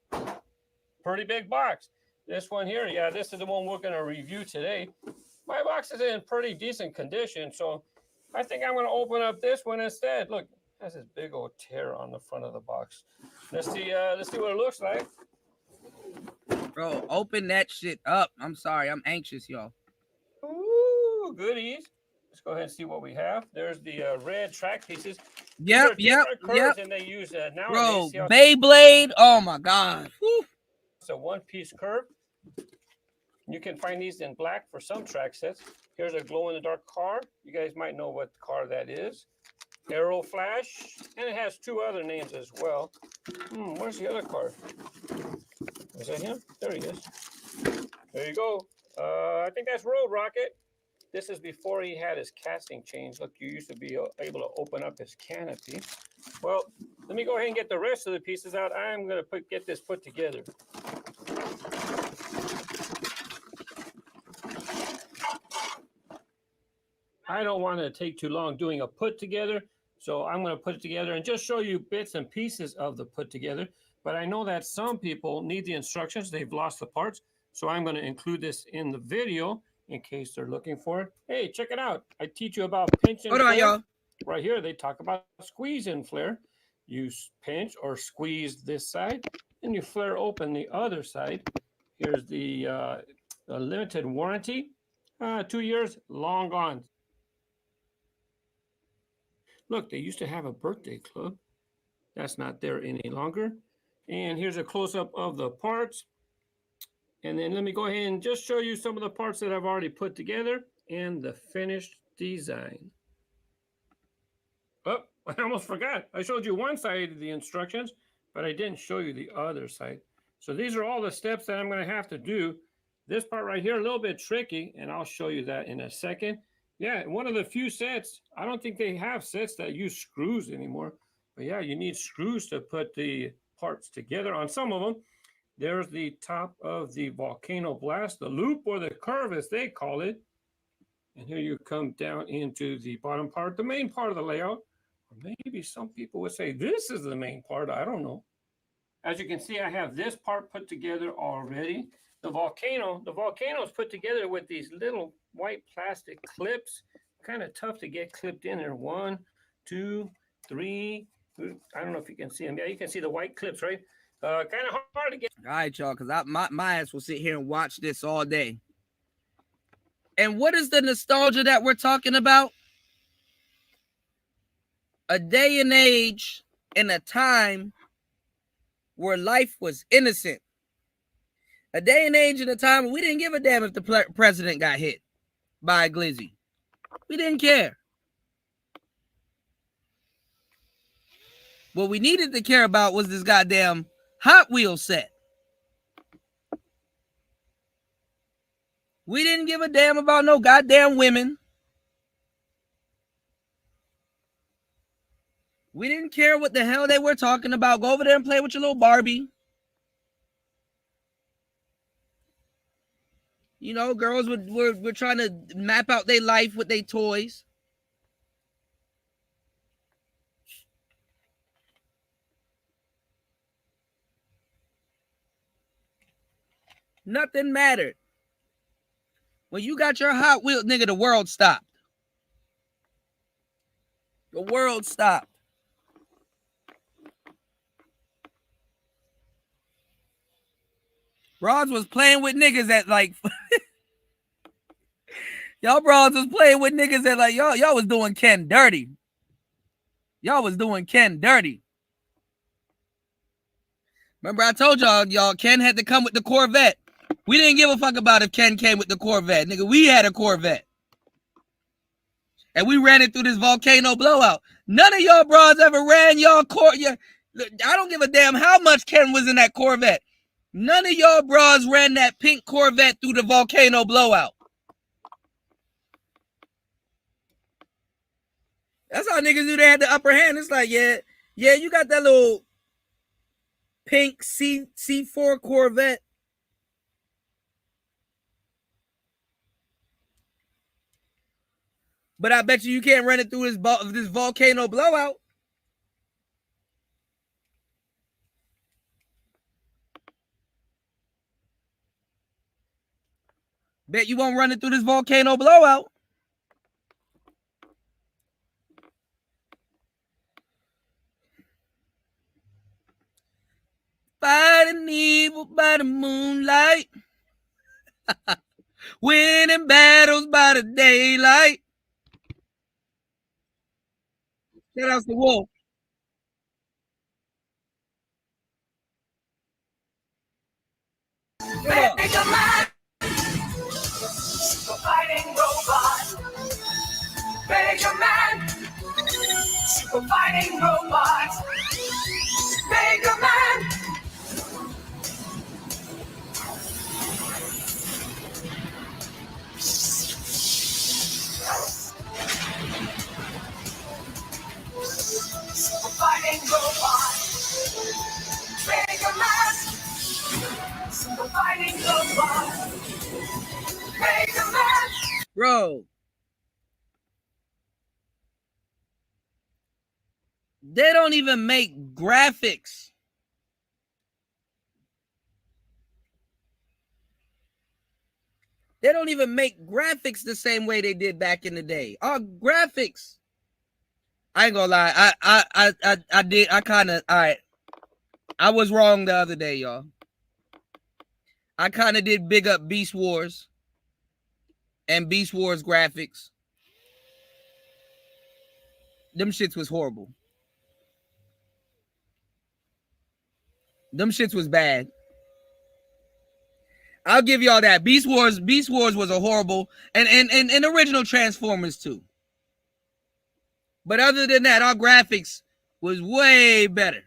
Pretty big box. This one here, yeah, this is the one we're going to review today. My box is in pretty decent condition, so I think I'm going to open up this one instead. Look, it has this big old tear on the front of the box. Let's see what it looks like. Bro, open that shit up. I'm sorry. I'm anxious, y'all. Ooh, goodies. Let's go ahead and see what we have. There's the red track pieces. Yep. And they use Bro, nowadays. Beyblade. Oh my god. Whew. It's a one-piece curve. You can find these in black for some track sets. Here's a glow-in-the-dark car. You guys might know what car that is. Arrow Flash, and it has 2 other names as well. Where's the other car? Is that him? There he is. There you go. I think that's Road Rocket. This is before he had his casting change. Look, you used to be able to open up his canopy. Well, let me go ahead and get the rest of the pieces out. I'm going to get this put together. I don't want to take too long doing a put together, so I'm going to put it together and just show you bits and pieces of the put together. But I know that some people need the instructions. They've lost the parts, so I'm going to include this in the video in case they're looking for it. Hey, check it out. I teach you about pinch and flare. Hold on, y'all. Right here, they talk about squeeze and flare. You pinch or squeeze this side, and you flare open the other side. Here's the limited warranty. 2 years, long gone. Look, they used to have a birthday club. That's not there any longer. And here's a close-up of the parts. And then let me go ahead and just show you some of the parts that I've already put together and the finished design. Oh, I almost forgot. I showed you one side of the instructions, but I didn't show you the other side. So these are all the steps that I'm going to have to do. This part right here, a little bit tricky, and I'll show you that in a second. Yeah, one of the few sets, I don't think they have sets that use screws anymore. But yeah, you need screws to put the parts together on some of them. There's the top of the volcano blast, the loop or the curve as they call it. And here you come down into the bottom part, the main part of the layout. Or maybe some people would say this is the main part. I don't know. As you can see, I have this part put together already. The volcano is put together with these little white plastic clips. Kind of tough to get clipped in there. 1, 2, 3. I don't know if you can see them. Yeah, you can see the white clips, right? Kind of hard to get. All right, y'all, because my ass will sit here and watch this all day. And what is the nostalgia that we're talking about? A day and age in a time where life was innocent. A day and age in a time where we didn't give a damn if the president got hit by a glizzy. We didn't care. What we needed to care about was this goddamn Hot Wheels set. We didn't give a damn about no goddamn women. We didn't care what the hell they were talking about. Go over there and play with your little Barbie. You know, girls were trying to map out their life with their toys. Nothing mattered. When you got your Hot Wheels, nigga, the world stopped. The world stopped. Broads was playing with niggas at like y'all broads was playing with niggas at like y'all was doing Ken dirty. Y'all was doing Ken dirty. Remember I told y'all Ken had to come with the Corvette. We didn't give a fuck about if Ken came with the Corvette. Nigga, we had a Corvette. And we ran it through this volcano blowout. None of y'all broads ever ran y'all I don't give a damn how much Ken was in that Corvette. None of y'all broads ran that pink Corvette through the volcano blowout. That's how niggas knew they had the upper hand. It's like, yeah, you got that little pink C4 Corvette. But I bet you can't run it through this volcano blowout. Bet you won't run it through this volcano blowout. Fighting evil by the moonlight. Winning battles by the daylight. Shout out to Wolf. Mega Man, super fighting robot. Mega Man, super fighting robot. Mega Man. Super fighting robot. Mega Man. Super fighting robot. Mega Man. Bro. They don't even make graphics. They don't even make graphics the same way they did back in the day. Our graphics. I ain't gonna lie. I kind of, all right. I was wrong the other day, y'all. I kind of did big up Beast Wars and Beast Wars graphics. Them shits was horrible. Them shits was bad. I'll give y'all that. Beast Wars was a horrible and original Transformers too. But other than that, our graphics was way better.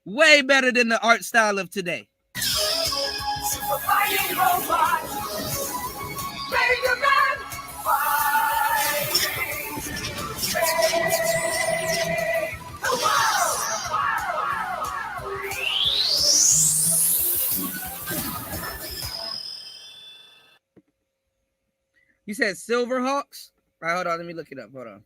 Way better than the art style of today. Super fighting robot. Mega Man. Fighting. The world. You said Silverhawks? All right, hold on. Let me look it up. Hold on.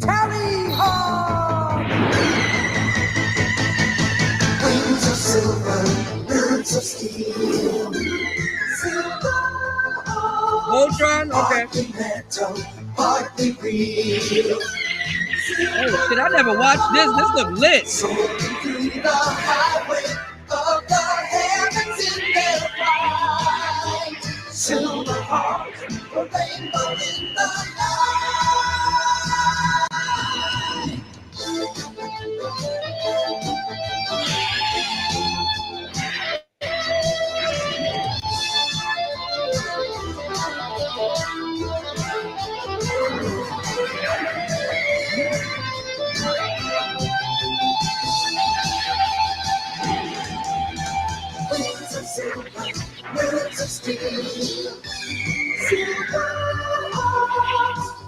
Tally ho! Wings of silver, birds of steel. Voltron? Okay. Metal, partly real. Oh shit, I never watched this. This look lit. So through the highway of the heavens in their flight. Silver heart, a rainbow in the night.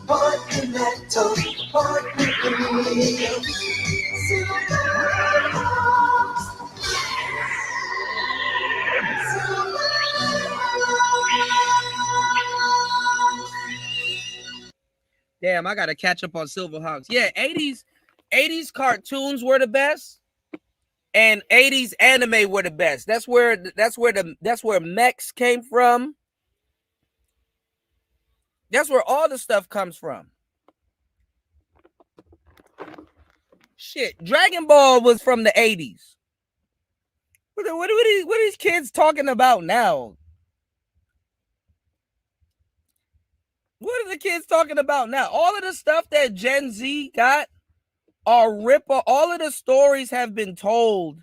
Partly metal, partly real. Damn, I gotta catch up on Silverhawks. Yeah, 80s cartoons were the best, and 80s anime were the best. That's where mechs came from. That's where all the stuff comes from. Shit, Dragon Ball was from the 80s. What are these kids talking about now? What are the kids talking about now? All of the stuff that Gen Z got are ripper. All of the stories have been told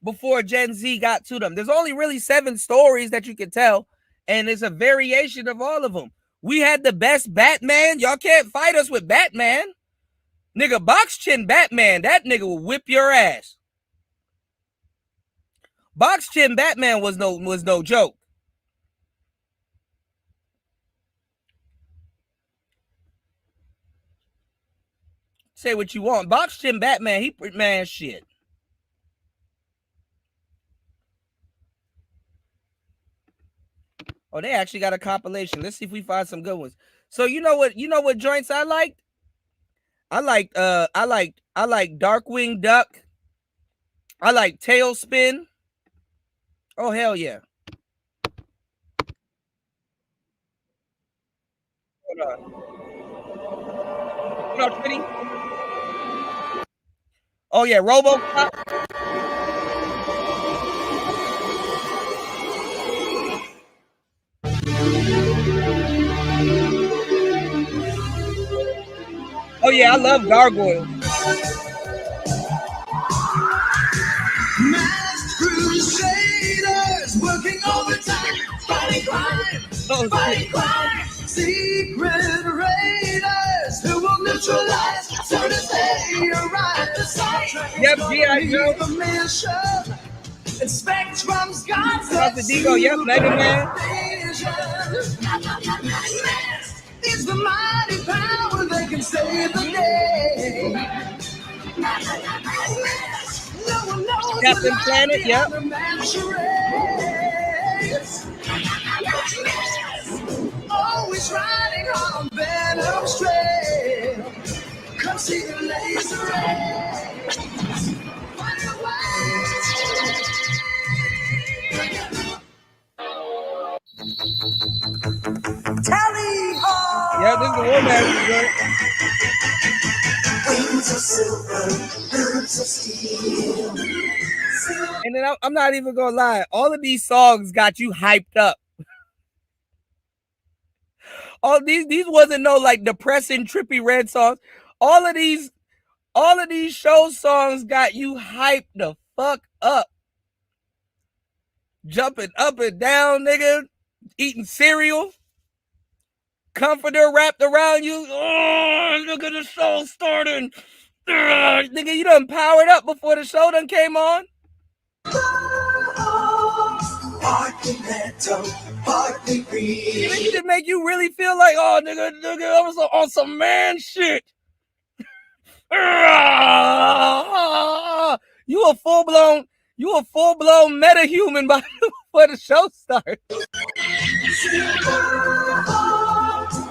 before Gen Z got to them. There's only really 7 stories that you can tell, and it's a variation of all of them. We had the best Batman. Y'all can't fight us with Batman. Nigga, box chin Batman, that nigga will whip your ass. Box chin Batman was no joke. Say what you want. Box chin Batman, man, shit. Oh, they actually got a compilation. Let's see if we find some good ones. So you know what joints I liked? I like Darkwing Duck. I like Tailspin. Oh hell yeah. Hold on. What up, Titty? Oh yeah, RoboCop. Oh yeah, I love Gargoyles. Masked crusaders working overtime, fighting crime, fighting crime. Secret raiders who will neutralize soon as they arrive at sight. Yep, G.I. Joe. The mission and Spectrum's gods. Dr. Digo, yep, Mega Man. Is the mighty power that can save the day. No one knows Captain Planet, yep. Always riding on Venom's trail. Come see the laser rays. Find your way. Tally ho! Yeah, this is the romance joint. Wings of silver, birds of steel. And then I'm not even gonna lie, all of these songs got you hyped up. All these wasn't no like depressing, trippy red songs. All of these show songs got you hyped the fuck up. Jumping up and down, nigga. Eating cereal. Comforter wrapped around you. Oh, look at the show starting. Nigga, you done powered up before the show done came on. Partly metal, partly real. Nigga, to make you really feel like, oh, nigga, I was on some man shit. You a full blown meta-human before the show starts.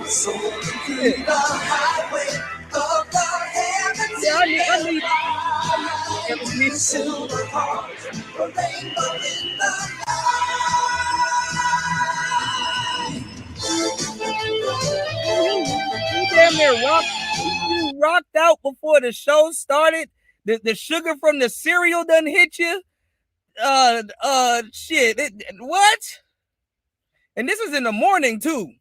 So through the highway of the heavens. Yeah, I need silver heart, a rainbow in the You damn near rocked out before the show started. The sugar from the cereal done hit you. Shit. What? And this is in the morning too.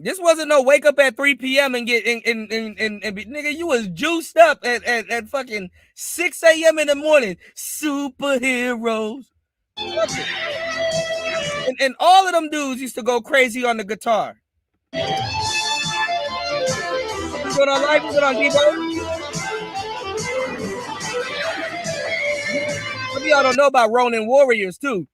This wasn't no wake up at 3 p.m. and get and nigga, you was juiced up at fucking 6 a.m. in the morning. Superheroes. And all of them dudes used to go crazy on the guitar. What's going on live? What's going on, Debo? Some of y'all don't know about Ronin warriors too.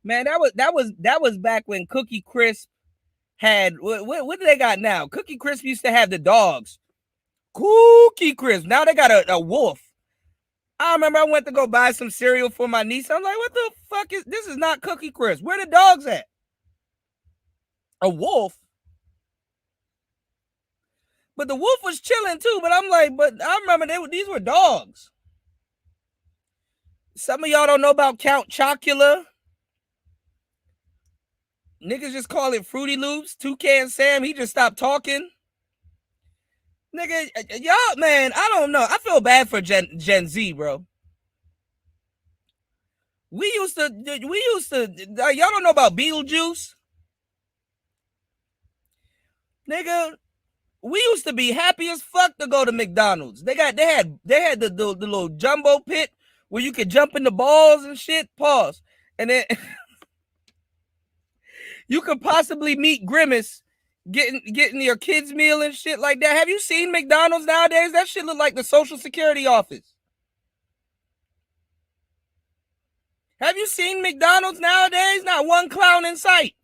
Man, that was back when Cookie Crisp had what do they got now? Cookie Crisp used to have the dogs. Cookie Crisp. Now they got a wolf. I remember I went to go buy some cereal for my niece. I'm like, what the fuck is this? Is not Cookie Crisp. Where the dogs at? A wolf. But the wolf was chilling too. But I'm like, but I remember these were dogs. Some of y'all don't know about Count Chocula. Niggas just call it Fruity Loops. Toucan Sam, he just stopped talking. Nigga, y'all, man, I don't know. I feel bad for Gen Z, bro. We used to, y'all don't know about Beetlejuice? Nigga, we used to be happy as fuck to go to McDonald's. They had the little jumbo pit where you could jump in the balls and shit. Pause. And then you could possibly meet Grimace getting your kids' meal and shit like that. Have you seen McDonald's nowadays? That shit look like the Social Security office. Have you seen McDonald's nowadays? Not one clown in sight.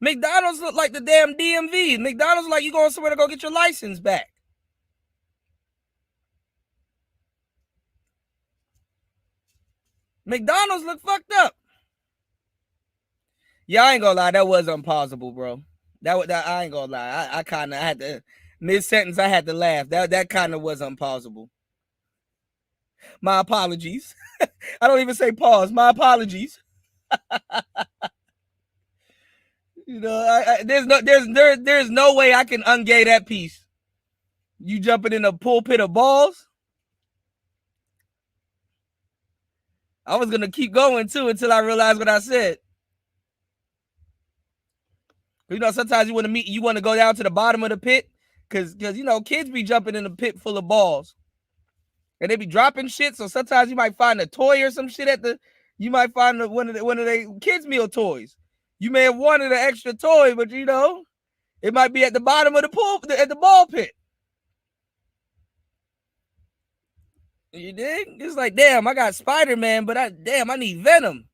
McDonald's look like the damn DMV. McDonald's like you going somewhere to go get your license back. McDonald's look fucked up. Yeah, I ain't gonna lie, that was impossible, bro. That I ain't gonna lie. I kind of had to mid-sentence. I had to laugh. That kind of was impossible. My apologies. I don't even say pause. My apologies. You know, there's no way I can ungay that piece. You jumping in a pulpit of balls. I was gonna keep going too until I realized what I said. You know, sometimes you want to go down to the bottom of the pit because you know kids be jumping in a pit full of balls, and they be dropping shit. So sometimes you might find a toy or some shit you might find one of their kids meal toys. You may have wanted an extra toy, but you know it might be at the bottom of the pool at the ball pit. You dig? It's like, damn, I got Spider-Man, but I need Venom.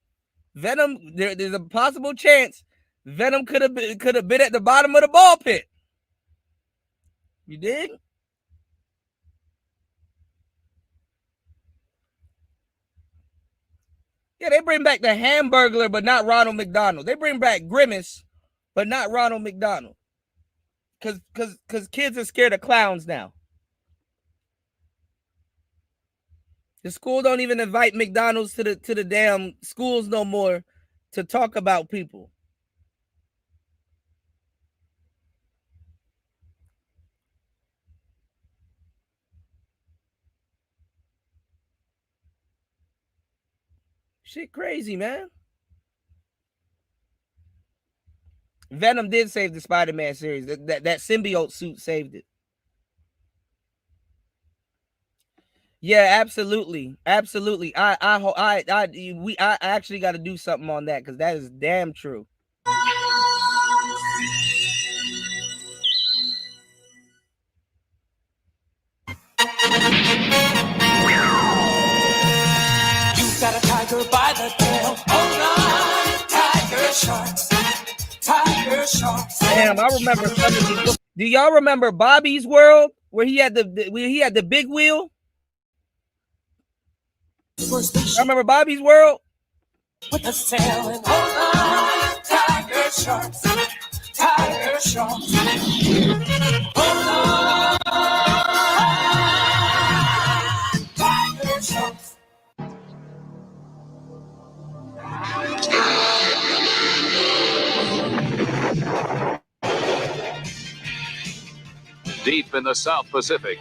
Venom, there's a possible chance Venom could have been at the bottom of the ball pit. You dig? Yeah, they bring back the Hamburglar, but not Ronald McDonald. They bring back Grimace, but not Ronald McDonald. Because kids are scared of clowns now. The school don't even invite McDonald's to the damn schools no more to talk about people. Shit crazy, man. Venom did save the Spider-Man series. That symbiote suit saved it. Yeah, absolutely. Absolutely. I actually got to do something on that because that is damn true. You got a tiger by the tail. Hold on, tiger sharks. Tiger sharks. Damn, I remember some of these books. Do y'all remember Bobby's World where he had the big wheel? I remember Bobby's World. With a sail and hold on, tiger sharks. Tiger sharks. Hold on, tiger sharks. Deep in the South Pacific,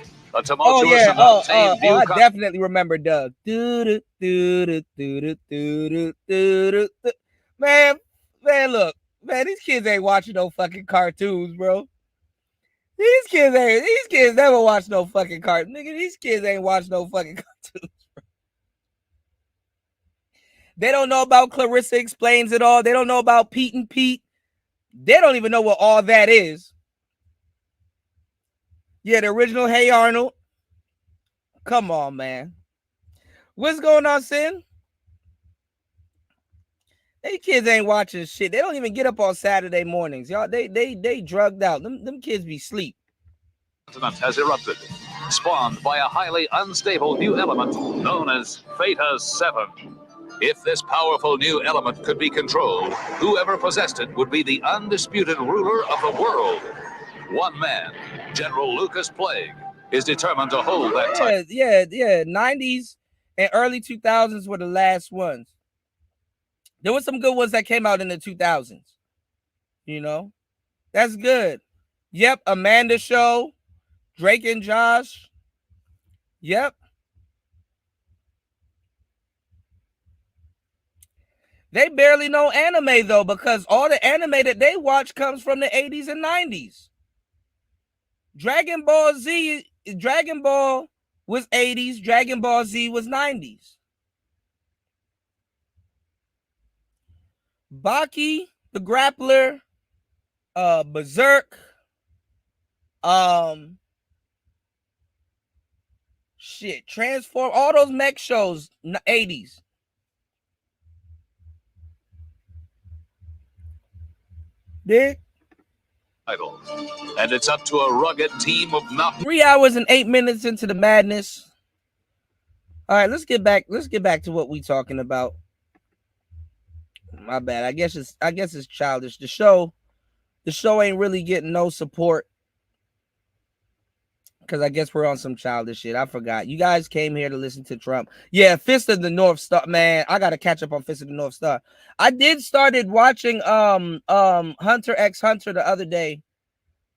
Oh yeah. I definitely remember Doug. Man, look, man, these kids ain't watching no fucking cartoons, bro. These kids never watch no fucking cartoons. Nigga, these kids ain't watch no fucking cartoons. Bro. They don't know about Clarissa Explains It All. They don't know about Pete and Pete. They don't even know what all that is. Yeah, the original Hey Arnold. Come on, man. What's going on, Sin? They kids ain't watching shit. They don't even get up on Saturday mornings. Y'all, they drugged out. Them kids be sleep. Has erupted, spawned by a highly unstable new element known as Theta 7. If this powerful new element could be controlled, whoever possessed it would be the undisputed ruler of the world. One man, General Lucas Plague, is determined to hold that title. Yeah. 90s and early 2000s were the last ones. There were some good ones that came out in the 2000s. You know, that's good. Yep, Amanda Show, Drake and Josh. Yep. They barely know anime though, because all the anime that they watch comes from the 80s and 90s. Dragon Ball was 80s, Dragon Ball Z was 90s. Baki, the Grappler, Berserk, Transform, all those mech shows, 80s. Dick? And it's up to a rugged team of mountain. 3 hours and 8 minutes into the madness. All right, let's get back to what we talking about. My bad. I guess it's childish. The show ain't really getting no support because I guess we're on some childish shit. I forgot. You guys came here to listen to Trump. Yeah, Fist of the North Star. Man, I gotta catch up on Fist of the North Star. I started watching Hunter x Hunter the other day,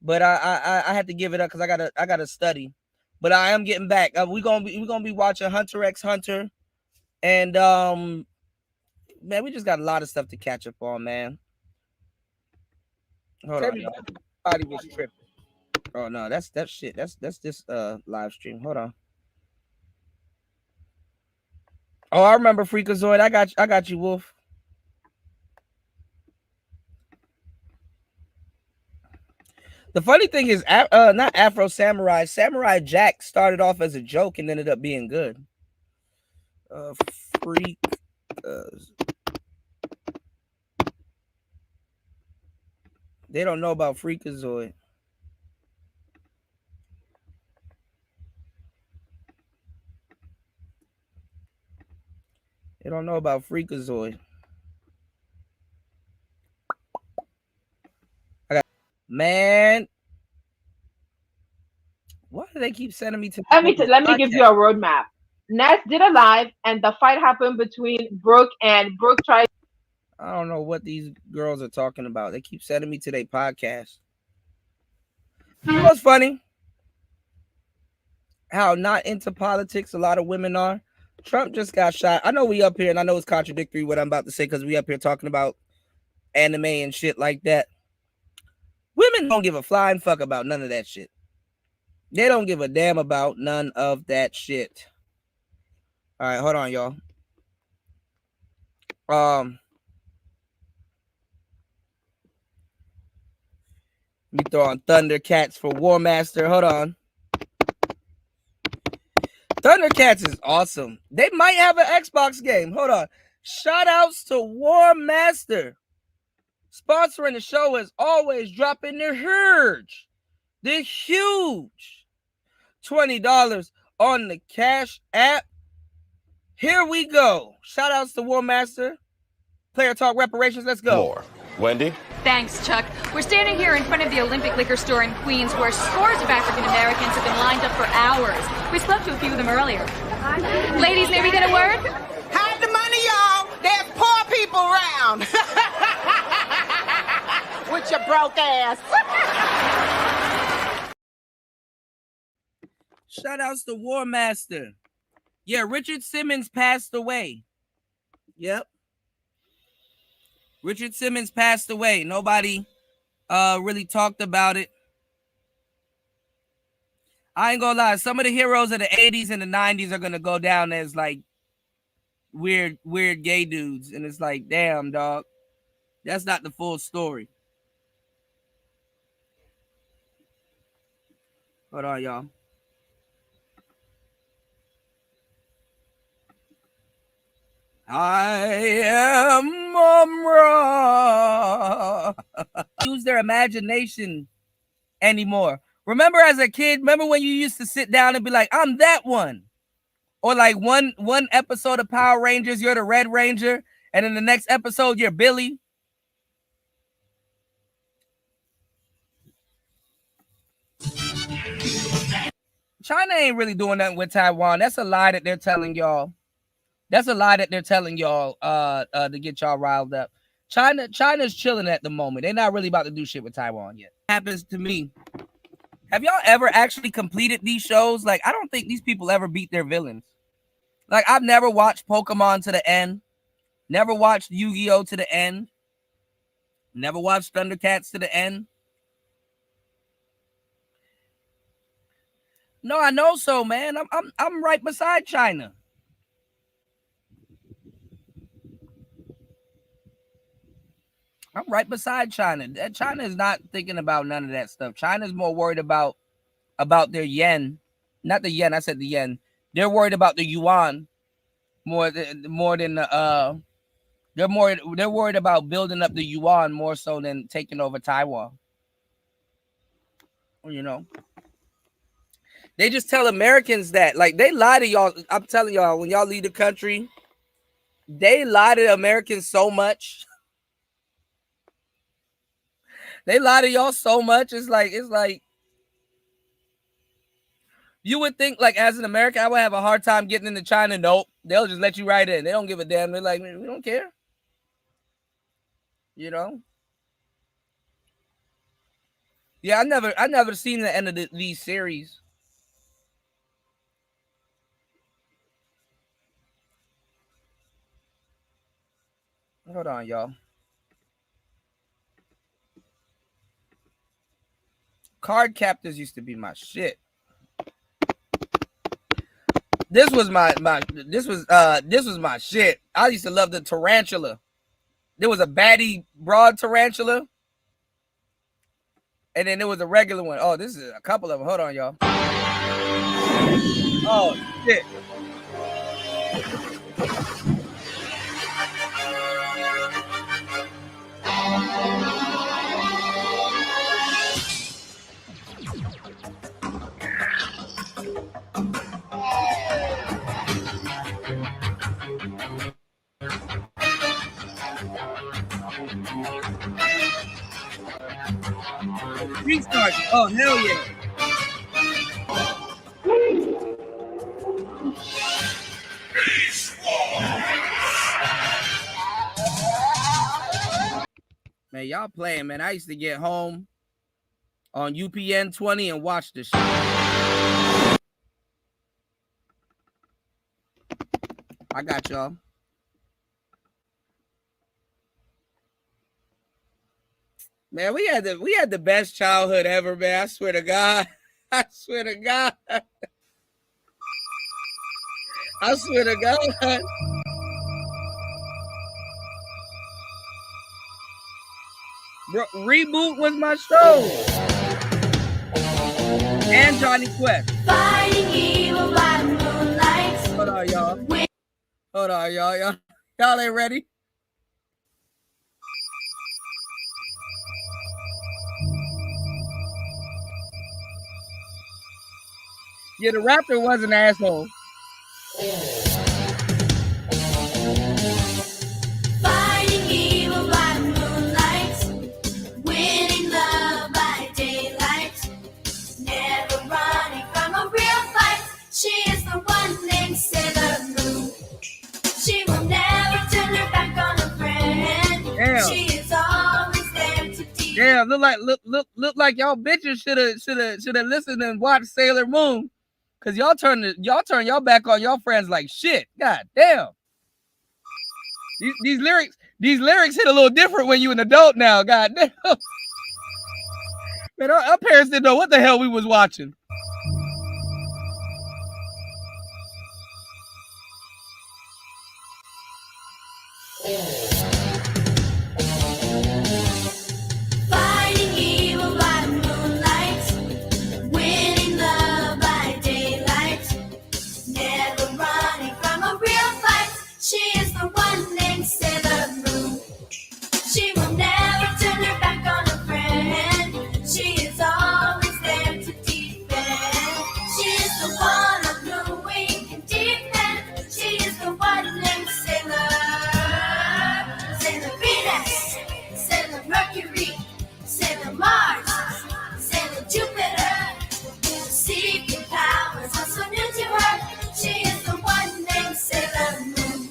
but I had to give it up because I gotta study. But I am getting back. We're gonna be watching Hunter x Hunter, and man, we just got a lot of stuff to catch up on, man. Hold on, y'all. Everybody was tripping. Oh no, that's shit. That's this live stream. Hold on. Oh, I remember Freakazoid. I got you, Wolf. The funny thing is, not Afro Samurai. Samurai Jack started off as a joke and ended up being good. Freak. They don't know about Freakazoid. They don't know about Freakazoid. Man, why do they keep sending me to? Let me give you a roadmap. Ness did a live, and the fight happened between Brooke, and Brooke tried. I don't know what these girls are talking about. They keep sending me to their podcast. You know what's funny? How not into politics a lot of women are. Trump just got shot. I know we up here, and I know it's contradictory what I'm about to say because we up here talking about anime and shit like that. Women don't give a flying fuck about none of that shit. They don't give a damn about none of that shit. All right, hold on, y'all. Let me throw on Thundercats for War Master. Hold on. Thundercats is awesome. They might have an Xbox game. Hold on. Shout outs to War Master. Sponsoring the show as always, dropping the huge $20 on the Cash App. Here we go. Shout outs to War Master. Player Talk Reparations. Let's go. More. Wendy? Thanks, Chuck. We're standing here in front of the Olympic Liquor Store in Queens where scores of African Americans have been lined up for hours. We spoke to a few of them earlier. Ladies, may we get a word? Hide the money, y'all. There's poor people around. With your broke ass. Shout outs to War Master. Yeah, Richard Simmons passed away. Yep. Richard Simmons passed away. Nobody really talked about it. I ain't gonna lie. Some of the heroes of the 80s and the 90s are gonna go down as like weird gay dudes. And it's like, damn, dog. That's not the full story. Hold on, y'all. I am raw. Use their imagination anymore. Remember as a kid, remember when you used to sit down and be like, I'm that one? Or like one episode of Power Rangers, you're the Red Ranger, and in the next episode, you're Billy. China ain't really doing nothing with Taiwan. That's a lie that they're telling y'all. That's a lie that they're telling y'all to get y'all riled up. China's chilling at the moment. They're not really about to do shit with Taiwan yet. Happens to me. Have y'all ever actually completed these shows? Like, I don't think these people ever beat their villains. Like, I've never watched Pokemon to the end. Never watched Yu-Gi-Oh! To the end. Never watched Thundercats to the end. No, I know so, man. I'm right beside China. I'm right beside China. China is not thinking about none of that stuff. China's more worried about their yen. Not the yen, I said the yen. They're worried about the yuan more than they're worried about building up the yuan more so than taking over Taiwan. You know. They just tell Americans that, like, they lie to y'all. I'm telling y'all, when y'all leave the country, they lie to Americans so much. They lie to y'all so much. It's like you would think, like, as an American, I would have a hard time getting into China. Nope. They'll just let you right in. They don't give a damn. They're like, we don't care. You know? Yeah, I never seen the end of these series. Hold on, y'all. Card captors used to be my shit. This was my shit. I used to love the tarantula. There was a baddie broad tarantula. And then there was a regular one. Oh, this is a couple of them. Hold on, y'all. Oh, shit. Restart. Oh, hell yeah. Man, y'all playing, man. I used to get home on UPN 20 and watch this shit. I got y'all. Man, we had the best childhood ever, man. I swear to God. I swear to God. I swear to God. Bro, Reboot was my show. And Johnny Quest. Fighting evil by moonlight. Hold on, y'all. Hold on, y'all. Y'all ain't ready. Yeah, the Raptor was an asshole. Fighting evil by moonlight, winning love by daylight, never running from a real fight. She is the one named Sailor Moon. She will never turn her back on a friend. Damn. She is always there to teach. Damn, look like y'all bitches should have listened and watched Sailor Moon. Cause y'all turn your back on your friends like shit. God damn. These lyrics hit a little different when you an adult now. God damn. Man, our parents didn't know what the hell we was watching. Fighting evil by moonlight, winning love by daylight, never running from a real fight. She is the one named Sailor Moon. She will never turn her back on a friend. She is always there to defend. She is the one on whom we can depend. She is the one named Sailor Venus, Sailor Mercury, Sailor Mars, Sailor Jupiter. Secret powers are so new to her. She is the one named Sailor Moon.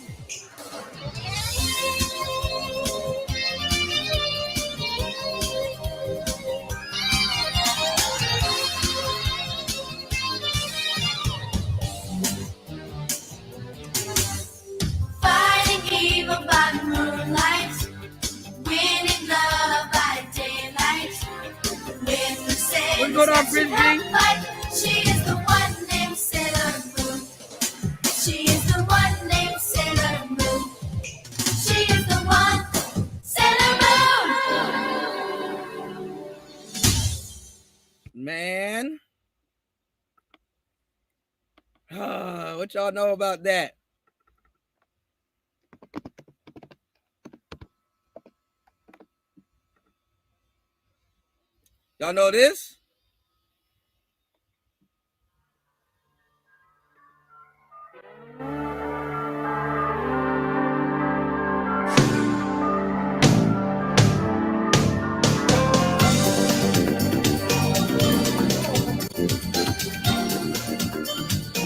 Fighting evil by moonlight, winning love by daylight. With the same fight, she is the one named Sailor Moon. She is the one named Sailor Moon. She is the one Sailor Moon. Man. What y'all know about that? Y'all know this?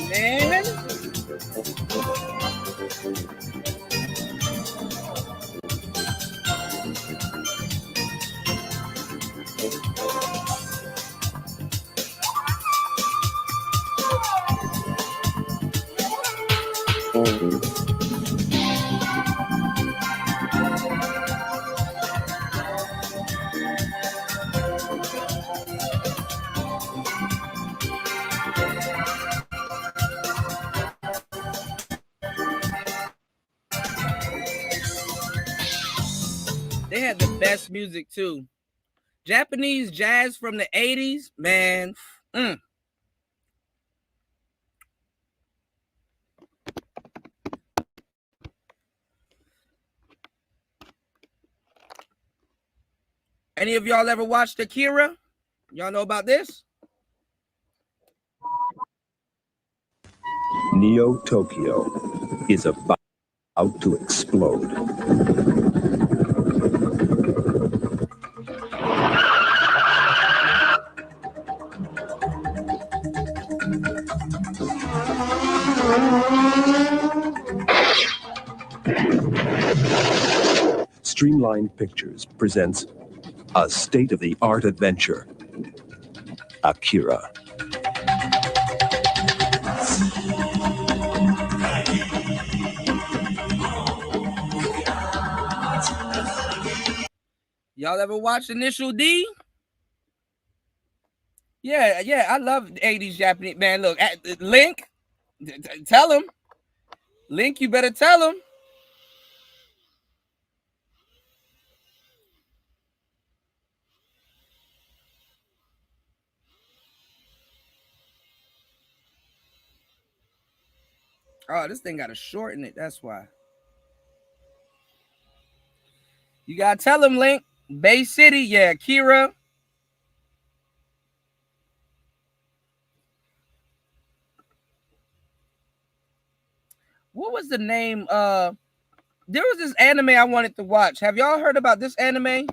Man. They had the best music too. Japanese jazz from the 80s, man. Any of y'all ever watched Akira? Y'all know about this? Neo Tokyo is about to explode. Streamlined Pictures presents a state-of-the-art adventure, Akira. Y'all ever watch Initial D? Yeah, I love 80s Japanese. Man, look, Link, tell him. Link, you better tell him. Oh, this thing got a short in it. That's why. You gotta tell him, Link. Bay City, yeah, Kira. What was the name? There was this anime I wanted to watch. Have y'all heard about this anime?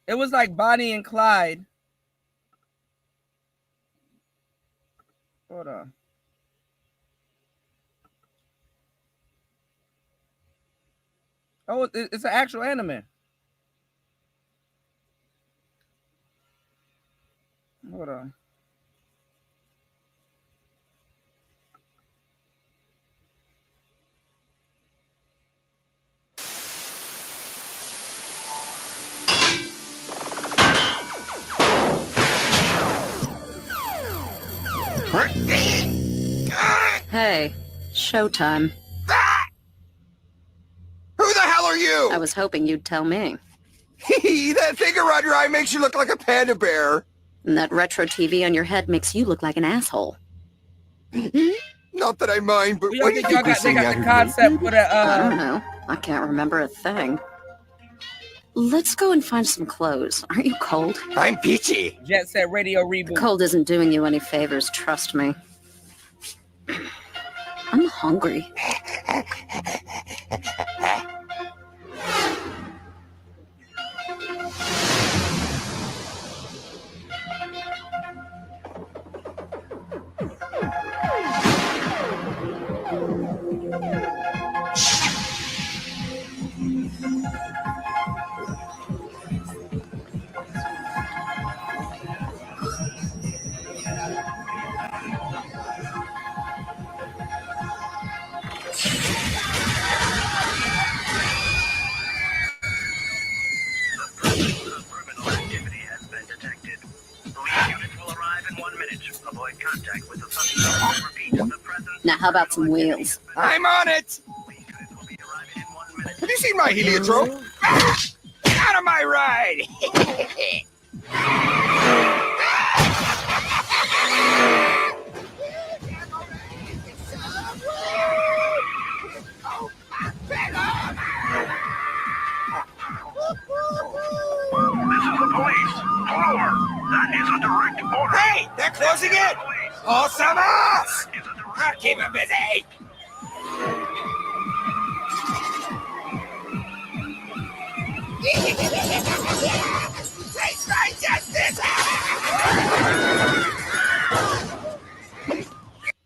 It was like Bonnie and Clyde. Hold on. Oh, it's an actual anime. Hold on. Hey, showtime. Who the hell are you? I was hoping you'd tell me. That thing around your eye makes you look like a panda bear. And that retro TV on your head makes you look like an asshole. Not that I mind, but Y'all what do think you y'all think got, they we're got saying the out here concept for the I don't know. I can't remember a thing. Let's go and find some clothes. Aren't you cold? I'm peachy. Jet Set Radio reboot. The cold isn't doing you any favors, trust me. I'm hungry. Now, how about some wheels? I'm on it. Have you seen my heliotrope? Get out of my ride. Hey, they're closing in. Awesome ass. I'll keep them busy. Taste my justice.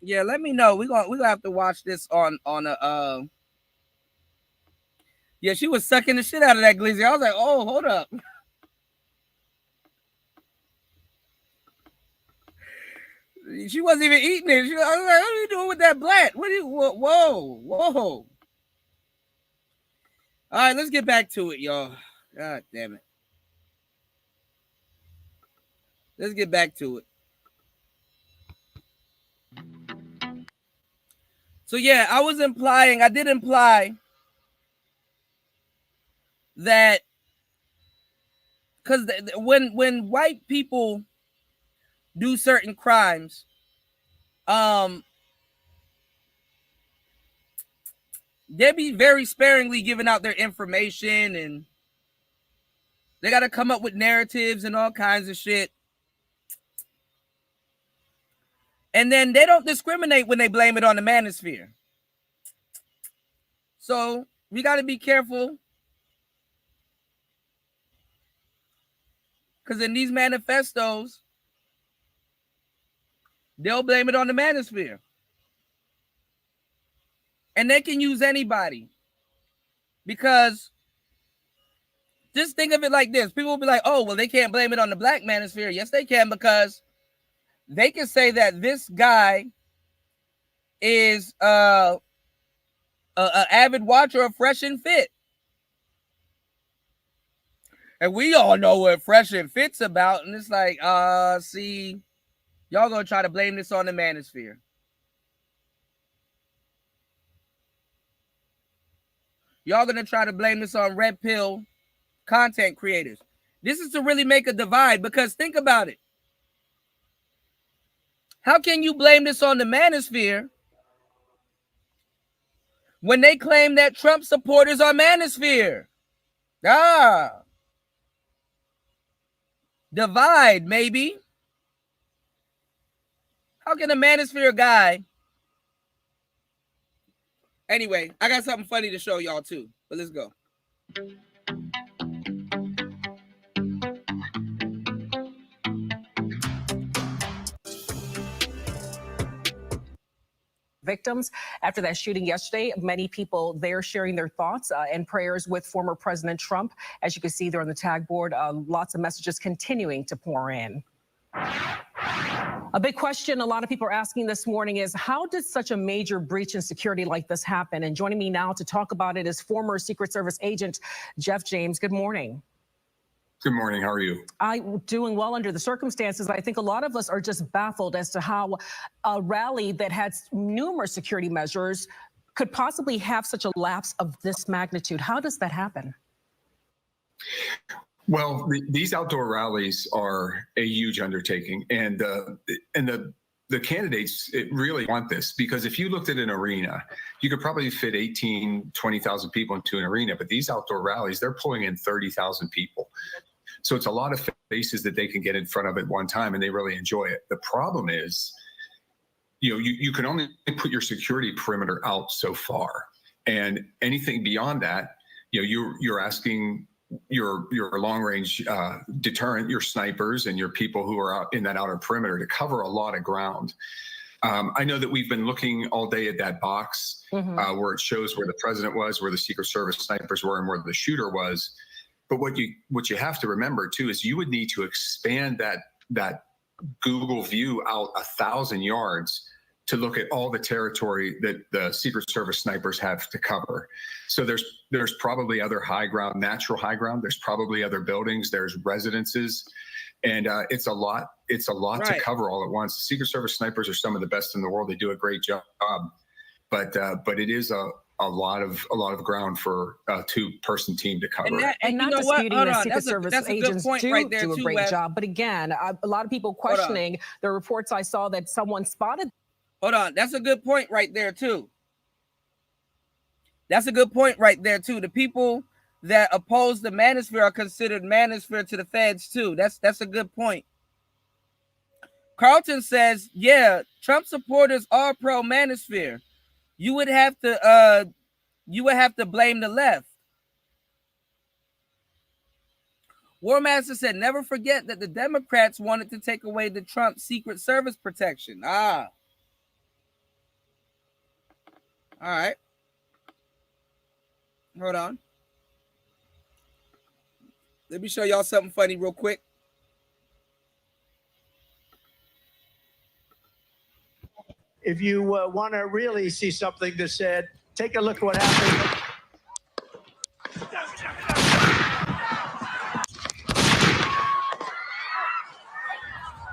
Yeah, let me know. We're gonna have to watch this on a yeah, she was sucking the shit out of that glizzy. I was like, oh, hold up. She wasn't even eating it. I was like, what are you doing with that blat? Whoa. All right, let's get back to it, y'all. God damn it. Let's get back to it. So yeah, I did imply that because when white people do certain crimes, they be very sparingly giving out their information, and they got to come up with narratives and all kinds of shit. And then they don't discriminate when they blame it on the manosphere. So we got to be careful, because in these manifestos, they'll blame it on the manosphere. And they can use anybody. Because just think of it like this. People will be like, oh, well, they can't blame it on the black manosphere. Yes, they can, because they can say that this guy is an avid watcher of Fresh and Fit. And we all know what Fresh and Fit's about. And it's like, see, y'all gonna try to blame this on the manosphere. Y'all gonna try to blame this on red pill content creators. This is to really make a divide, because think about it. How can you blame this on the manosphere when they claim that Trump supporters are manosphere? Divide, maybe. How can a manosphere guy... Anyway, I got something funny to show y'all too, but let's go. Victims after that shooting yesterday. Many people there sharing their thoughts and prayers with former President Trump. As you can see there on the tag board, lots of messages continuing to pour in. A big question a lot of people are asking this morning is, how did such a major breach in security like this happen? And joining me now to talk about it is former Secret Service agent Jeff James. Good morning. Good morning. How are you? I'm doing well under the circumstances. I think a lot of us are just baffled as to how a rally that had numerous security measures could possibly have such a lapse of this magnitude. How does that happen? Well, these outdoor rallies are a huge undertaking, and the candidates really want this, because if you looked at an arena, you could probably fit 20,000 people into an arena, but these outdoor rallies, they're pulling in 30,000 people. So it's a lot of faces that they can get in front of at one time, and they really enjoy it. The problem is, you can only put your security perimeter out so far, and anything beyond that, you're asking your long-range deterrent, your snipers and your people who are out in that outer perimeter to cover a lot of ground. I know that we've been looking all day at that box where it shows where the president was, where the Secret Service snipers were, and where the shooter was. But what you have to remember too is you would need to expand that Google view out 1,000 yards to look at all the territory that the Secret Service snipers have to cover. So there's probably other high ground, natural high ground. There's probably other buildings. There's residences, and it's a lot to cover all at once. The Secret Service snipers are some of the best in the world. They do a great job, but it is a lot of ground for a two-person team to cover. And not disputing that Secret Service agents do a great job. But again, a lot of people questioning the reports I saw that someone spotted. Hold on. That's a good point right there, too. That's a good point right there, too. The people that oppose the manosphere are considered manosphere to the feds, too. That's a good point. Carlton says, yeah, Trump supporters are pro-manosphere. You would have to blame the left. War Master said, never forget that the Democrats wanted to take away the Trump Secret Service protection. All right. Hold on. Let me show y'all something funny real quick. If you want to really see something that said, take a look at what happened.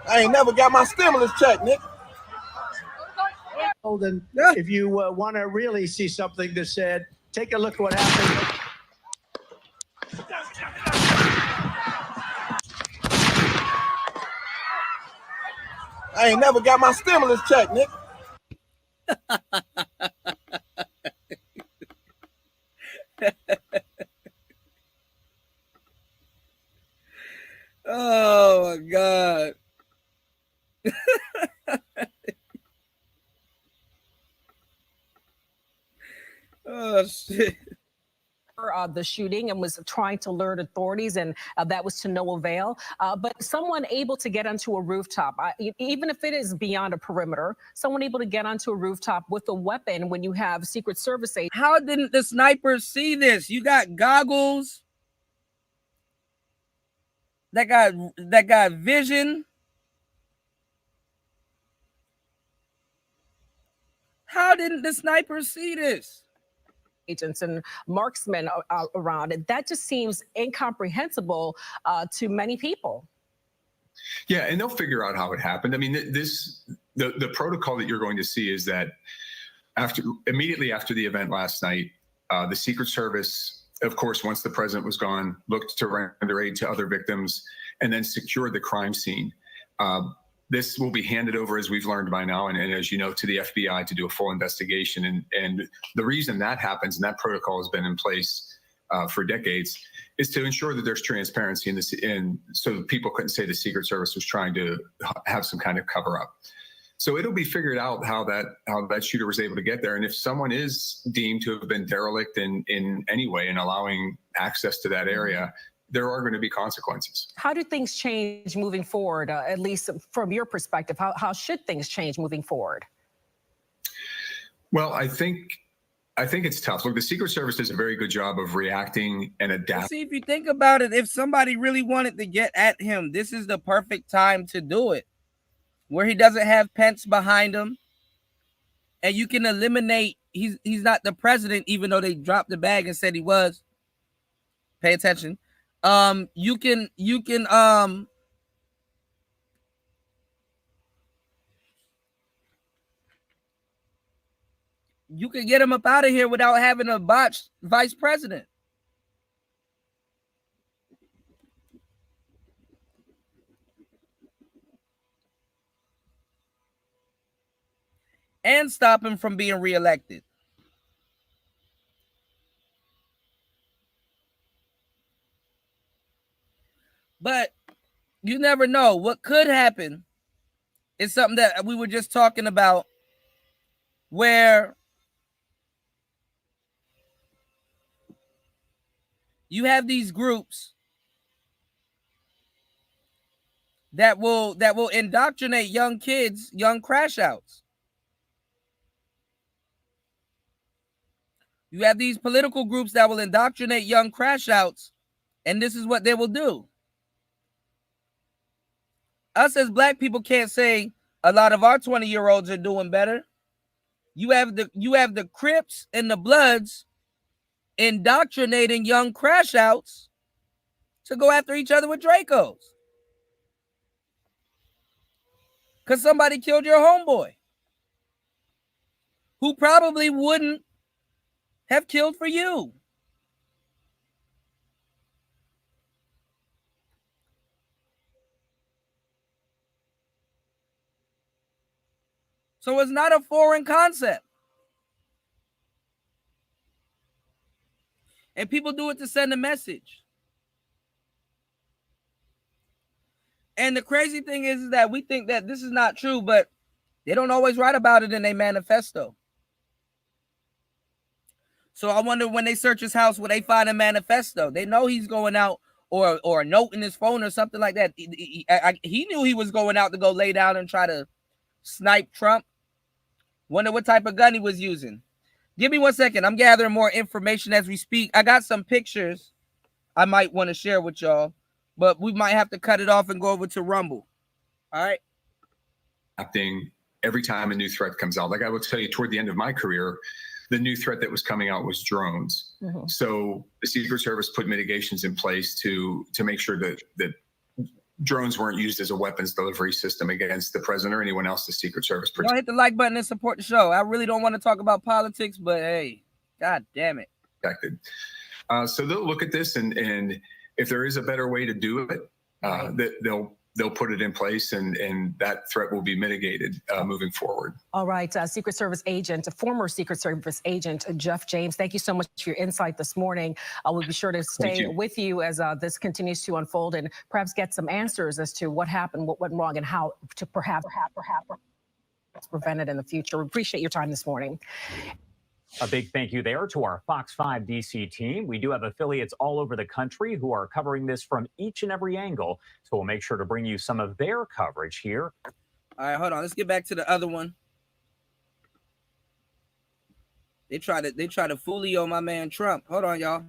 I ain't never got my stimulus check, Nick. Then if you want to really see something that said, take a look at what happened. I ain't never got my stimulus check, Nick. Oh my God. Oh shit. The shooting and was trying to alert authorities, and that was to no avail. But someone able to get onto a rooftop, even if it is beyond a perimeter, someone able to get onto a rooftop with a weapon when you have Secret Service agents. How didn't the snipers see this? You got goggles. That got vision. How didn't the snipers see this? Agents and marksmen around it. That just seems incomprehensible to many people. Yeah, and they'll figure out how it happened. I mean, the protocol that you're going to see is that immediately after the event last night, the Secret Service, of course, once the president was gone, looked to render aid to other victims and then secured the crime scene. This will be handed over, as we've learned by now, and as you know, to the FBI to do a full investigation. And the reason that happens, and that protocol has been in place for decades, is to ensure that there's transparency in this, and so that people couldn't say the Secret Service was trying to have some kind of cover up. So it'll be figured out how that shooter was able to get there, and if someone is deemed to have been derelict in any way in allowing access to that area, there are going to be consequences. How do things change moving forward, at least from your perspective? How should things change moving forward? Well, I think I think it's tough. Look, the Secret Service does a very good job of reacting and adapting. See, if you think about it, if somebody really wanted to get at him, this is the perfect time to do it, where he doesn't have Pence behind him, and you can eliminate. He's not the president, even though they dropped the bag and said he was. Pay attention. You can you can get him up out of here without having a botched vice president. And stop him from being reelected. But you never know. What could happen is something that we were just talking about, where you have these groups that will indoctrinate young kids, young crash outs. You have these political groups that will indoctrinate young crash outs, and this is what they will do. Us as black people can't say a lot of our 20-year-olds are doing better. You have the Crips and the Bloods indoctrinating young crash outs to go after each other with Dracos. Because somebody killed your homeboy, who probably wouldn't have killed for you. So it's not a foreign concept. And people do it to send a message. And the crazy thing is that we think that this is not true, but they don't always write about it in their manifesto. So I wonder, when they search his house, will they find a manifesto? They know he's going out, or a note in his phone or something like that. He knew he was going out to go lay down and try to snipe Trump. Wonder what type of gun he was using. Give me 1 second. I'm gathering more information as we speak. I got some pictures I might want to share with y'all, but we might have to cut it off and go over to Rumble. All right. Every time a new threat comes out, like I will tell you, toward the end of my career, the new threat that was coming out was drones. Mm-hmm. So the Secret Service put mitigations in place to make sure that drones weren't used as a weapons delivery system against the president or anyone else the Secret Service protects. Y'all hit the like button and support the show. I really don't want to talk about politics, but hey, God damn it. So they'll look at this, and if there is a better way to do it, they'll put it in place, and that threat will be mitigated moving forward. All right, Secret Service agent, former Secret Service agent Jeff James, thank you so much for your insight this morning. We'll be sure to stay with you as this continues to unfold, and perhaps get some answers as to what happened, what went wrong, and how to perhaps prevent it in the future. We appreciate your time this morning. A big thank you there to our Fox 5 DC team. We do have affiliates all over the country who are covering this from each and every angle, so we'll make sure to bring you some of their coverage here. All right, hold on. Let's get back to the other one. They try to foolio my man Trump. Hold on, y'all.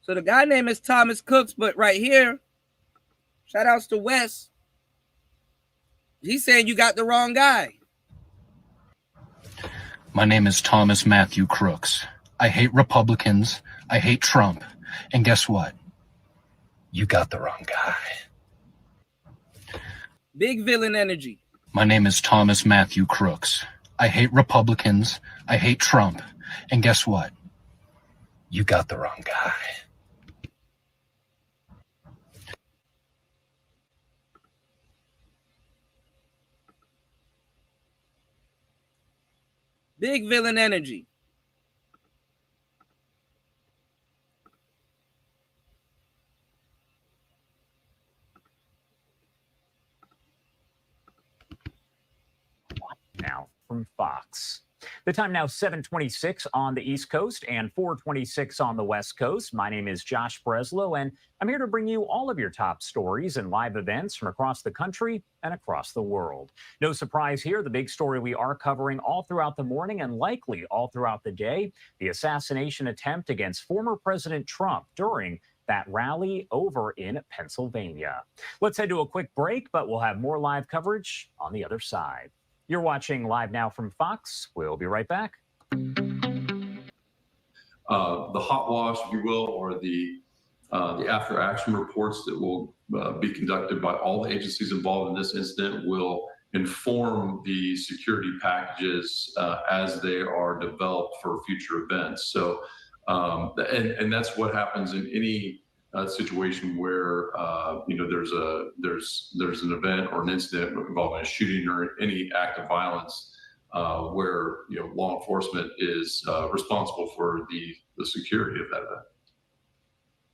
So the guy name is Thomas Cooks, but right here, shout outs to Wes. He's saying you got the wrong guy. My name is Thomas Matthew Crooks. I hate Republicans. I hate Trump. And guess what? You got the wrong guy. Big villain energy. My name is Thomas Matthew Crooks. I hate Republicans. I hate Trump. And guess what? You got the wrong guy. Big villain energy. Now from Fox. The time now 7:26 on the East Coast and 4:26 on the West Coast. My name is Josh Breslow, and I'm here to bring you all of your top stories and live events from across the country and across the world. No surprise here, the big story we are covering all throughout the morning and likely all throughout the day, the assassination attempt against former President Trump during that rally over in Pennsylvania. Let's head to a quick break, but we'll have more live coverage on the other side. You're watching Live Now from Fox. We'll be right back. The hot wash, if you will, or the after action reports that will be conducted by all the agencies involved in this incident will inform the security packages as they are developed for future events. So, and that's what happens in any situation where there's an event or an incident involving a shooting or any act of violence where law enforcement is responsible for the security of that event.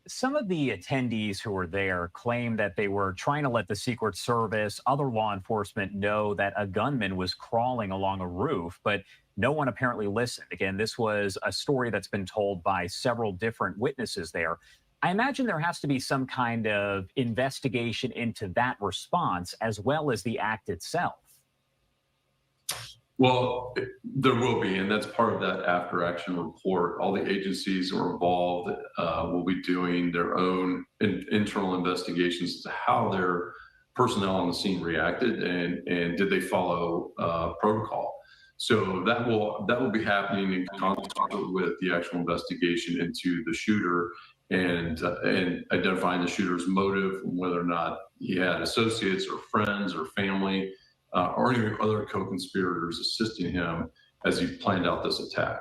Some of the attendees who were there claim that they were trying to let the Secret Service, other law enforcement know that a gunman was crawling along a roof, but no one apparently listened. Again, this was a story that's been told by several different witnesses there. I imagine there has to be some kind of investigation into that response as well as the act itself. Well, there will be, and that's part of that after action report. All the agencies who are involved will be doing their own internal investigations as to how their personnel on the scene reacted and did they follow protocol. So that will be happening in concert with the actual investigation into the shooter and identifying the shooter's motive, whether or not he had associates or friends or family or any other co-conspirators assisting him as he planned out this attack.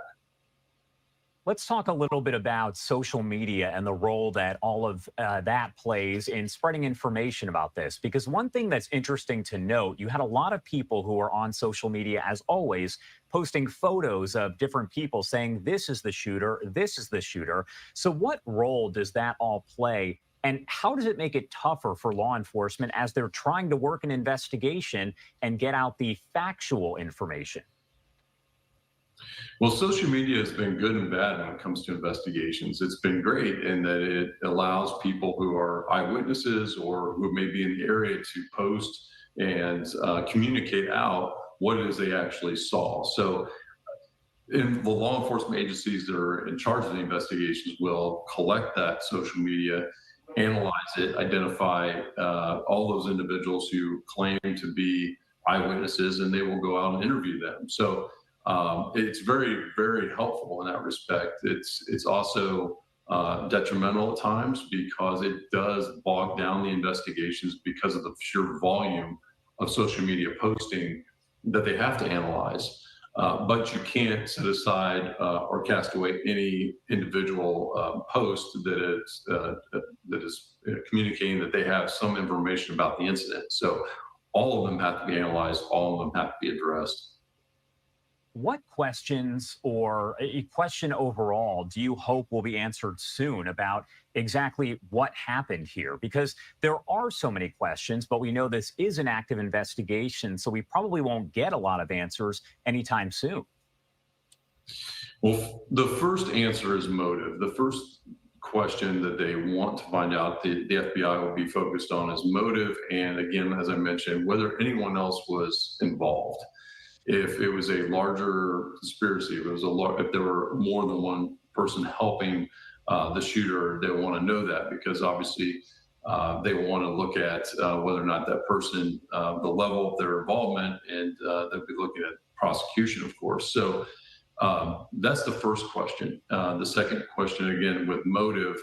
Let's talk a little bit about social media and the role that all of that plays in spreading information about this. Because one thing that's interesting to note, you had a lot of people who are on social media, as always, posting photos of different people saying, this is the shooter, this is the shooter. So what role does that all play? And how does it make it tougher for law enforcement as they're trying to work an investigation and get out the factual information? Well, social media has been good and bad when it comes to investigations. It's been great in that it allows people who are eyewitnesses or who may be in the area to post and communicate out what it is they actually saw. So in the law enforcement agencies that are in charge of the investigations will collect that social media, analyze it, identify all those individuals who claim to be eyewitnesses, and they will go out and interview them. So it's very, very helpful in that respect. It's also detrimental at times because it does bog down the investigations because of the sheer volume of social media posting that they have to analyze. But you can't set aside or cast away any individual post that is communicating that they have some information about the incident. So all of them have to be analyzed, all of them have to be addressed. What questions or a question overall do you hope will be answered soon about exactly what happened here? Because there are so many questions, but we know this is an active investigation, so we probably won't get a lot of answers anytime soon. Well, the first answer is motive. The first question that they want to find out, the FBI will be focused on is motive. And again, as I mentioned, whether anyone else was involved. If it was a larger conspiracy, if there were more than one person helping the shooter, they want to know that because obviously they want to look at whether or not that person, the level of their involvement, and they'll be looking at prosecution, of course. So that's the first question. The second question, again, with motive,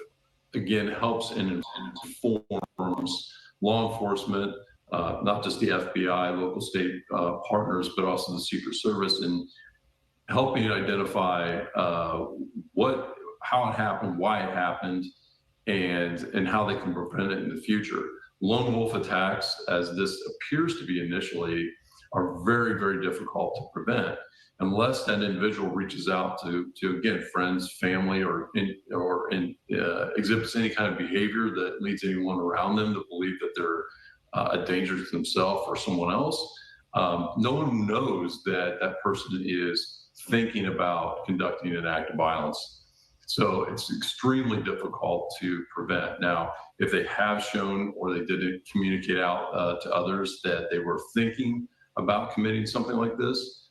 again, helps and informs law enforcement, not just the FBI, local state partners, but also the Secret Service, in helping identify how it happened, why it happened, and how they can prevent it in the future. Lone wolf attacks, as this appears to be initially, are very, very difficult to prevent unless that individual reaches out to again, friends, family, or exhibits any kind of behavior that leads anyone around them to believe that they're a danger to themselves or someone else. No one knows that that person is thinking about conducting an act of violence. So it's extremely difficult to prevent. Now, if they have shown or they didn't communicate out to others that they were thinking about committing something like this,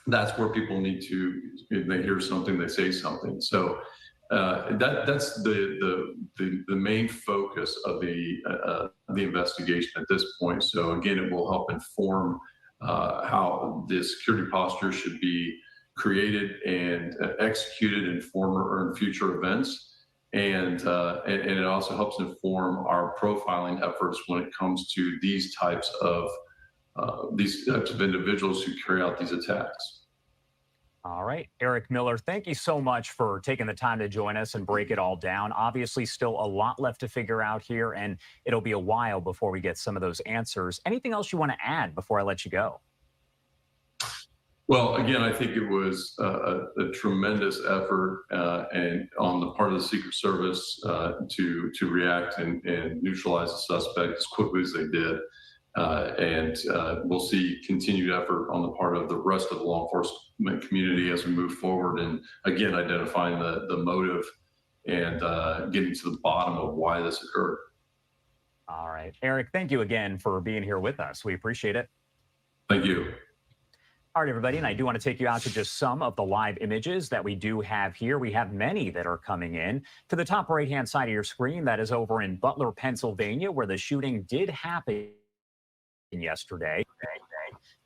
that's where people need to, if they hear something, they say something. So that's the main focus of the investigation at this point. So again, it will help inform how the security posture should be created and executed in former or in future events. And it also helps inform our profiling efforts when it comes to these types of individuals who carry out these attacks. All right, Eric Miller, thank you so much for taking the time to join us and break it all down. Obviously, still a lot left to figure out here, and it'll be a while before we get some of those answers. Anything else you want to add before I let you go? Well, again, I think it was a tremendous effort and on the part of the Secret Service to react and neutralize the suspect as quickly as they did. And we'll see continued effort on the part of the rest of the law enforcement community as we move forward. And again, identifying the motive and getting to the bottom of why this occurred. All right, Eric, thank you again for being here with us. We appreciate it. Thank you. All right, everybody, and I do want to take you out to just some of the live images that we do have here. We have many that are coming in. To the top right-hand side of your screen, that is over in Butler, Pennsylvania, where the shooting did happen yesterday.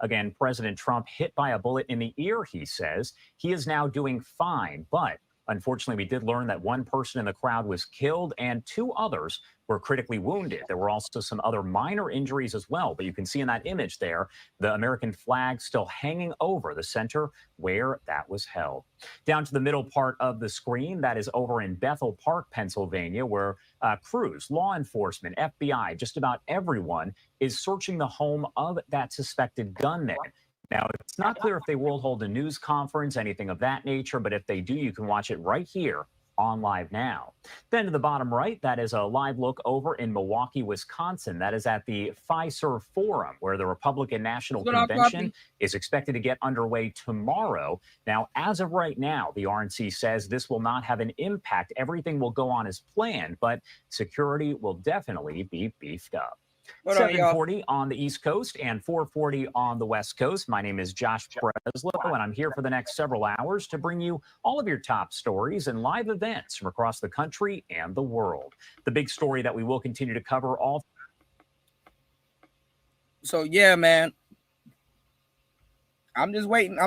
Again, President Trump hit by a bullet in the ear, he says. He is now doing fine, but unfortunately, we did learn that one person in the crowd was killed and 2 others were critically wounded. There were also some other minor injuries as well, but you can see in that image there, the American flag still hanging over the center where that was held. Down to the middle part of the screen, that is over in Bethel Park, Pennsylvania, where crews, law enforcement, FBI, just about everyone is searching the home of that suspected gunman. Now, it's not clear if they will hold a news conference, anything of that nature, but if they do, you can watch it right here on Live Now. Then to the bottom right, that is a live look over in Milwaukee, Wisconsin. That is at the Pfizer Forum, where the Republican National Convention is expected to get underway tomorrow. Now, as of right now, the RNC says this will not have an impact. Everything will go on as planned, but security will definitely be beefed up. 740 on the East Coast and 440 on the West Coast. My name is Josh Breslow, and I'm here for the next several hours to bring you all of your top stories and live events from across the country and the world. The big story that we will continue to cover all. So, yeah, man. I'm just waiting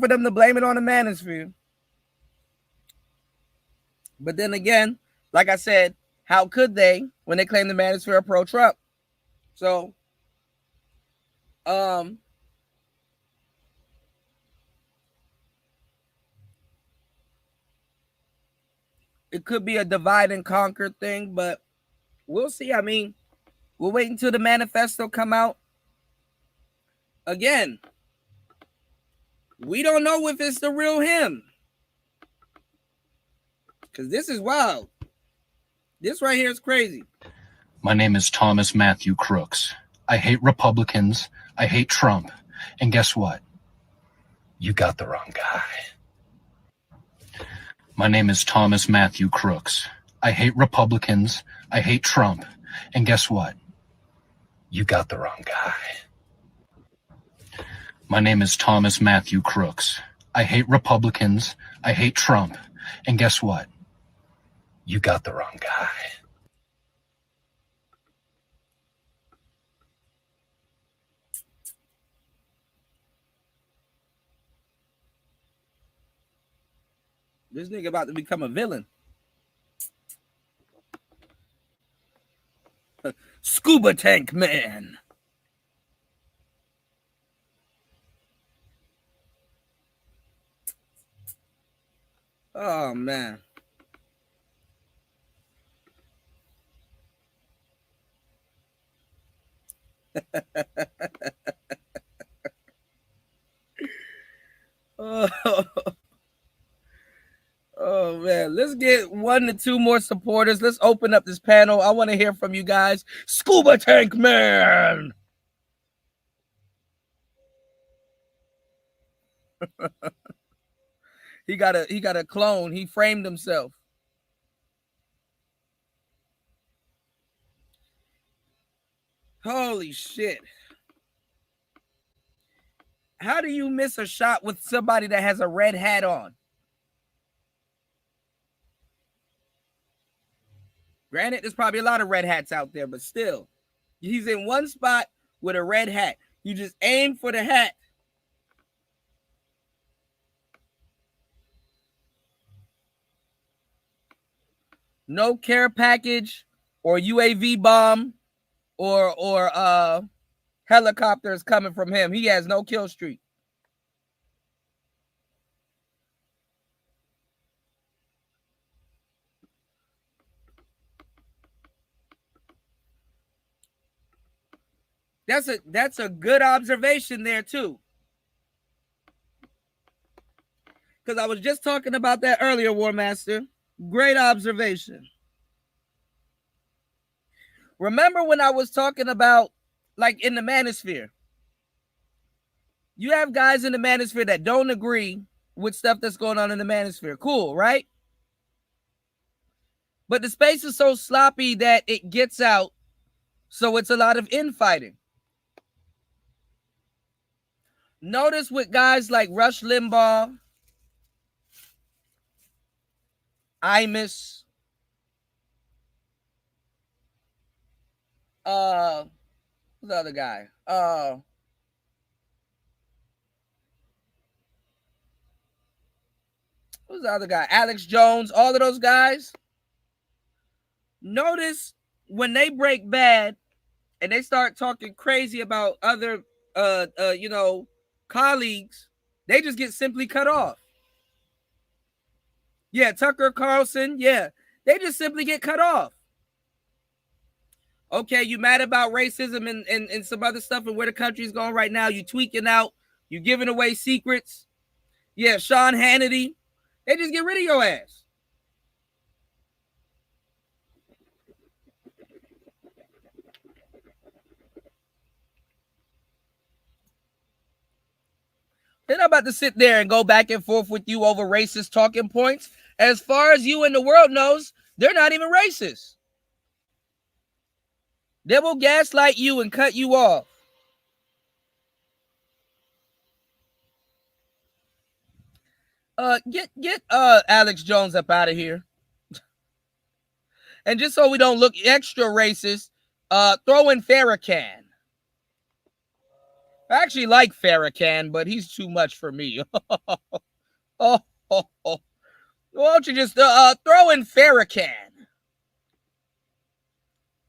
for them to blame it on the manosphere. But then again, like I said, how could they when they claim the manosphere are pro-Trump? So, it could be a divide and conquer thing, but we'll see. I mean, we'll wait until the manifesto come out. Again, we don't know if it's the real him. Because this is wild. This right here is crazy. My name is Thomas Matthew Crooks. I hate Republicans. I hate Trump. And guess what? You got the wrong guy. My name is Thomas Matthew Crooks. I hate Republicans. I hate Trump. And guess what? You got the wrong guy. My name is Thomas Matthew Crooks. I hate Republicans. I hate Trump. And guess what? You got the wrong guy. This nigga about to become a villain. Scuba Tank Man. Oh, man. Oh, man. Let's get 1 to 2 more supporters. Let's open up this panel. I want to hear from you guys. Scuba Tank Man. He got a clone. He framed himself. Holy shit. How do you miss a shot with somebody that has a red hat on? Granted, there's probably a lot of red hats out there, but still, he's in one spot with a red hat. You just aim for the hat. No care package or UAV bomb or helicopters coming from him. He has no kill streak. That's a good observation there too. Because I was just talking about that earlier, War Master. Great observation. Remember when I was talking about, like, in the manosphere, you have guys in the manosphere that don't agree with stuff that's going on in the manosphere. Cool, right? But the space is so sloppy that it gets out, so it's a lot of infighting. Notice with guys like Rush Limbaugh, Imus, who's the other guy? Who's the other guy? Alex Jones, all of those guys. Notice when they break bad and they start talking crazy about other colleagues, they just get simply cut off. Yeah, Tucker Carlson, yeah. They just simply get cut off. Okay, you mad about racism and some other stuff and where the country's going right now. You tweaking out. You giving away secrets. Yeah, Sean Hannity. They just get rid of your ass. They're not about to sit there and go back and forth with you over racist talking points. As far as you and the world knows, they're not even racist. They will gaslight you and cut you off. Get Alex Jones up out of here. And just so we don't look extra racist, throw in Farrakhan. I actually like Farrakhan, but he's too much for me. Why don't you just throw in Farrakhan?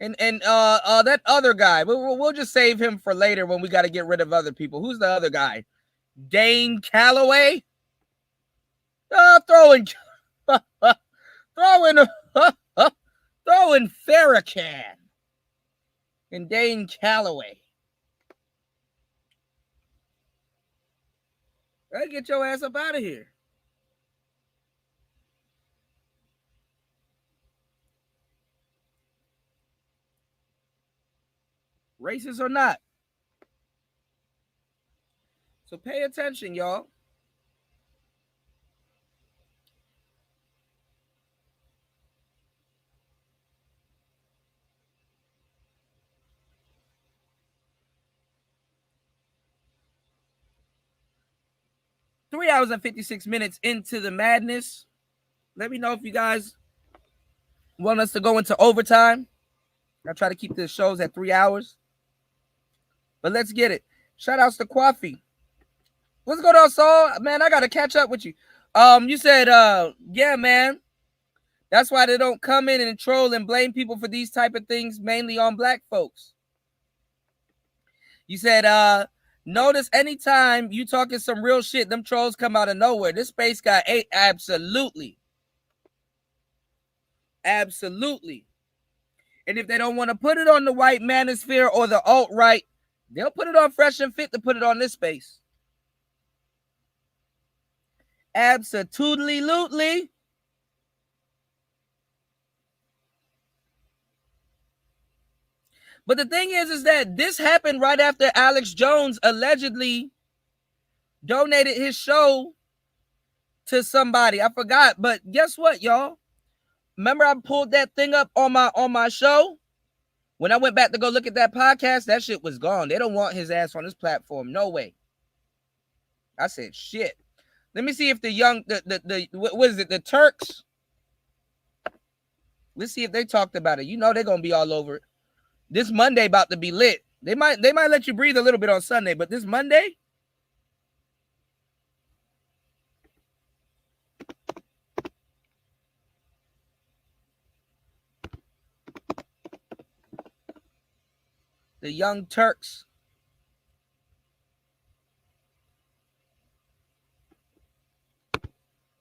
And that other guy, we'll just save him for later when we got to get rid of other people. Who's the other guy? Dane Calloway? Throw in Farrakhan and Dane Calloway. Right, get your ass up out of here. Racist or not. So pay attention, y'all. Three hours and 56 minutes into the madness. Let me know if you guys want us to go into overtime. I try to keep the shows at 3 hours. But let's get it. Shout outs to Coffee. What's going on, Saul? Man, I got to catch up with you. You said, yeah, man. That's why they don't come in and troll and blame people for these type of things, mainly on black folks. You said, notice anytime you talking some real shit, them trolls come out of nowhere. This space got ate. Absolutely. Absolutely. And if they don't want to put it on the white manosphere or the alt-right, they'll put it on Fresh and Fit to put it on this space. Absolutely. But the thing is that this happened right after Alex Jones allegedly donated his show to somebody. I forgot, but guess what, y'all? Remember I pulled that thing up on my show? When I went back to go look at that podcast, that shit was gone. They don't want his ass on this platform. No way. I said, shit. Let me see if what is it, the Turks? Let's see if they talked about it. You know they're gonna be all over it. This Monday about to be lit. They might let you breathe a little bit on Sunday, but this Monday. The Young Turks.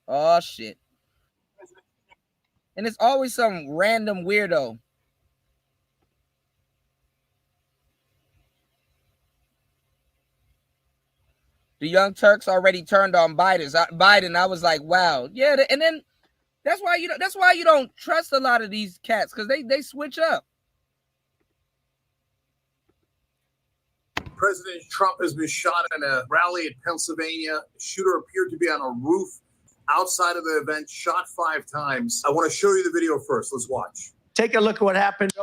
Oh shit. And it's always some random weirdo. The Young Turks already turned on Biden. I was like, wow. Yeah, and then that's why you don't trust a lot of these cats, because they switch up. President Trump has been shot in a rally in Pennsylvania. The shooter appeared to be on a roof outside of the event, shot 5 times. I want to show you the video first. Let's watch. Take a look at what happened.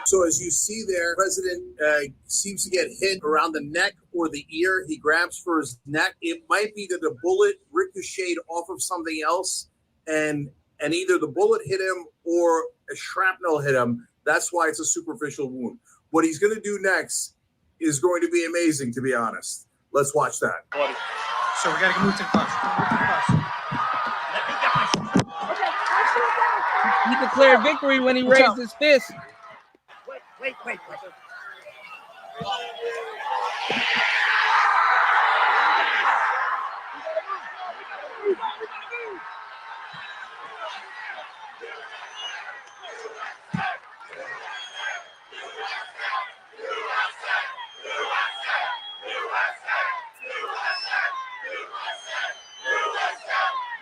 So as you see there, President seems to get hit around the neck or the ear. He grabs for his neck. It might be that the bullet ricocheted off of something else, and either the bullet hit him or a shrapnel hit him. That's why it's a superficial wound. What he's going to do next is going to be amazing, to be honest. Let's watch that. So we got to move to the bus. He declared victory when he raised his fist. Wait.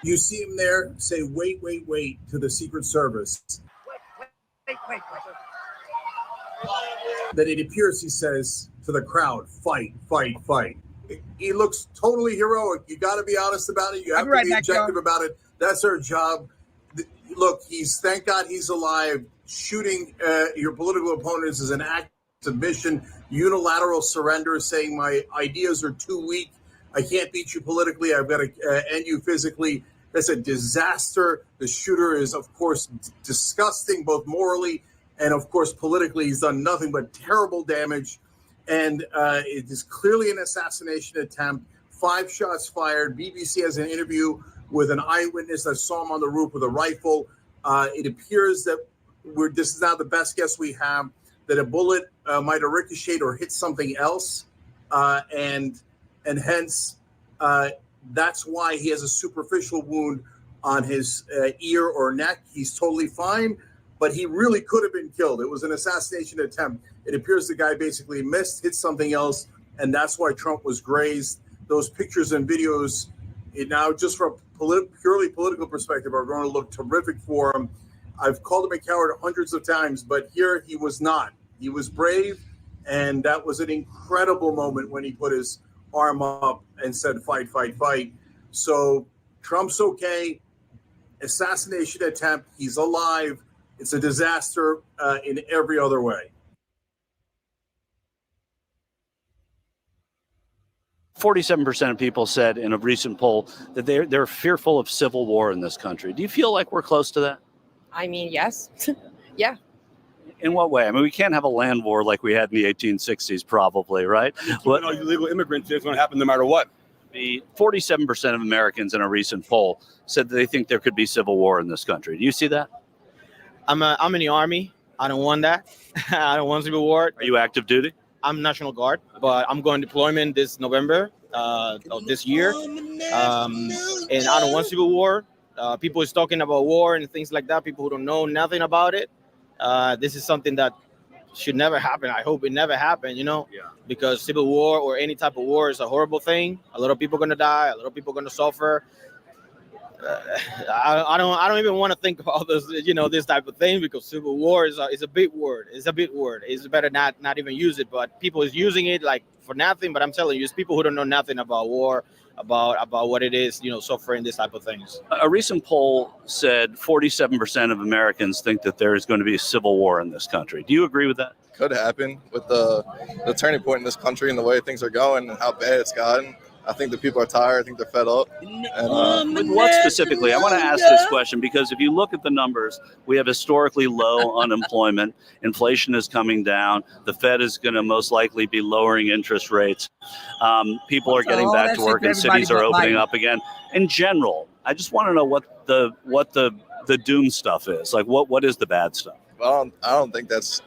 You see him there say, wait, to the Secret Service. Wait. Then it appears he says to the crowd, fight. He looks totally heroic. You got to be honest about it. You have to be objective about it. That's our job. Look, thank God he's alive. Shooting your political opponents is an act of submission, unilateral surrender, saying my ideas are too weak. I can't beat you politically. I've got to end you physically. That's a disaster. The shooter is, of course, disgusting, both morally and, of course, politically. He's done nothing but terrible damage. And it is clearly an assassination attempt. 5 shots fired. BBC has an interview with an eyewitness that saw him on the roof with a rifle. It appears that this is now the best guess we have, that a bullet might have ricocheted or hit something else. And hence, that's why he has a superficial wound on his ear or neck. He's totally fine, but he really could have been killed. It was an assassination attempt. It appears the guy basically missed, hit something else, and that's why Trump was grazed. Those pictures and videos, now just from a purely political perspective, are going to look terrific for him. I've called him a coward hundreds of times, but here he was not. He was brave, and that was an incredible moment when he put his arm up and said, fight. So Trump's okay. Assassination attempt. He's alive. It's a disaster in every other way. 47% of people said in a recent poll that they're fearful of civil war in this country. Do you feel like we're close to that? I mean, yes. Yeah. In what way? I mean, we can't have a land war like we had in the 1860s, probably, right? What illegal immigrants is going to happen no matter what. The 47% of Americans in a recent poll said that they think there could be civil war in this country. Do you see that? I'm in the Army. I don't want that. I don't want civil war. Are you active duty? I'm National Guard, but I'm going deployment this November of this year. And I don't want civil war. People is talking about war and things like that. People who don't know nothing about it. This is something that should never happen. I hope it never happen, because civil war or any type of war is a horrible thing. A lot of people are going to die. A lot of people are going to suffer. I don't even want to think about this, this type of thing, because civil war is a big word. It's a big word. It's better not even use it. But people is using it like for nothing. But I'm telling you, it's people who don't know nothing about war, about what it is, suffering, this type of things. A recent poll said 47% of Americans think that there is going to be a civil war in this country. Do you agree with that? Could happen with the turning point in this country and the way things are going and how bad it's gotten. I think the people are tired. I think they're fed up. And, with what specifically? I want to ask this question because if you look at the numbers, we have historically low unemployment. Inflation is coming down. The Fed is going to most likely be lowering interest rates. People are getting back to work and cities are opening up again. In general, I just want to know what the doom stuff is. Like what is the bad stuff? Well, I don't think that's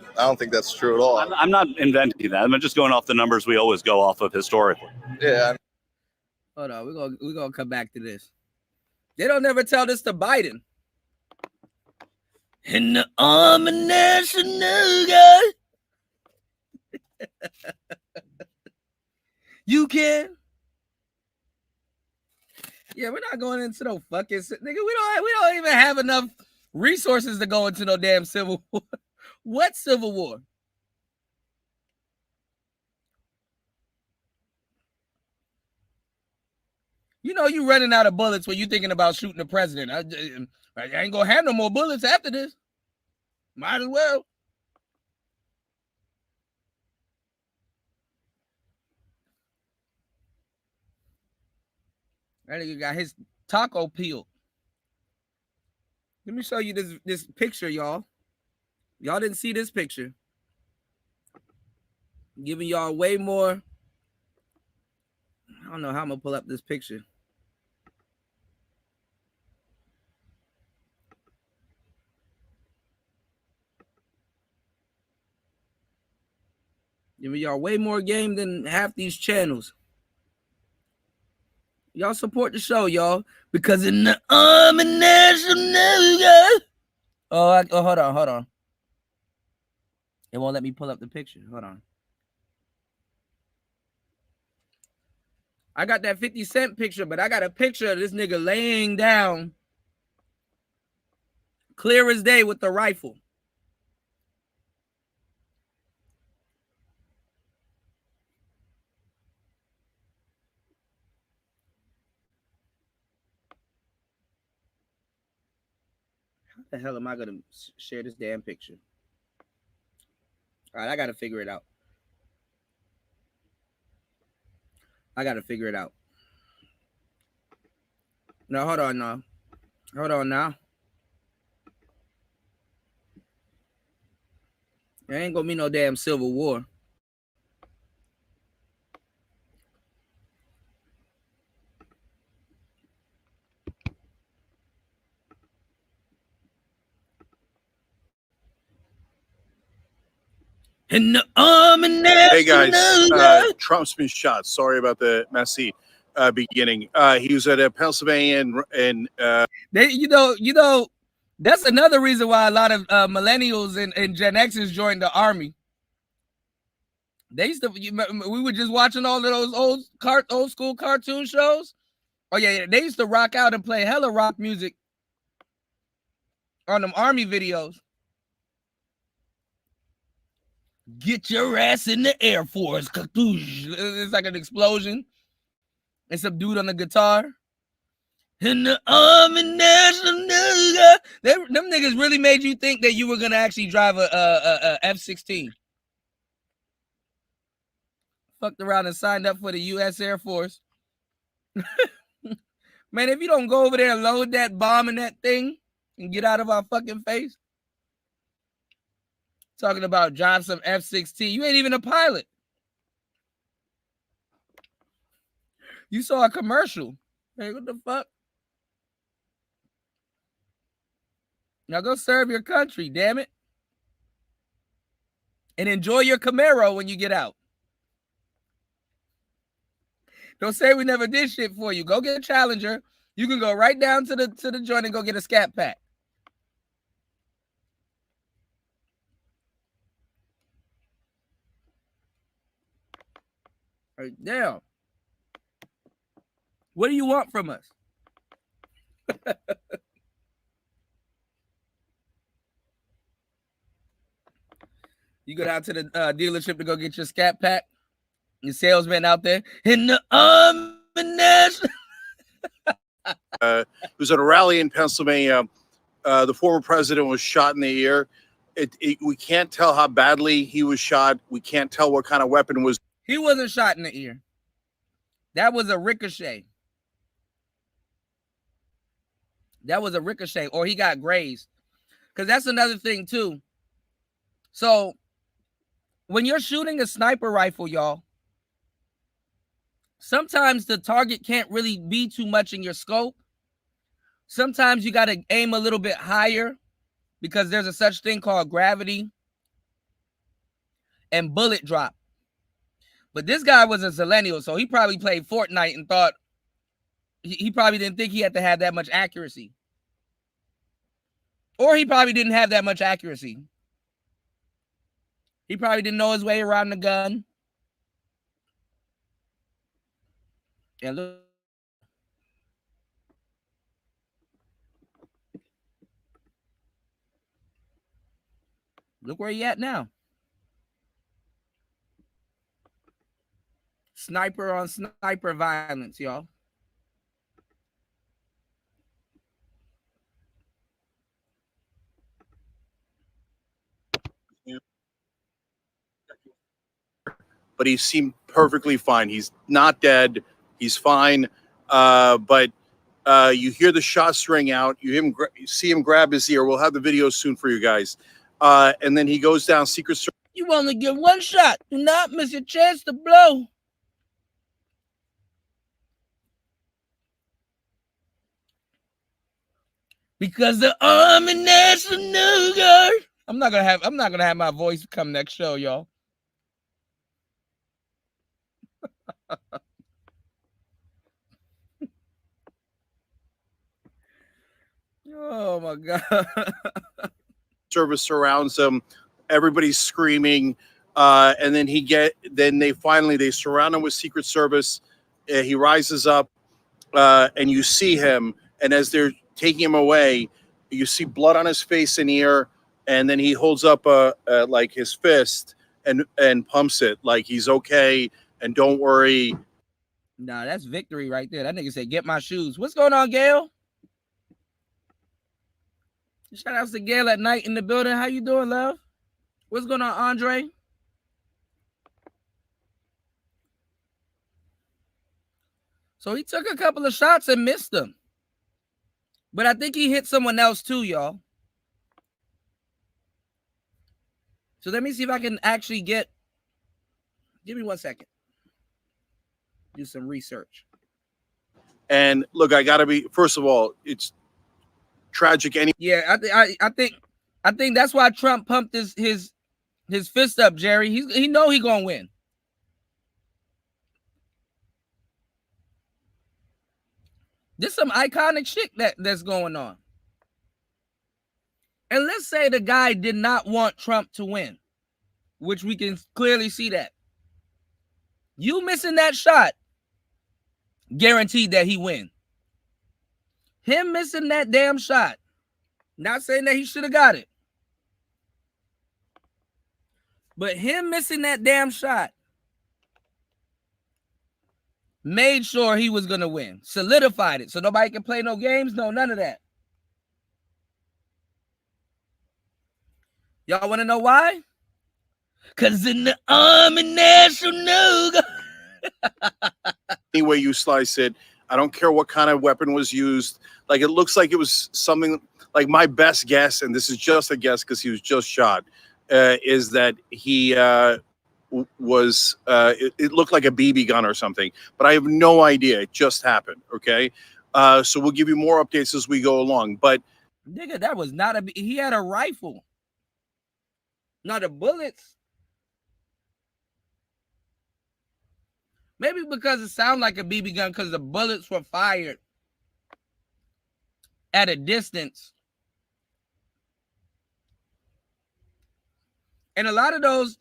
true at all. I'm not inventing that. I'm just going off the numbers we always go off of historically. Yeah. Hold on, we're gonna come back to this. They don't never tell this to Biden. In the army national guard, you can. Yeah, we're not going into no fucking nigga. We don't even have enough resources to go into no damn civil war. What civil war? You running out of bullets when you thinking about shooting the president. I ain't gonna have no more bullets after this. Might as well. That nigga got his taco peeled. Let me show you this picture, y'all. Y'all didn't see this picture. I'm giving y'all way more. I don't know how I'm gonna pull up this picture. Giving y'all way more game than half these channels. Y'all support the show, y'all, because in the army national guard. Oh, hold on. It won't let me pull up the picture. Hold on. I got that 50 Cent picture, but I got a picture of this nigga laying down, clear as day, with the rifle. How the hell am I gonna share this damn picture? All right, I gotta figure it out. No, hold on now. There ain't gonna be no damn civil war. In the army. Hey guys, Trump's been shot. Sorry about the messy beginning. He was at Pennsylvania and that's another reason why a lot of millennials and Gen Xers joined the army. They used to. We were just watching all of those old school cartoon shows. Oh yeah, they used to rock out and play hella rock music on them army videos. Get your ass in the Air Force. It's like an explosion. And some dude on the guitar. In the army national guard. Them niggas really made you think that you were gonna actually drive a F-16. Fucked around and signed up for the U.S. Air Force. Man, if you don't go over there and load that bomb in that thing and get out of our fucking face. Talking about drive some F-16. You ain't even a pilot. You saw a commercial. Hey, what the fuck? Now go serve your country, damn it. And enjoy your Camaro when you get out. Don't say we never did shit for you. Go get a Challenger. You can go right down to the joint and go get a Scat Pack. Right there. What do you want from us? You go down to the dealership to go get your scat pack. Your salesman out there in the ammunition. It was at a rally in Pennsylvania. The former president was shot in the ear. We can't tell how badly he was shot. We can't tell what kind of weapon was. He wasn't shot in the ear. That was a ricochet. That was a ricochet, or he got grazed. Because that's another thing, too. So, when you're shooting a sniper rifle, y'all, sometimes the target can't really be too much in your scope. Sometimes you got to aim a little bit higher because there's a such thing called gravity and bullet drop. But this guy was a millennial, so he probably played Fortnite and thought he probably didn't think he had to have that much accuracy. Or he probably didn't have that much accuracy. He probably didn't know his way around the gun. And look where he at now. Sniper on sniper violence, y'all. But he seemed perfectly fine. He's not dead. He's fine. But you hear the shots ring out. You see him grab his ear. We'll have the video soon for you guys. And then he goes down. Secret Service. You only get one shot. Do not miss your chance to blow. Because the Army National Guard. I'm not gonna have my voice come next show, y'all. Oh my God. Service surrounds him. Everybody's screaming. And then they surround him with Secret Service. He rises up and you see him. And as they're taking him away, you see blood on his face and ear. And then he holds up like his fist and pumps it like he's okay. And don't worry. Nah, that's victory right there. That nigga said, get my shoes. What's going on, Gail? Shout out to Gail at night in the building. How you doing, love? What's going on, Andre? So he took a couple of shots and missed them. But I think he hit someone else too, y'all. So let me see if I can actually give me 1 second. Do some research. And look, I gotta be, first of all, it's tragic. Yeah, I think that's why Trump pumped his fist up, Jerry. He know he gonna win. This some iconic shit that's going on. And let's say the guy did not want Trump to win, which we can clearly see that. You missing that shot, guaranteed that he win. Him missing that damn shot, not saying that he should have got it, but him missing that damn shot made sure he was going to win, solidified it, so nobody can play no games, no, none of that. Y'all want to know why? Because in the Army National Guard. Any way you slice it, I don't care what kind of weapon was used. Like, it looks like it was something, like my best guess, and this is just a guess because he was just shot, is that he was, it looked like a BB gun or something, but I have no idea. It just happened, okay? So we'll give you more updates as we go along. But nigga, that was not he had a rifle. Not the bullets. Maybe because it sounded like a BB gun because the bullets were fired at a distance. And a lot of those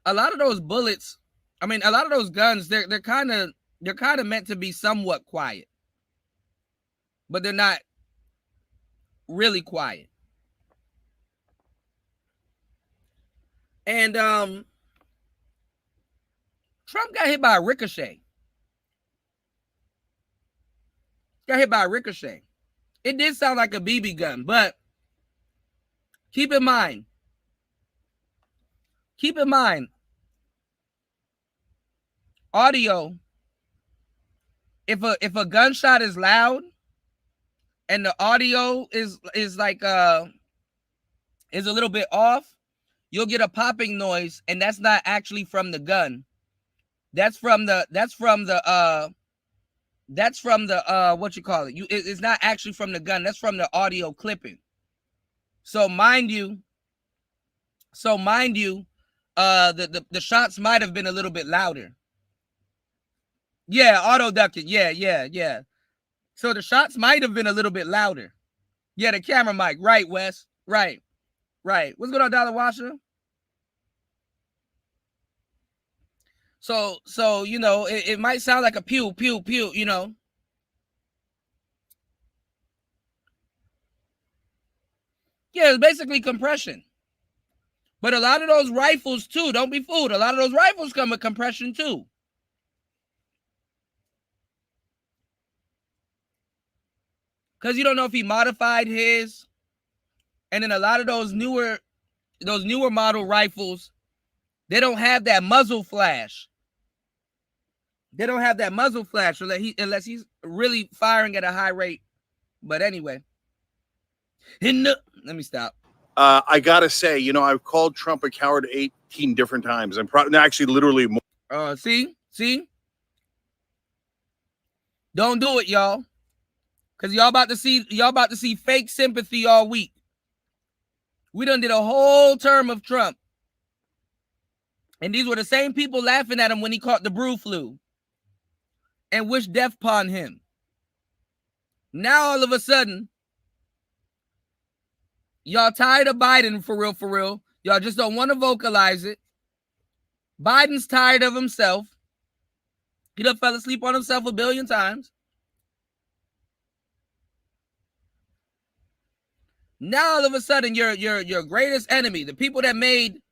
a lot of those bullets, I mean, a lot of those guns, they're kind of meant to be somewhat quiet, but they're not really quiet. And Trump got hit by a Ricochet. Got hit by a Ricochet. It did sound like a BB gun, but keep in mind, audio, if a gunshot is loud and the audio is like is a little bit off, you'll get a popping noise, and that's not actually from the gun. That's from the what you call it. It's not actually from the gun. That's from the audio clipping. So mind you, the shots might have been a little bit louder. Yeah, auto ducking. Yeah. So the shots might have been a little bit louder. Yeah, the camera mic. Right, Wes. Right. What's going on, Dollar Washer? So you know, it might sound like a pew, pew, pew, you know. Yeah, it's basically compression. But a lot of those rifles too, don't be fooled. A lot of those rifles come with compression too. Because you don't know if he modified his. And then a lot of those newer model rifles, they don't have that muzzle flash. They don't have that muzzle flash unless he's really firing at a high rate. But anyway. Let me stop. I gotta say, you know, I've called Trump a coward 18 different times. I'm probably actually literally more. See? Don't do it, y'all. Because y'all about to see fake sympathy all week. We done did a whole term of Trump. And these were the same people laughing at him when he caught the brew flu and wished death upon him. Now all of a sudden, y'all tired of Biden for real. Y'all just don't want to vocalize it. Biden's tired of himself. He done fell asleep on himself a billion times. Now all of a sudden, your greatest enemy, the people that made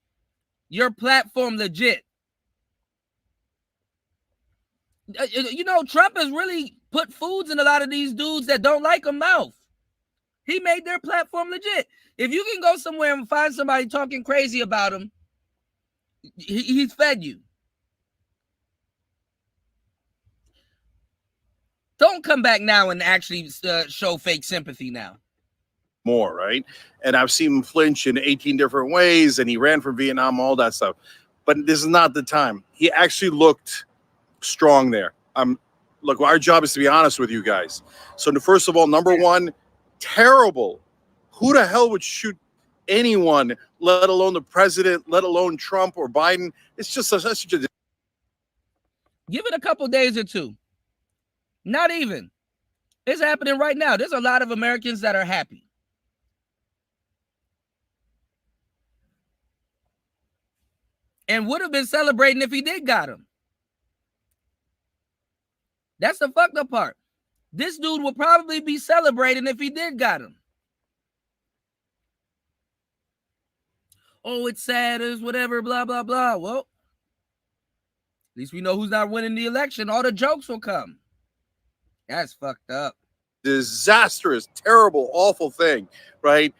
your platform legit. You know, Trump has really put foods in a lot of these dudes that don't like him mouth. He made their platform legit. If you can go somewhere and find somebody talking crazy about him, he's fed you. Don't come back now and actually show fake sympathy now. More, right? And I've seen him flinch in 18 different ways, and he ran from Vietnam, all that stuff. But this is not the time. He actually looked strong there. Look, our job is to be honest with you guys. So first of all, number one, terrible. Who the hell would shoot anyone, let alone the president, let alone Trump or Biden? It's just such a... Give it a couple days or two. Not even. It's happening right now. There's a lot of Americans that are happy. And would have been celebrating if he did got him. That's the fucked up part. This dude will probably be celebrating if he did got him. Oh, it's sad, it's whatever, blah, blah, blah. Well, at least we know who's not winning the election. All the jokes will come. That's fucked up. Disastrous, terrible, awful thing, right?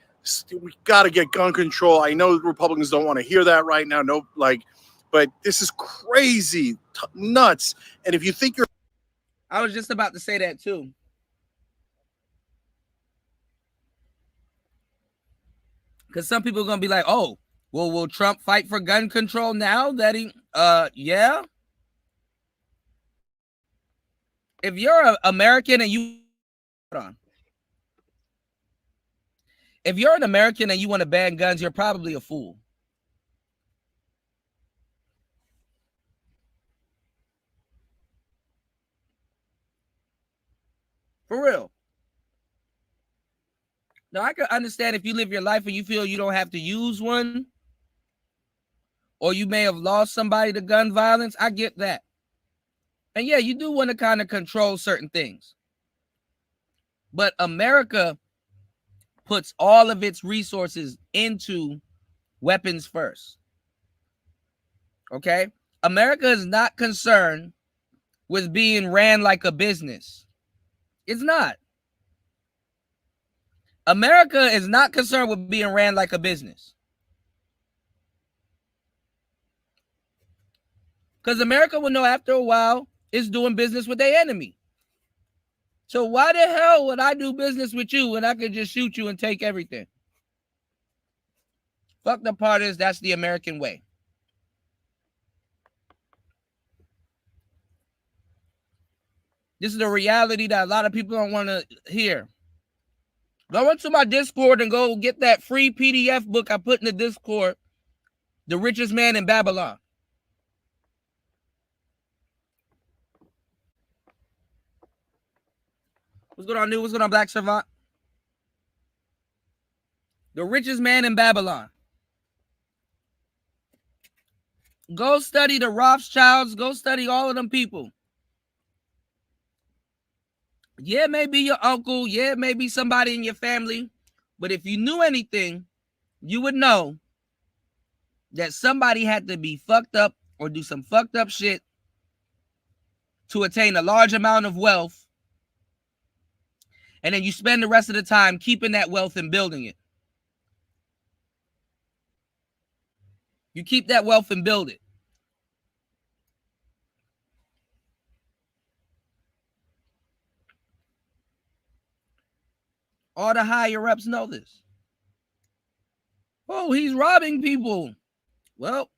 We got to get gun control. I know Republicans don't want to hear that right now. No, but this is crazy, nuts. And if you think you're... I was just about to say that too. Because some people are going to be like, oh, well, will Trump fight for gun control now that he, yeah. If you're an American and you, hold on. If you're an American and you want to ban guns, you're probably a fool. For real. Now, I can understand if you live your life and you feel you don't have to use one. or you may have lost somebody to gun violence. I get that. And yeah, you do want to kind of control certain things. But America puts all of its resources into weapons first. Okay? America is not concerned with being ran like a business. It's not. America is not concerned with being ran like a business. Because America will know after a while it's doing business with their enemy. So why the hell would I do business with you when I could just shoot you and take everything? Fuck the part is that's the American way. This is the reality that a lot of people don't want to hear. Go into my Discord and go get that free PDF book I put in the Discord, The Richest Man in Babylon. What's going on, New? What's going on, Black Savant? The Richest Man in Babylon. Go study the Rothschilds. Go study all of them people. Yeah, it may be your uncle. Yeah, it may be somebody in your family. But if you knew anything, you would know that somebody had to be fucked up or do some fucked up shit to attain a large amount of wealth. And then you spend the rest of the time keeping that wealth and building it. You keep that wealth and build it. All the higher ups know this. Oh, he's robbing people. Well,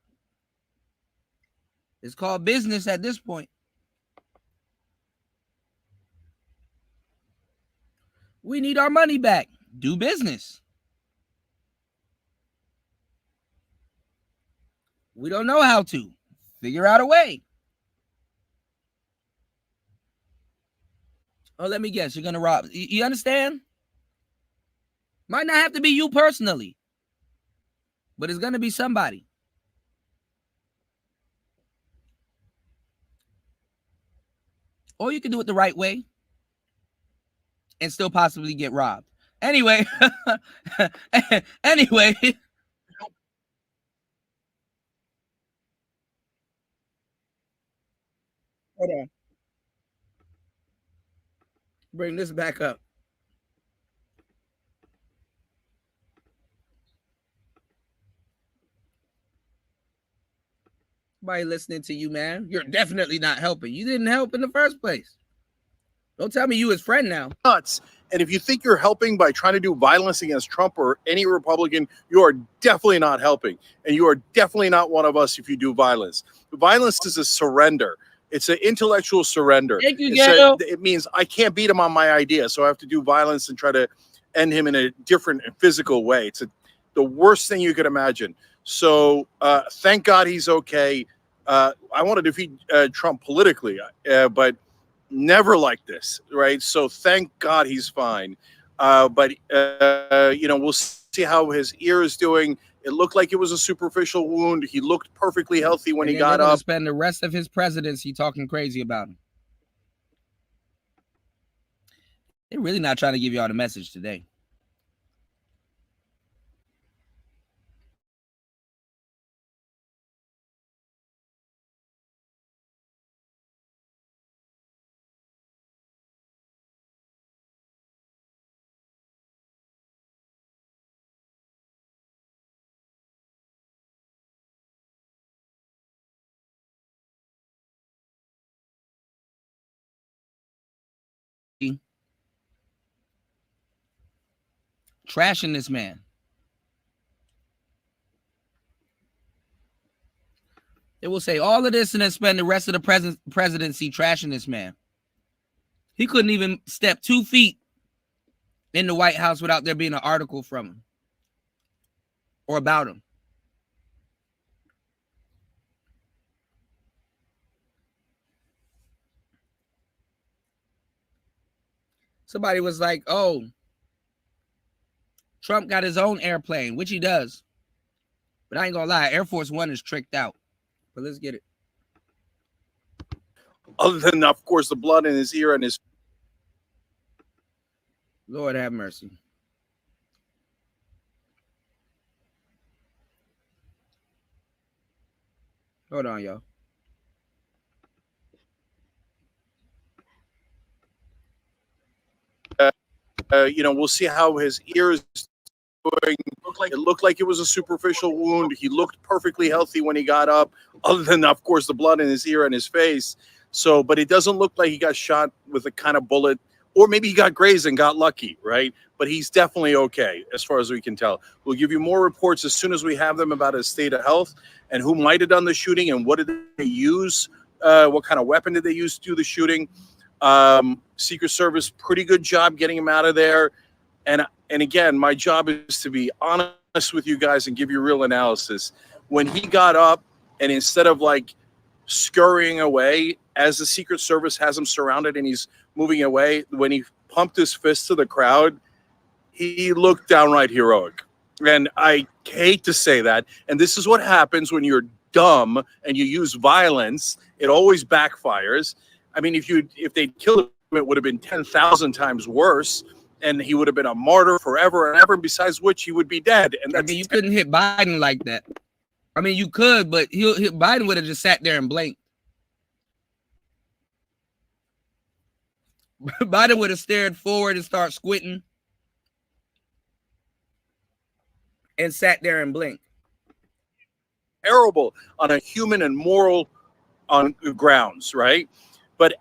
it's called business at this point. We need our money back. Do business. We don't know how to. Figure out a way. Oh, let me guess. You're going to rob. You understand? Might not have to be you personally, but it's going to be somebody. Or you can do it the right way and still possibly get robbed. Anyway, anyway. Hold on. Bring this back up. Nobody listening to you, man. You're definitely not helping. You didn't help in the first place. Don't tell me you his friend now. Nuts. And if you think you're helping by trying to do violence against Trump or any Republican, you are definitely not helping. And you are definitely not one of us if you do violence. Violence is a surrender. It's an intellectual surrender. Thank you, Gail. It means I can't beat him on my idea, so I have to do violence and try to end him in a different physical way. It's the worst thing you could imagine. So thank God he's okay. I want to defeat Trump politically, but never like this, right? So thank God he's fine. But we'll see how his ear is doing. It looked like it was a superficial wound. He looked perfectly healthy when he got up. Spend the rest of his presidency talking crazy about him. They're really not trying to give y'all the message today. Trashing this man. They will say all of this and then spend the rest of the presidency trashing this man. He couldn't even step 2 feet in the White House without there being an article from him or about him. Somebody was like, oh, Trump got his own airplane, which he does. But I ain't gonna lie, Air Force One is tricked out. But let's get it. Other than, of course, the blood in his ear and his. Lord have mercy. Hold on, y'all. We'll see how his ears doing. It looked like it was a superficial wound. He looked perfectly healthy when he got up, other than, of course, the blood in his ear and his face. So, but it doesn't look like he got shot with a kind of bullet, or maybe he got grazed and got lucky, right? But he's definitely okay, as far as we can tell. We'll give you more reports as soon as we have them about his state of health and who might have done the shooting and what did they use, what kind of weapon did they use to do the shooting. Secret Service, pretty good job getting him out of there. And again, my job is to be honest with you guys and give you real analysis. When he got up and instead of like scurrying away as the Secret Service has him surrounded and he's moving away, when he pumped his fist to the crowd, he looked downright heroic. And I hate to say that. And this is what happens when you're dumb and you use violence. It always backfires. I mean, if they'd killed him, it would have been 10,000 times worse. And he would have been a martyr forever and ever, besides which he would be dead. And I mean, you couldn't hit Biden like that. I mean, you could, but Biden would have just sat there and blinked. Biden would have stared forward and started squinting and sat there and blinked. Terrible on a human and moral on grounds, right? But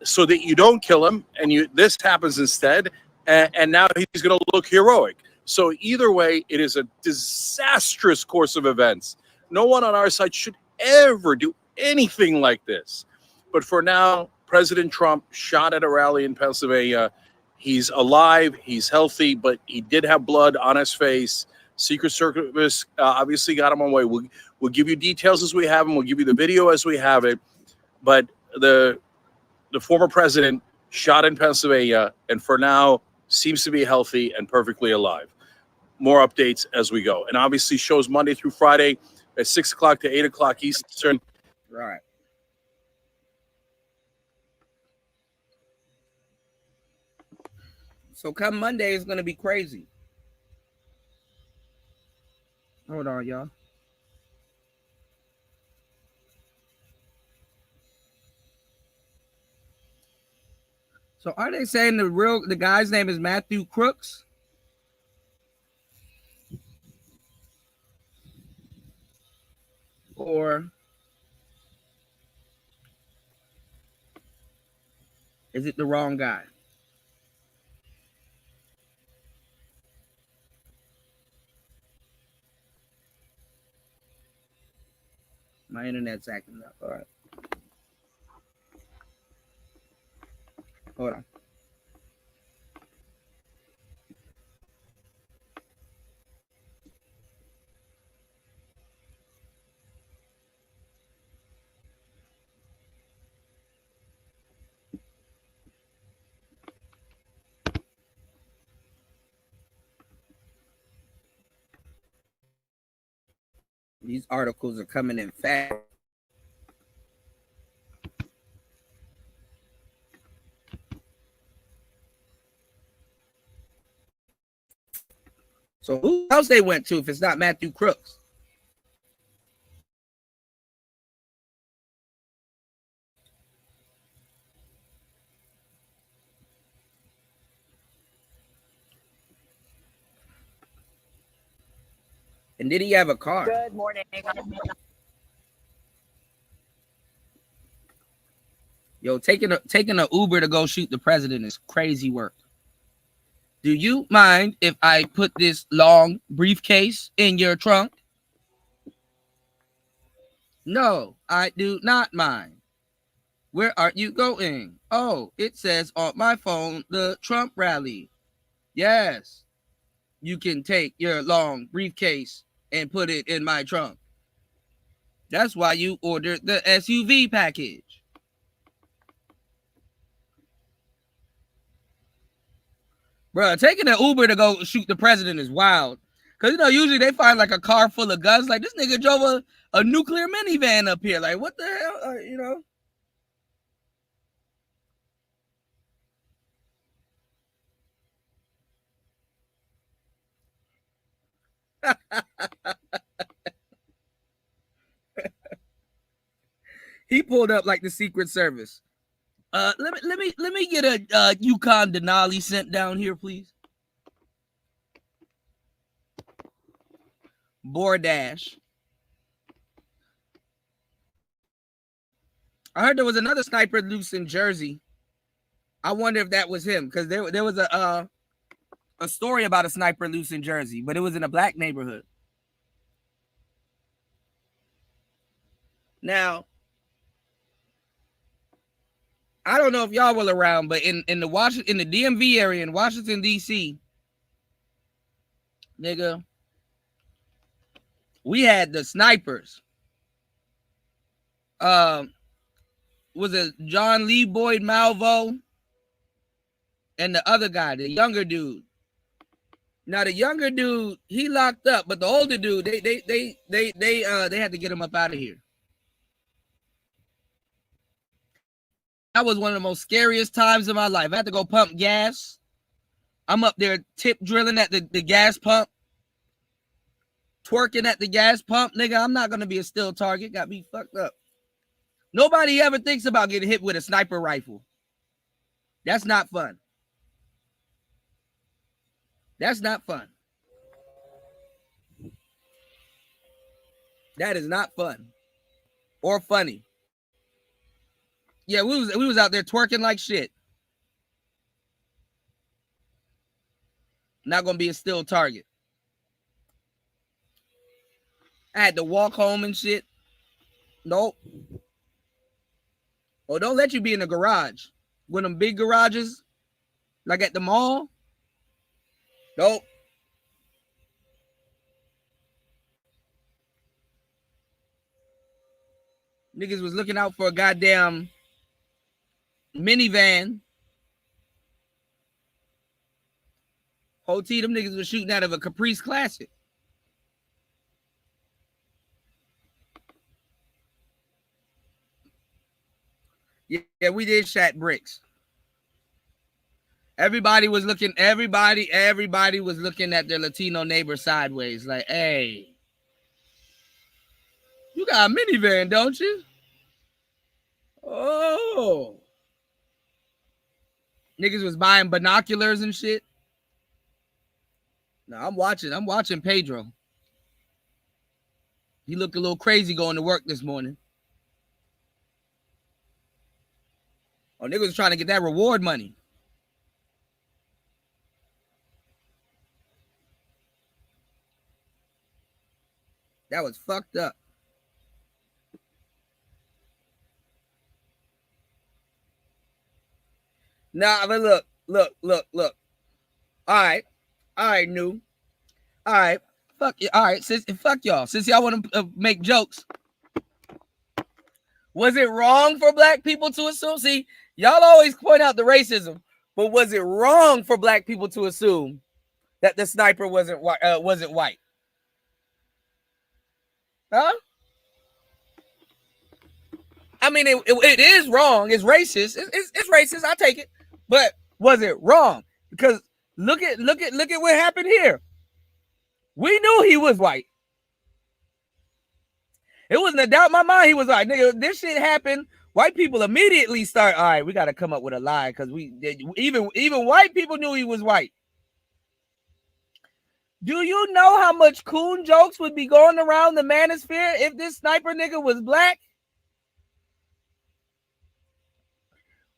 so that you don't kill him and this happens instead. And now he's going to look heroic. So either way, it is a disastrous course of events. No one on our side should ever do anything like this. But for now, President Trump shot at a rally in Pennsylvania. He's alive. He's healthy, but he did have blood on his face. Secret Service obviously got him on the way. We'll give you details as we have them. We'll give you the video as we have it. But the former president shot in Pennsylvania, and for now, seems to be healthy and perfectly alive. More updates as we go. And obviously shows Monday through Friday at 6 o'clock to 8 o'clock Eastern. Right. So come Monday, it's going to be crazy. Hold on, y'all. So are they saying the guy's name is Matthew Crooks? Or is it the wrong guy? My internet's acting up. All right. Hold on. These articles are coming in fast. So who else they went to if it's not Matthew Crooks? And did he have a car? Good morning. Yo, taking a Uber to go shoot the president is crazy work. Do you mind if I put this long briefcase in your trunk? No, I do not mind. Where are you going? Oh, it says on my phone, the Trump rally. Yes, you can take your long briefcase and put it in my trunk. That's why you ordered the SUV package. Bruh, taking an Uber to go shoot the president is wild. Because, usually they find like a car full of guns. Like, this nigga drove a nuclear minivan up here. Like, what the hell? He pulled up like the Secret Service. Let me get a Yukon Denali sent down here, please. Bordash. I heard there was another sniper loose in Jersey. I wonder if that was him, because there was a story about a sniper loose in Jersey, but it was in a black neighborhood. Now, I don't know if y'all were around, but in the DMV area in Washington, D.C., nigga, we had the snipers. Was it John Lee Boyd Malvo and the other guy, the younger dude? Now the younger dude, he locked up, but the older dude, they had to get him up out of here. That was one of the most scariest times of my life. I had to go pump gas. I'm up there tip drilling at the gas pump, twerking at the gas pump. Nigga, I'm not going to be a still target. Got me fucked up. Nobody ever thinks about getting hit with a sniper rifle. That's not fun. That's not fun. That is not fun or funny. Yeah, we was out there twerking like shit. Not gonna be a still target. I had to walk home and shit. Nope. Oh, don't let you be in the garage. One of them big garages, like at the mall. Nope. Niggas was looking out for a goddamn minivan. Whole team, them niggas was shooting out of a Caprice Classic. Yeah, we did shat bricks. Everybody was looking at their Latino neighbor sideways, like, hey, you got a minivan, don't you? Oh. Niggas was buying binoculars and shit. No, I'm watching Pedro. He looked a little crazy going to work this morning. Oh, niggas was trying to get that reward money. That was fucked up. Nah, but look. All right, new. All right, fuck you. All right, fuck y'all. Since y'all want to make jokes, was it wrong for black people to assume? See, y'all always point out the racism, but was it wrong for black people to assume that the sniper wasn't white? Huh? I mean, it is wrong. It's racist. It's racist. I take it. But was it wrong? Because look at what happened here. We knew he was white. It wasn't a doubt in my mind he was white. Nigga, this shit happened. White people immediately start, all right, we got to come up with a lie because even white people knew he was white. Do you know how much coon jokes would be going around the manosphere if this sniper nigga was black?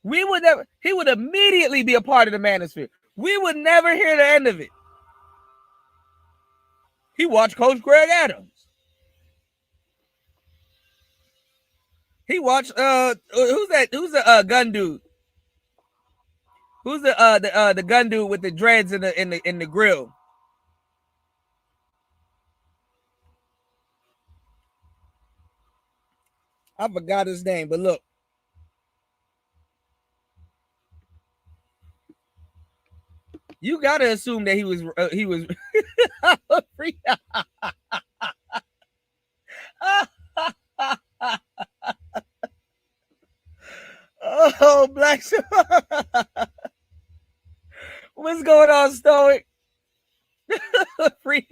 He would immediately be a part of the manosphere. We would never hear the end of it. He watched Coach Greg Adams. He watched who's the gun dude? Who's the gun dude with the dreads in the grill? I forgot his name, but look. You gotta assume that he was Free. Oh, Black. What's going on, Stoic? Free.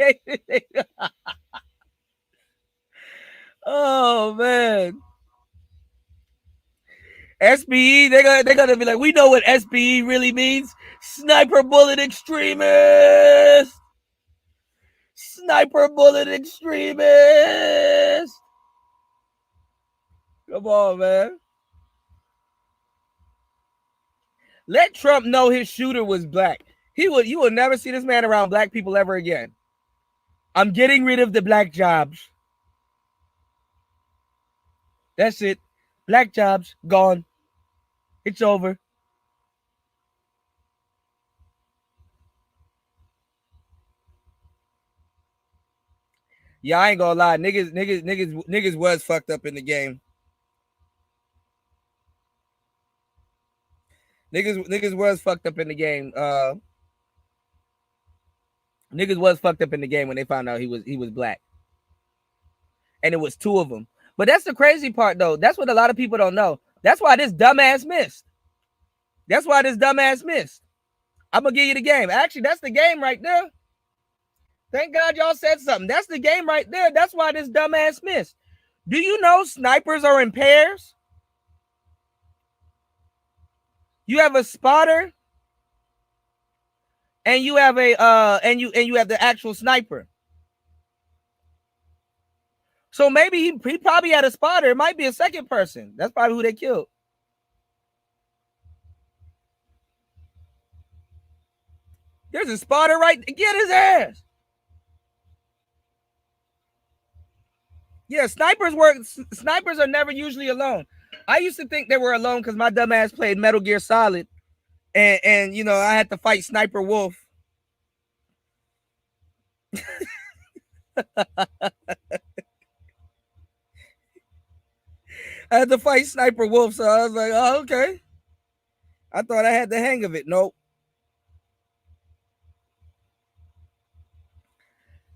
Oh man. SBE, they're gonna be like, we know what SBE really means. Sniper bullet extremist. Sniper bullet extremist. Come on, man. Let Trump know his shooter was black. You will never see this man around black people ever again. I'm getting rid of the black jobs. That's it. Black jobs gone. It's over. Yeah, I ain't gonna lie. Niggas was fucked up in the game. Niggas was fucked up in the game. Niggas was fucked up in the game when they found out he was black. And it was two of them. But that's the crazy part, though. That's what a lot of people don't know. That's why this dumbass missed. I'm gonna give you the game. Actually, that's the game right there. Thank God y'all said something. That's the game right there. That's why this dumbass missed. Do you know snipers are in pairs? You have a spotter, and you have a and you have the actual sniper. So maybe he probably had a spotter. It might be a second person. That's probably who they killed. There's a spotter right. Get his ass. Yeah, snipers are never usually alone. I used to think they were alone because my dumb ass played Metal Gear Solid, and you know I had to fight Sniper Wolf. I had to fight Sniper Wolf, so I was like, oh, okay. I thought I had the hang of it. Nope.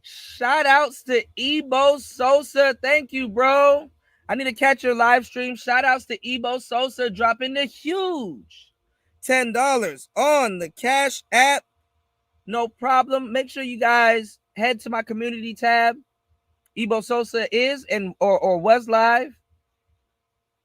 Shout outs to Ebo Sosa. Thank you, bro. I need to catch your live stream. Shout outs to Ebo Sosa dropping the huge $10 on the Cash App. No problem. Make sure you guys head to my community tab. Ebo Sosa is or was live.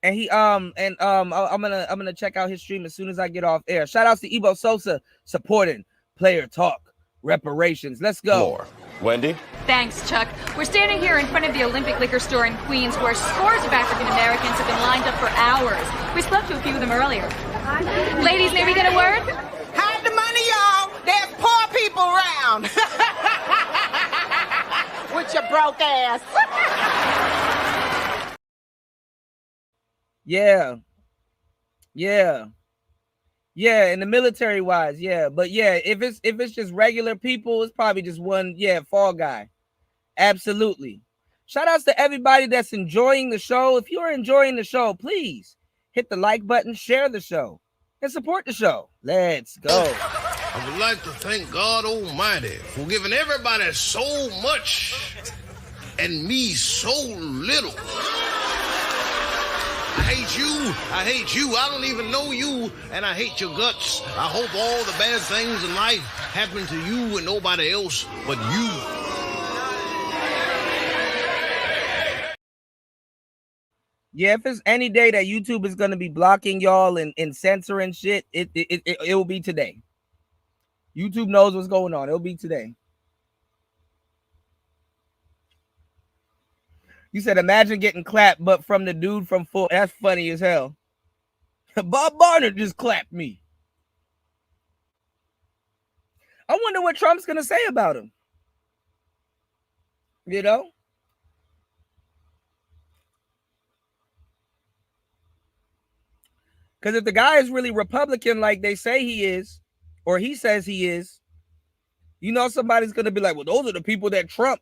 And I'm gonna check out his stream as soon as I get off air. Shout outs to Ebo Sosa supporting Player Talk Reparations. Let's go. Wendy? Thanks, Chuck. We're standing here in front of the Olympic liquor store in Queens where scores of African Americans have been lined up for hours. We spoke to a few of them earlier. Ladies, maybe get a word? Hide the money, y'all. There's poor people around. With your broke ass. Yeah. In the military wise, yeah. But yeah, if it's just regular people, it's probably just one, fall guy. Absolutely. Shout outs to everybody that's enjoying the show. If you're enjoying the show, please hit the like button, share the show, and support the show. Let's go. I would like to thank God Almighty for giving everybody so much and me so little. I hate you, I don't even know you, and I hate your guts. I hope all the bad things in life happen to you and nobody else but you. Yeah, if it's any day that YouTube is going to be blocking y'all and censoring shit, it will be today. YouTube knows what's going on. It'll be today. You said, imagine getting clapped, but from the dude from Full. That's funny as hell. Bob Barnett just clapped me. I wonder what Trump's going to say about him. You know? Because if the guy is really Republican like they say he is, or he says he is, you know somebody's going to be like, well, those are the people that Trump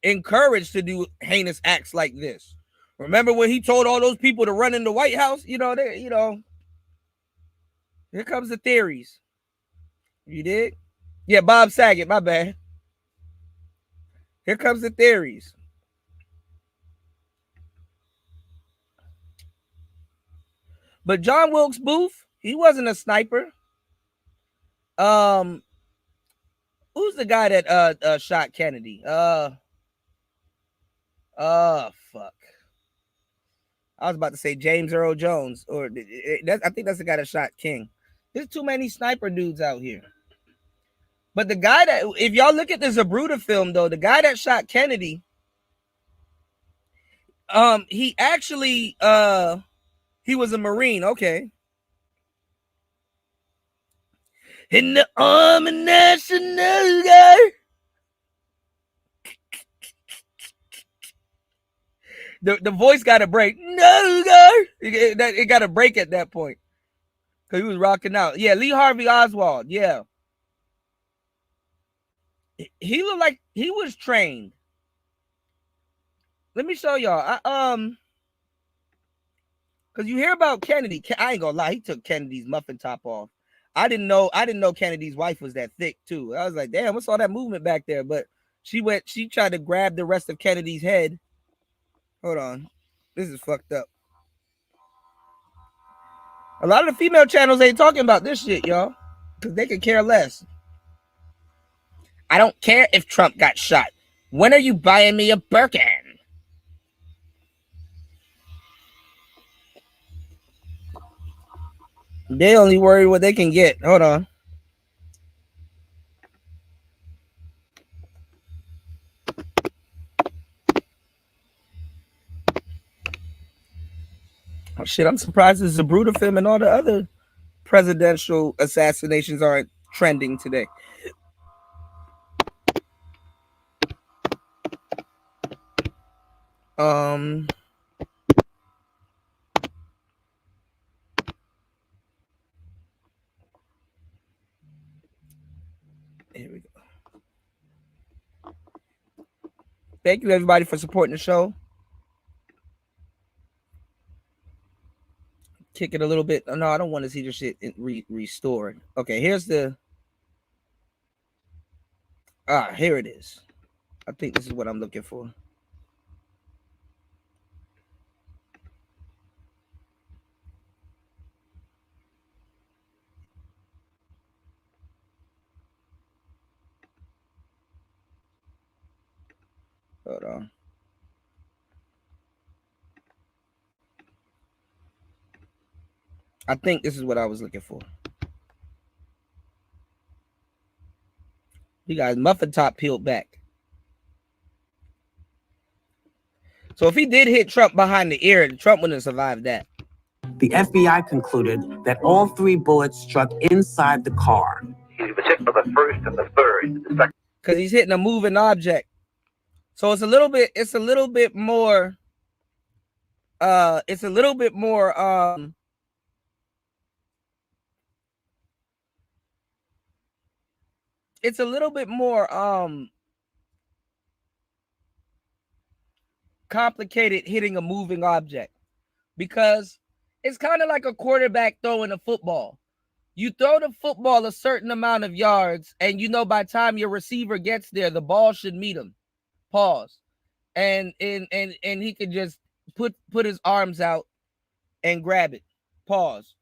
encouraged to do heinous acts like this. Remember when he told all those people to run in the White House? You know, Here comes the theories. You did? Yeah, Bob Saget, my bad. Here comes the theories. But John Wilkes Booth, he wasn't a sniper. Who's the guy that shot Kennedy? Fuck. I was about to say James Earl Jones, or I think that's the guy that shot King. There's too many sniper dudes out here. But the guy that, if y'all look at the Zapruder film, though, the guy that shot Kennedy, he actually, he was a Marine. Okay. In the Army National Guard. The voice got a break. No, guard. It got a break at that point. Because he was rocking out. Yeah, Lee Harvey Oswald. Yeah. He looked like he was trained. Let me show y'all. Because you hear about Kennedy. I ain't gonna lie. He took Kennedy's muffin top off. I didn't know Kennedy's wife was that thick, too. I was like, damn, what's all that movement back there? But she tried to grab the rest of Kennedy's head. Hold on. This is fucked up. A lot of the female channels ain't talking about this shit, y'all. Because they could care less. I don't care if Trump got shot. When are you buying me a Birkin? They only worry what they can get. Hold on. Oh, shit, I'm surprised the Zapruder film and all the other presidential assassinations aren't trending today. Here we go. Thank you, everybody, for supporting the show. Kick it a little bit. No, I don't want to see the shit restored. Okay, here's the. Here it is. I think this is what I'm looking for. Hold on. I think this is what I was looking for. You guys, muffin top peeled back. So if he did hit Trump behind the ear, Trump wouldn't have survived that. The FBI concluded that all 3 bullets struck inside the car. He was hit for the first and the third. Because he's hitting a moving object. So it's a little bit more complicated hitting a moving object, because it's kind of like a quarterback throwing a football. You throw the football a certain amount of yards, and you know by the time your receiver gets there, the ball should meet him. Pause. And he could just put his arms out and grab it. Pause.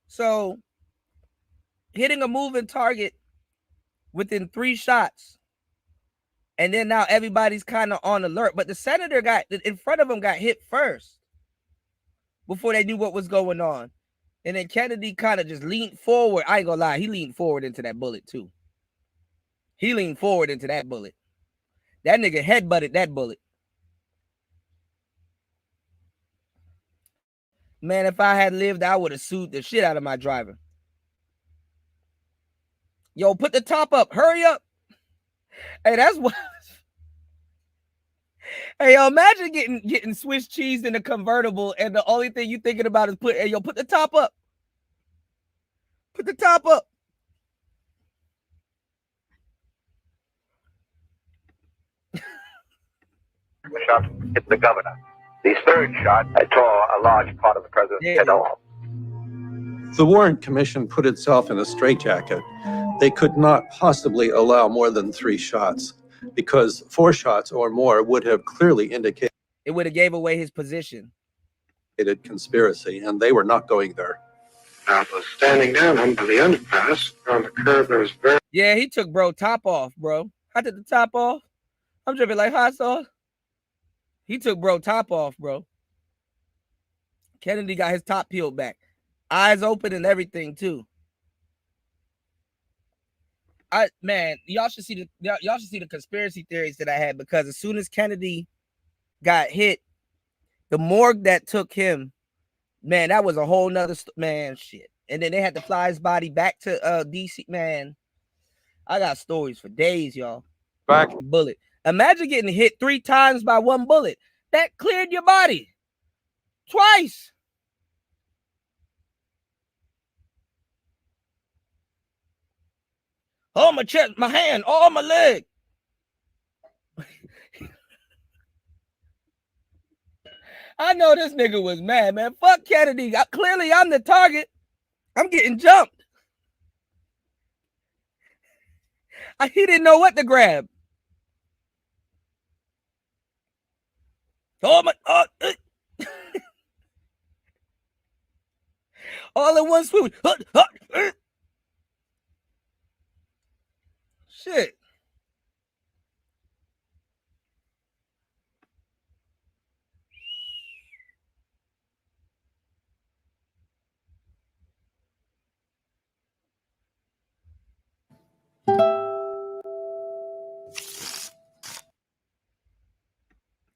So hitting a moving target within 3 shots, and then now everybody's kind of on alert. But the senator in front of him got hit first before they knew what was going on. And then Kennedy kind of just leaned forward. I ain't gonna lie, he leaned forward into that bullet too. He leaned forward into that bullet. That nigga headbutted that bullet. Man, if I had lived, I would have sued the shit out of my driver. Yo, put the top up. Hurry up. Hey, that's what. Hey, yo, imagine getting Swiss cheese in a convertible, and the only thing you thinking about is put the top up. Put the top up. Shot hit the governor. The third shot, I saw a large part of the president's head off. The Warren Commission put itself in a straitjacket. They could not possibly allow more than 3 shots because 4 shots or more would have clearly indicated It would have gave away his position. Conspiracy, and they were not going there. I was standing down under the underpass on the curb. There was very. Yeah, he took bro top off, bro. I took the top off. I'm dripping like hot sauce. He took bro top off, bro. Kennedy got his top peeled back. Eyes open and everything too. Man, y'all should see the conspiracy theories that I had, because as soon as Kennedy got hit, the morgue that took him, man, that was a whole nother shit. And then they had to fly his body back to DC. Man, I got stories for days, y'all. Back bullet. Imagine getting hit 3 times by 1 bullet. That cleared your body twice. Oh, my chest, my hand, oh, my leg. I know this nigga was mad, man. Fuck Kennedy. Clearly, I'm the target. I'm getting jumped. He didn't know what to grab. Oh, my. All in one swoop. Shit.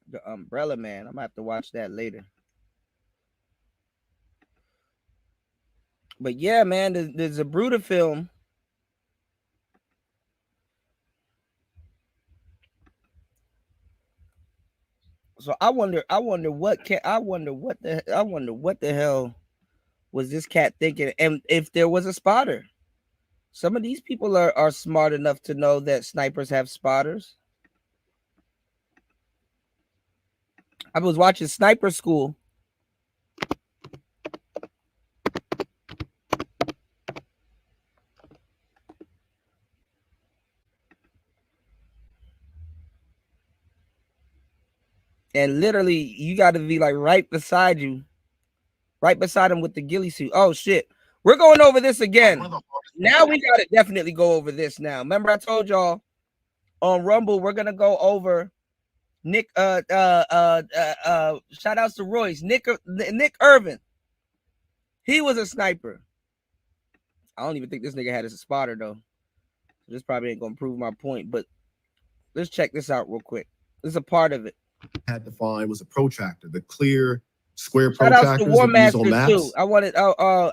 The Umbrella Man. I'm gonna have to watch that later. But yeah, man, there's a Zapruder film. So I wonder what the hell was this cat thinking, and if there was a spotter. Some of these people are smart enough to know that snipers have spotters. I was watching Sniper School. And literally, you got to be like right beside him with the ghillie suit. Oh, shit. We're going over this again. Now we got to definitely go over this now. Remember, I told y'all on Rumble, we're going to go over Nick, shout outs to Royce, Nick Irvin. He was a sniper. I don't even think this nigga had as a spotter, though. This probably ain't going to prove my point, but let's check this out real quick. This is a part of it. Had to find was a protractor, the clear square Shout outs protractors to War that we use on Masters maps. too.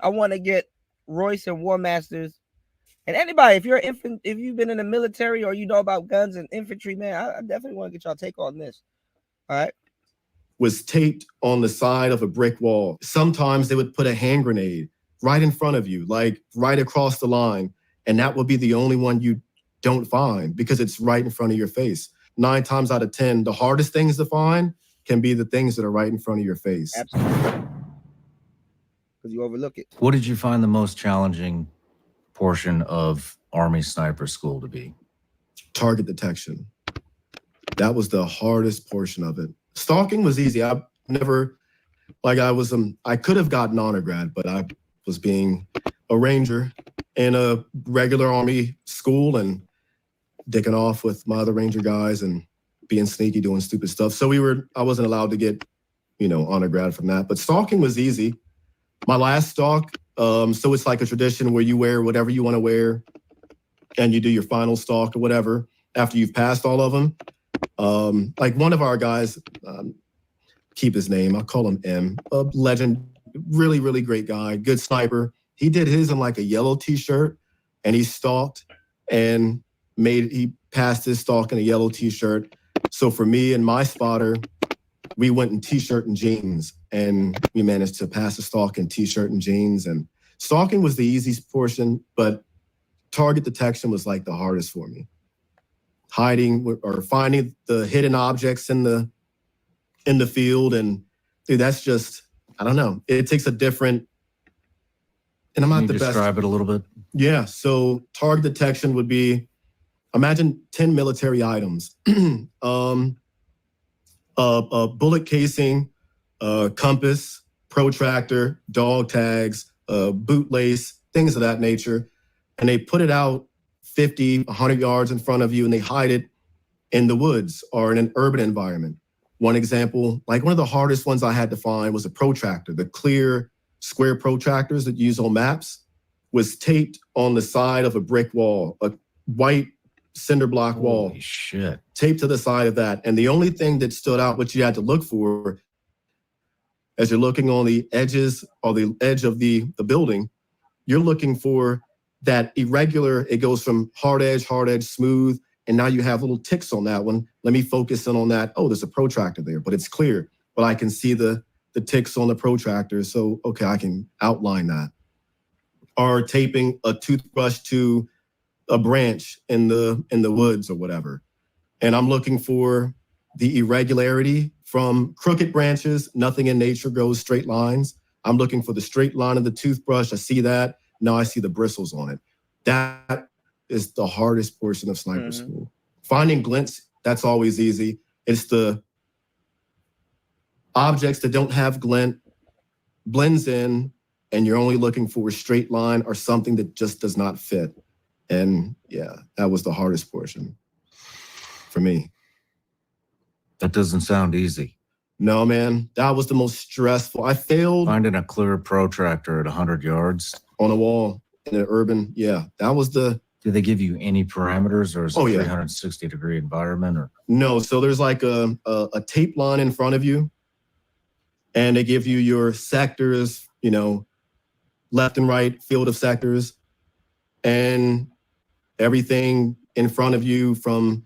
I want to get Royce and War Masters, and anybody, if you've been in the military or you know about guns and infantry, man, I definitely want to get y'all take on this. All right. Was taped on the side of a brick wall. Sometimes they would put a hand grenade right in front of you, like right across the line, and that would be the only one you don't find because it's right in front of your face. 9 times out of 10, the hardest things to find can be the things that are right in front of your face. Absolutely. Because you overlook it. What did you find the most challenging portion of Army Sniper School to be? Target detection. That was the hardest portion of it. Stalking was easy. I never, I could have gotten honor grad, but I was being a ranger in a regular Army school and dicking off with my other ranger guys and being sneaky, doing stupid stuff. So I wasn't allowed to get, honor grad from that. But stalking was easy. My last stalk, so it's like a tradition where you wear whatever you want to wear and you do your final stalk or whatever after you've passed all of them. Like one of our guys, keep his name, I'll call him M, a legend, really, really great guy, good sniper. He did his in like a yellow t-shirt and he stalked and he passed his stalk in a yellow t-shirt. So for me and my spotter, we went in t-shirt and jeans and we managed to pass the stalk in t-shirt and jeans. And stalking was the easiest portion, but target detection was like the hardest for me. Hiding or finding the hidden objects in the field. And dude, that's just, I don't know. It takes a different, and I'm not the best. Describe it a little bit. Yeah. So target detection would be, imagine 10 military items, a bullet casing, compass, protractor, dog tags, bootlace, things of that nature. And they put it out 50, 100 yards in front of you, and they hide it in the woods or in an urban environment. One example, like one of the hardest ones I had to find was a protractor. The clear square protractors that you use on maps was taped on the side of a brick wall, a white cinder block wall. Holy shit. Taped to the side of that. And the only thing that stood out, which you had to look for as you're looking on the edges or the edge of the building, you're looking for that irregular, it goes from hard edge, smooth, and now you have little ticks on that one. Let me focus in on that. Oh, there's a protractor there, but it's clear. But I can see the ticks on the protractor. So, okay, I can outline that. Or taping a toothbrush to a branch in the woods or whatever. And I'm looking for the irregularity from crooked branches. Nothing in nature goes straight lines. I'm looking for the straight line of the toothbrush. I see that. Now I see the bristles on it. That is the hardest portion of sniper school. Finding glints, that's always easy. It's the objects that don't have glint, blends in, and you're only looking for a straight line or something that just does not fit. And yeah, that was the hardest portion for me. That doesn't sound easy. No, man, that was the most stressful. I failed. Finding a clear protractor at 100 yards. On a wall in an urban, yeah, that was the. Do they give you any parameters, or is it a yeah. 360-degree environment? Or no? So there's like a tape line in front of you, and they give you your sectors, you know, left and right field of sectors, and everything in front of you from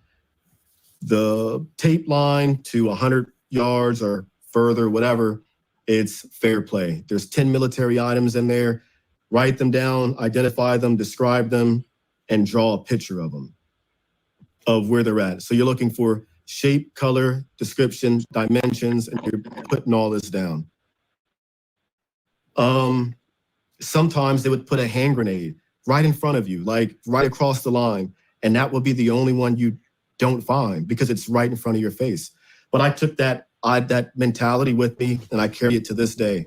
the tape line to 100 yards or further, whatever. It's fair play. There's 10 military items in there. Write them down, identify them, describe them, and draw a picture of them, of where they're at. So you're looking for shape, color, description, dimensions, and you're putting all this down. Sometimes they would put a hand grenade right in front of you, like right across the line, and that would be the only one you don't find because it's right in front of your face. But I took that mentality with me, and I carry it to this day.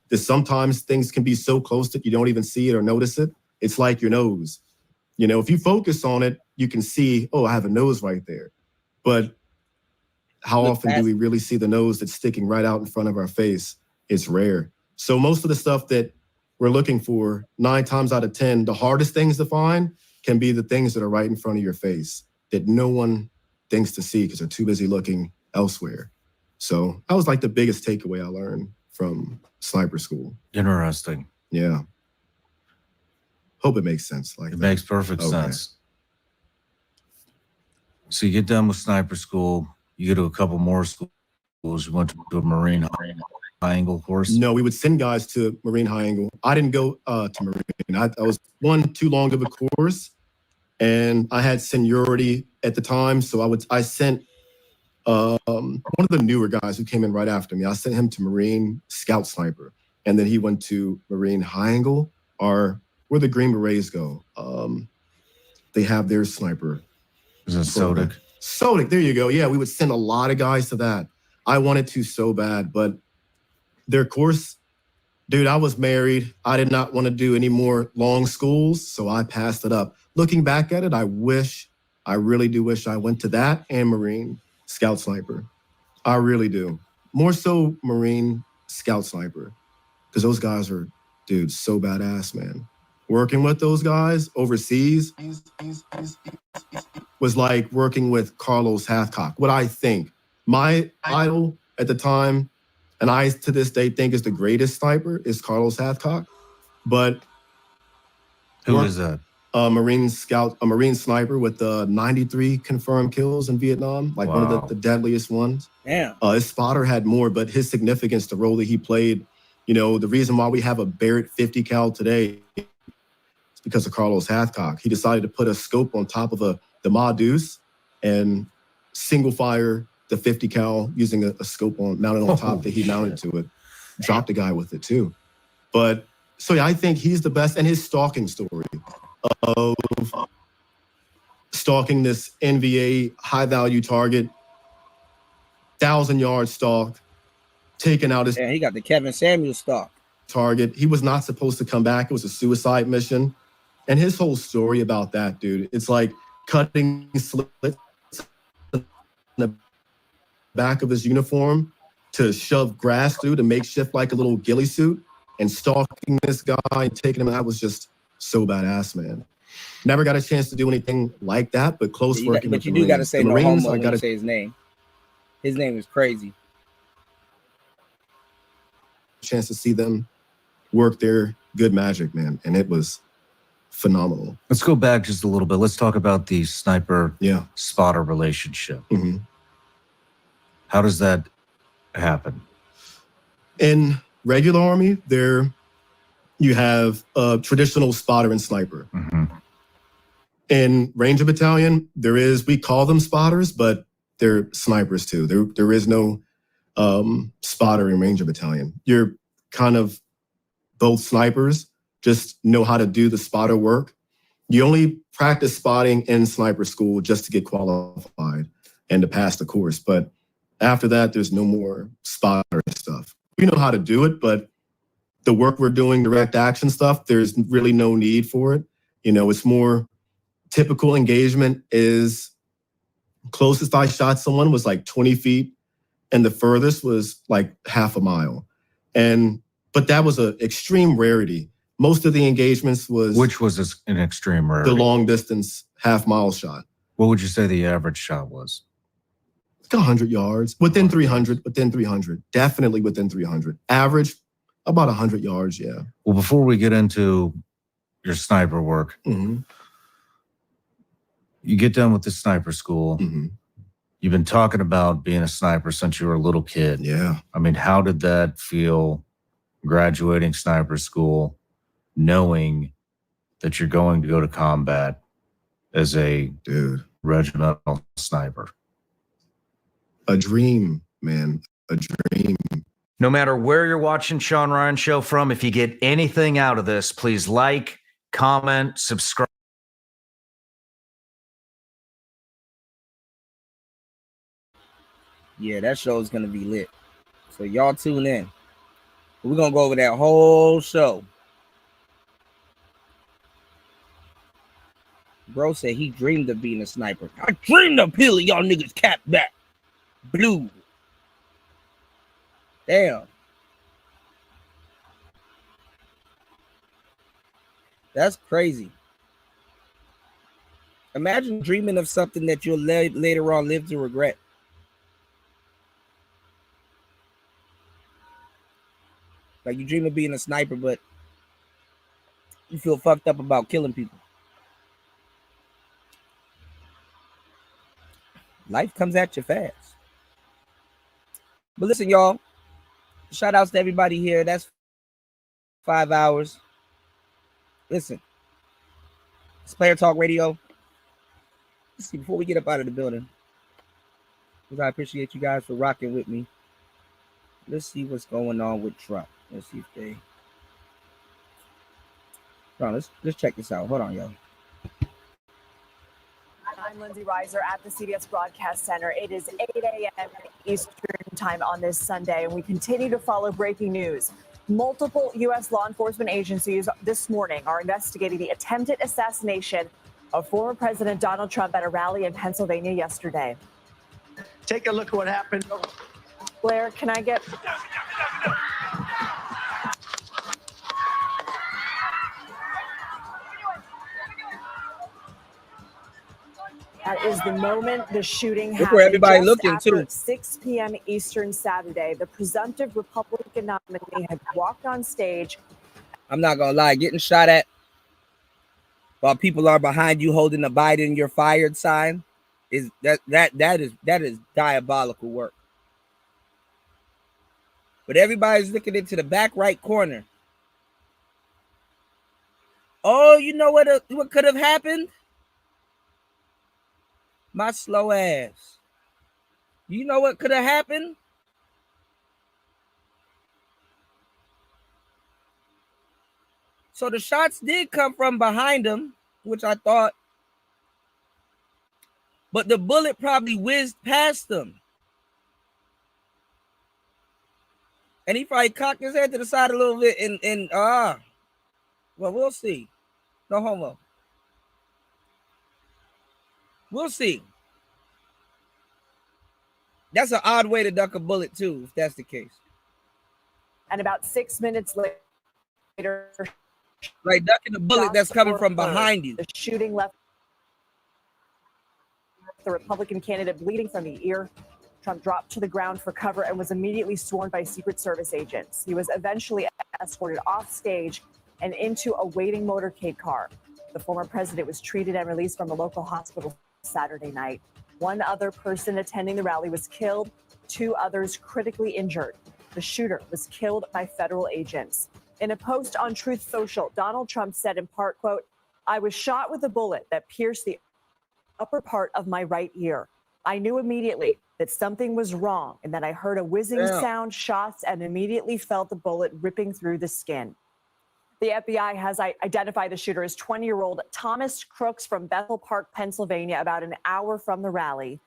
That sometimes things can be so close that you don't even see it or notice it. It's like your nose. You know, if you focus on it, you can see, oh, I have a nose right there. But how often do we really see the nose that's sticking right out in front of our face? It's rare. So most of the stuff that we're looking for, 9 times out of 10, the hardest things to find can be the things that are right in front of your face that no one thinks to see because they're too busy looking elsewhere. So that was like the biggest takeaway I learned from sniper school. Interesting. Yeah. Hope it makes sense. Like it makes perfect sense. So you get done with sniper school, you go to a couple more schools. You went to a Marine high angle course? No, we would send guys to Marine high angle. I didn't go to Marine. I was too long of a course, and I had seniority at the time. So I sent one of the newer guys who came in right after me. I sent him to Marine Scout Sniper, and then he went to Marine high angle, or where the Green Berets go. They have their sniper. Is it Sodic? Sodic, there you go. Yeah, we would send a lot of guys to that. I wanted to so bad, but their course, dude, I was married. I did not want to do any more long schools, so I passed it up. Looking back at it, I really do wish I went to that and Marine Scout Sniper. I really do. More so Marine Scout Sniper, because those guys are, dude, so badass, man. Working with those guys overseas was like working with Carlos Hathcock. What I think, my idol at the time, and I to this day think is the greatest sniper, is Carlos Hathcock. But who is that? A Marine sniper with 93 confirmed kills in Vietnam, like one of the deadliest ones. Yeah. His spotter had more, but his significance, the role that he played, you know, the reason why we have a Barrett 50 cal today is because of Carlos Hathcock. He decided to put a scope on top of the Ma Deuce and single fire the 50 cal using a scope mounted on top that he mounted to it. dropped a guy with it too. But so yeah, I think he's the best. And his stalking story of stalking this NVA high value target, 1,000-yard stalk, taking out his. Yeah, he got the Kevin Samuels stalk. Target. He was not supposed to come back. It was a suicide mission. And his whole story about that, dude, it's like cutting slits in the back of his uniform to shove grass through to makeshift like a little ghillie suit and stalking this guy and taking him out was just so badass, man. Never got a chance to do anything like that, but close working with the Marines. But you do got to say the no Marines, homo I when gotta you say his name. His name is crazy. Chance to see them work their good magic, man, and it was phenomenal. Let's go back just a little bit. Let's talk about the sniper spotter relationship. Mm-hmm. How does that happen? In regular Army, you have a traditional spotter and sniper. Mm-hmm. In Ranger Battalion, we call them spotters, but they're snipers too. There is no spotter in Ranger Battalion. You're kind of both snipers, just know how to do the spotter work. You only practice spotting in sniper school just to get qualified and to pass the course. But after that, there's no more spotter stuff. You know how to do it, but the work we're doing, direct action stuff, there's really no need for it. You know, it's more typical engagement is closest I shot someone was like 20 feet and the furthest was like half a mile. But that was an extreme rarity. Most of the engagements was... Which was an extreme rarity? The long distance half-mile shot. What would you say the average shot was? Like 100 yards, within 300, definitely within 300. Average, about 100 yards, yeah. Well, before we get into your sniper work, mm-hmm. You get done with the sniper school. Mm-hmm. You've been talking about being a sniper since you were a little kid. Yeah. I mean, how did that feel graduating sniper school, knowing that you're going to go to combat as a regimental sniper? A dream, man, a dream. No matter where you're watching Sean Ryan Show from, if you get anything out of this, please like, comment, subscribe. Yeah, that show is going to be lit. So y'all tune in. We're going to go over that whole show. Bro said he dreamed of being a sniper. I dreamed of peeling y'all niggas cap back. Blue. Damn. That's crazy. Imagine dreaming of something that you'll later on live to regret. Like you dream of being a sniper, but you feel fucked up about killing people. Life comes at you fast. But listen, y'all. Shout outs to everybody here. That's 5 hours. Listen. It's Player Talk Radio. Let's see, before we get up out of the building, because I appreciate you guys for rocking with me. Let's see what's going on with Trump. Let's see if they... Hold on, let's check this out. Hold on, y'all. I'm Lindsay Reiser at the CBS Broadcast Center. It is 8 a.m. Eastern Time on this Sunday, and we continue to follow breaking news. Multiple U.S. law enforcement agencies this morning are investigating the attempted assassination of former President Donald Trump at a rally in Pennsylvania yesterday. Take a look at what happened. Blair, can I get... That is the moment the shooting happened. Look where everybody just looking, after too. 6 p.m. Eastern Saturday. The presumptive Republican nominee had walked on stage. I'm not gonna lie, getting shot at while people are behind you holding the Biden you're fired sign is that is diabolical work. But everybody's looking into the back right corner. Oh, you know what could have happened? My slow ass. You know what could have happened? So the shots did come from behind him, which I thought, but the bullet probably whizzed past him. And he probably cocked his head to the side a little bit and well, we'll see. No homo. We'll see. That's an odd way to duck a bullet too, if that's the case. And about 6 minutes later, like ducking a bullet that's coming from behind you. The shooting left the Republican candidate bleeding from the ear. Trump dropped to the ground for cover and was immediately swarmed by Secret Service agents. He was eventually escorted off stage and into a waiting motorcade car. The former president was treated and released from a local hospital Saturday night. One other person attending the rally was killed, 2 others critically injured. The shooter was killed by federal agents. In a post on Truth Social, Donald Trump said in part, quote, "I was shot with a bullet that pierced the upper part of my right ear. I knew immediately that something was wrong and that I heard a whizzing sound, shots, and immediately felt the bullet ripping through the skin." The FBI has identified the shooter as 20-year-old Thomas Crooks from Bethel Park, Pennsylvania, about an hour from the rally.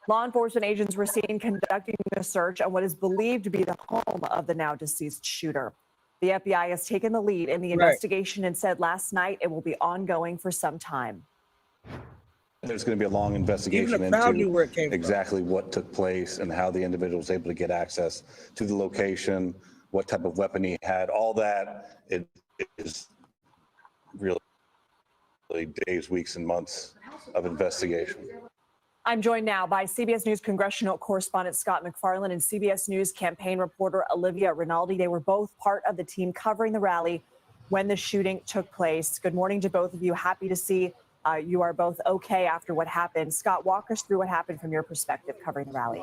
Law enforcement agents were seen conducting a search on what is believed to be the home of the now deceased shooter. The FBI has taken the lead in the investigation and said last night it will be ongoing for some time. There's going to be a long investigation into exactly what took place and how the individual was able to get access to the location, what type of weapon he had, all that. It is really days, weeks, and months of investigation. I'm joined now by CBS News congressional correspondent Scott McFarland and CBS News campaign reporter Olivia Rinaldi. They were both part of the team covering the rally when the shooting took place. Good morning to both of you. Happy to see you are both okay after what happened. Scott, walk us through what happened from your perspective covering the rally.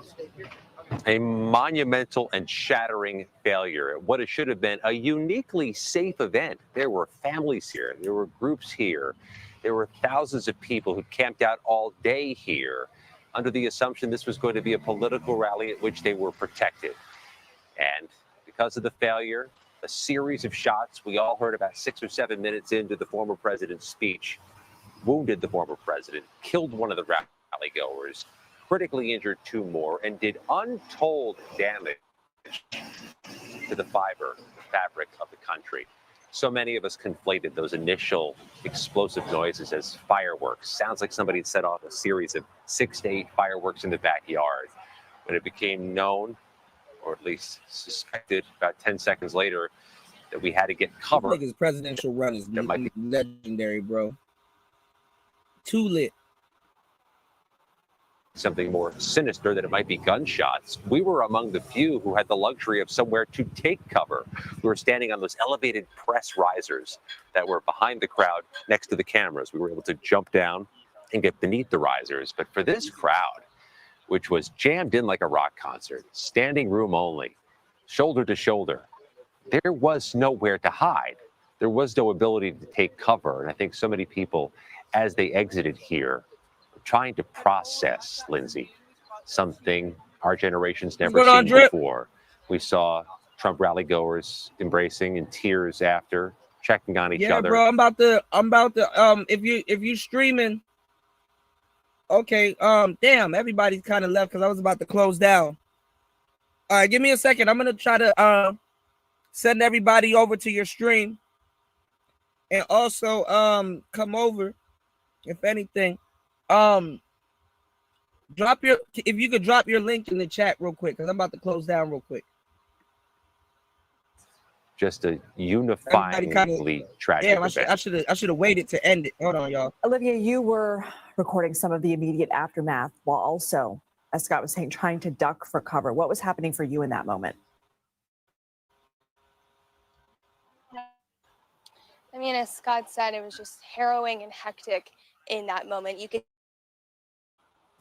A monumental and shattering failure at what it should have been a uniquely safe event. There were families here. There were groups here. There were thousands of people who camped out all day here under the assumption this was going to be a political rally at which they were protected. And because of the failure, a series of shots we all heard about 6 or 7 minutes into the former president's speech wounded the former president, killed one of the rally goers, critically injured 2 more, and did untold damage to the fabric of the country. So many of us conflated those initial explosive noises as fireworks. Sounds like somebody had set off a series of 6 to 8 fireworks in the backyard. When it became known, or at least suspected about 10 seconds later, that we had to get cover. I think his presidential run is legendary, bro. Too lit. Something more sinister, that it might be gunshots. We were among the few who had the luxury of somewhere to take cover. We were standing on those elevated press risers that were behind the crowd next to the cameras. We were able to jump down and get beneath the risers. But for this crowd, which was jammed in like a rock concert, standing room only, shoulder to shoulder, there was nowhere to hide. There was no ability to take cover. And I think so many people, as they exited here, trying to process, Lindsay, something our generation's never seen before. We saw Trump rally goers embracing in tears after, checking on each other. Yeah, bro, I'm about to if you streaming, okay, damn, everybody's kind of left because I was about to close down. All right, give me a second. I'm gonna try to send everybody over to your stream, and also come over, if anything. If you could drop your link in the chat real quick, because I'm about to close down real quick. Just a unifyingly tragic event. I should have waited to end it. Hold on, y'all. Olivia, you were recording some of the immediate aftermath while also, as Scott was saying, trying to duck for cover. What was happening for you in that moment? I mean, as Scott said, it was just harrowing and hectic in that moment. You could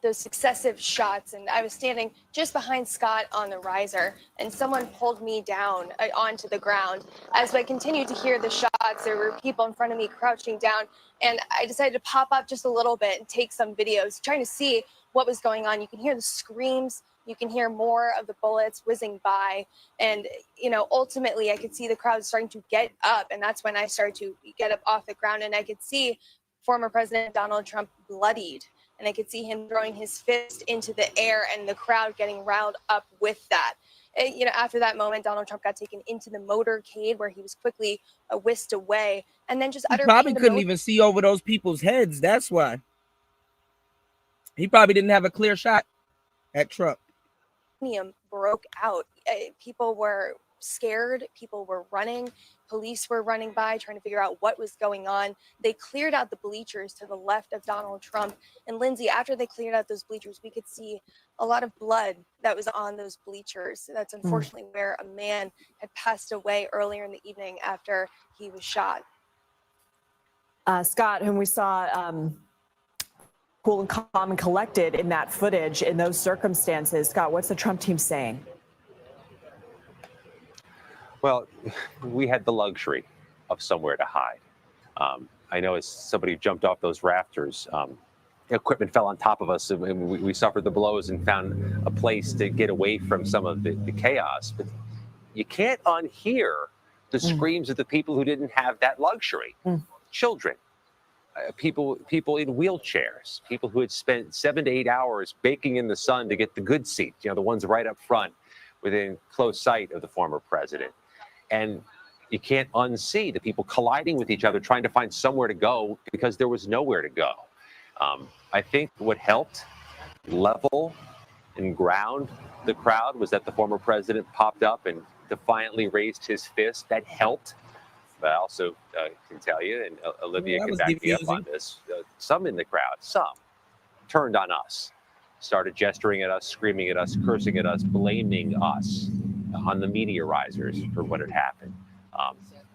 those successive shots, and I was standing just behind Scott on the riser, and someone pulled me down onto the ground. As I continued to hear the shots, there were people in front of me crouching down, and I decided to pop up just a little bit and take some videos, trying to see what was going on. You can hear the screams You can hear more of the bullets whizzing by. And, you know, ultimately I could see the crowd starting to get up. And that's when I started to get up off the ground. And I could see former President Donald Trump bloodied. And I could see him throwing his fist into the air and the crowd getting riled up with that. You know, after that moment, Donald Trump got taken into the motorcade where he was quickly whisked away. And then just he probably couldn't even see over those people's heads. That's why. He probably didn't have a clear shot at Trump. Broke out. People were scared. People were running. Police were running by trying to figure out what was going on. They cleared out the bleachers to the left of Donald Trump. And Lindsay, after they cleared out those bleachers, we could see a lot of blood that was on those bleachers. That's unfortunately where a man had passed away earlier in the evening after he was shot. Scott, whom we saw cool and calm and collected in that footage, in those circumstances. Scott, what's the Trump team saying? Well, we had the luxury of somewhere to hide. I know as somebody jumped off those rafters, equipment fell on top of us, and we suffered the blows and found a place to get away from some of the chaos. But you can't unhear the screams of the people who didn't have that luxury. Children. People in wheelchairs, people who had spent 7 to 8 hours baking in the sun to get the good seats, you know, the ones right up front within close sight of the former president. And you can't unsee the people colliding with each other, trying to find somewhere to go because there was nowhere to go. I think what helped level and ground the crowd was that the former president popped up and defiantly raised his fist. That helped. But I also can tell you, and Olivia can back me up on this, some in the crowd, some turned on us, started gesturing at us, screaming at us, cursing at us, blaming us on the media risers for what had happened.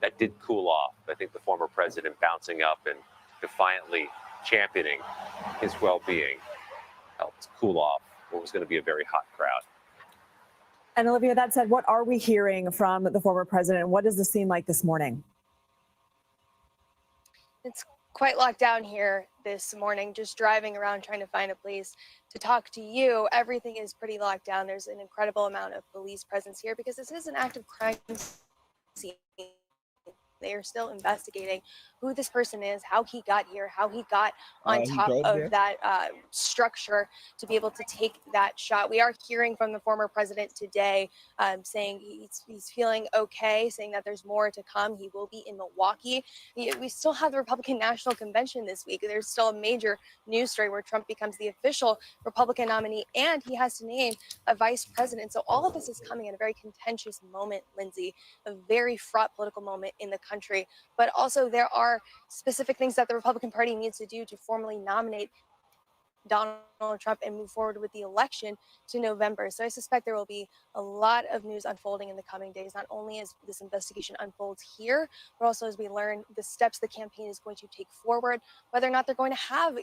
That did cool off. I think the former president bouncing up and defiantly championing his well-being helped cool off what was going to be a very hot crowd. And Olivia, that said, what are we hearing from the former president? What does this seem like this morning? It's quite locked down here this morning, just driving around trying to find a place to talk to you. Everything is pretty locked down. There's an incredible amount of police presence here because this is an active crime scene. They are still investigating who this person is, how he got here, how he got on top of that structure to be able to take that shot. We are hearing from the former president today saying he's feeling okay, saying that there's more to come. He will be in Milwaukee. We still have the Republican National Convention this week. There's still a major news story where Trump becomes the official Republican nominee and he has to name a vice president. So all of this is coming at a very contentious moment, Lindsay, a very fraught political moment in the country. But also there are specific things that the Republican Party needs to do to formally nominate Donald Trump and move forward with the election to November. So I suspect there will be a lot of news unfolding in the coming days, not only as this investigation unfolds here, but also as we learn the steps the campaign is going to take forward, whether or not they're going to have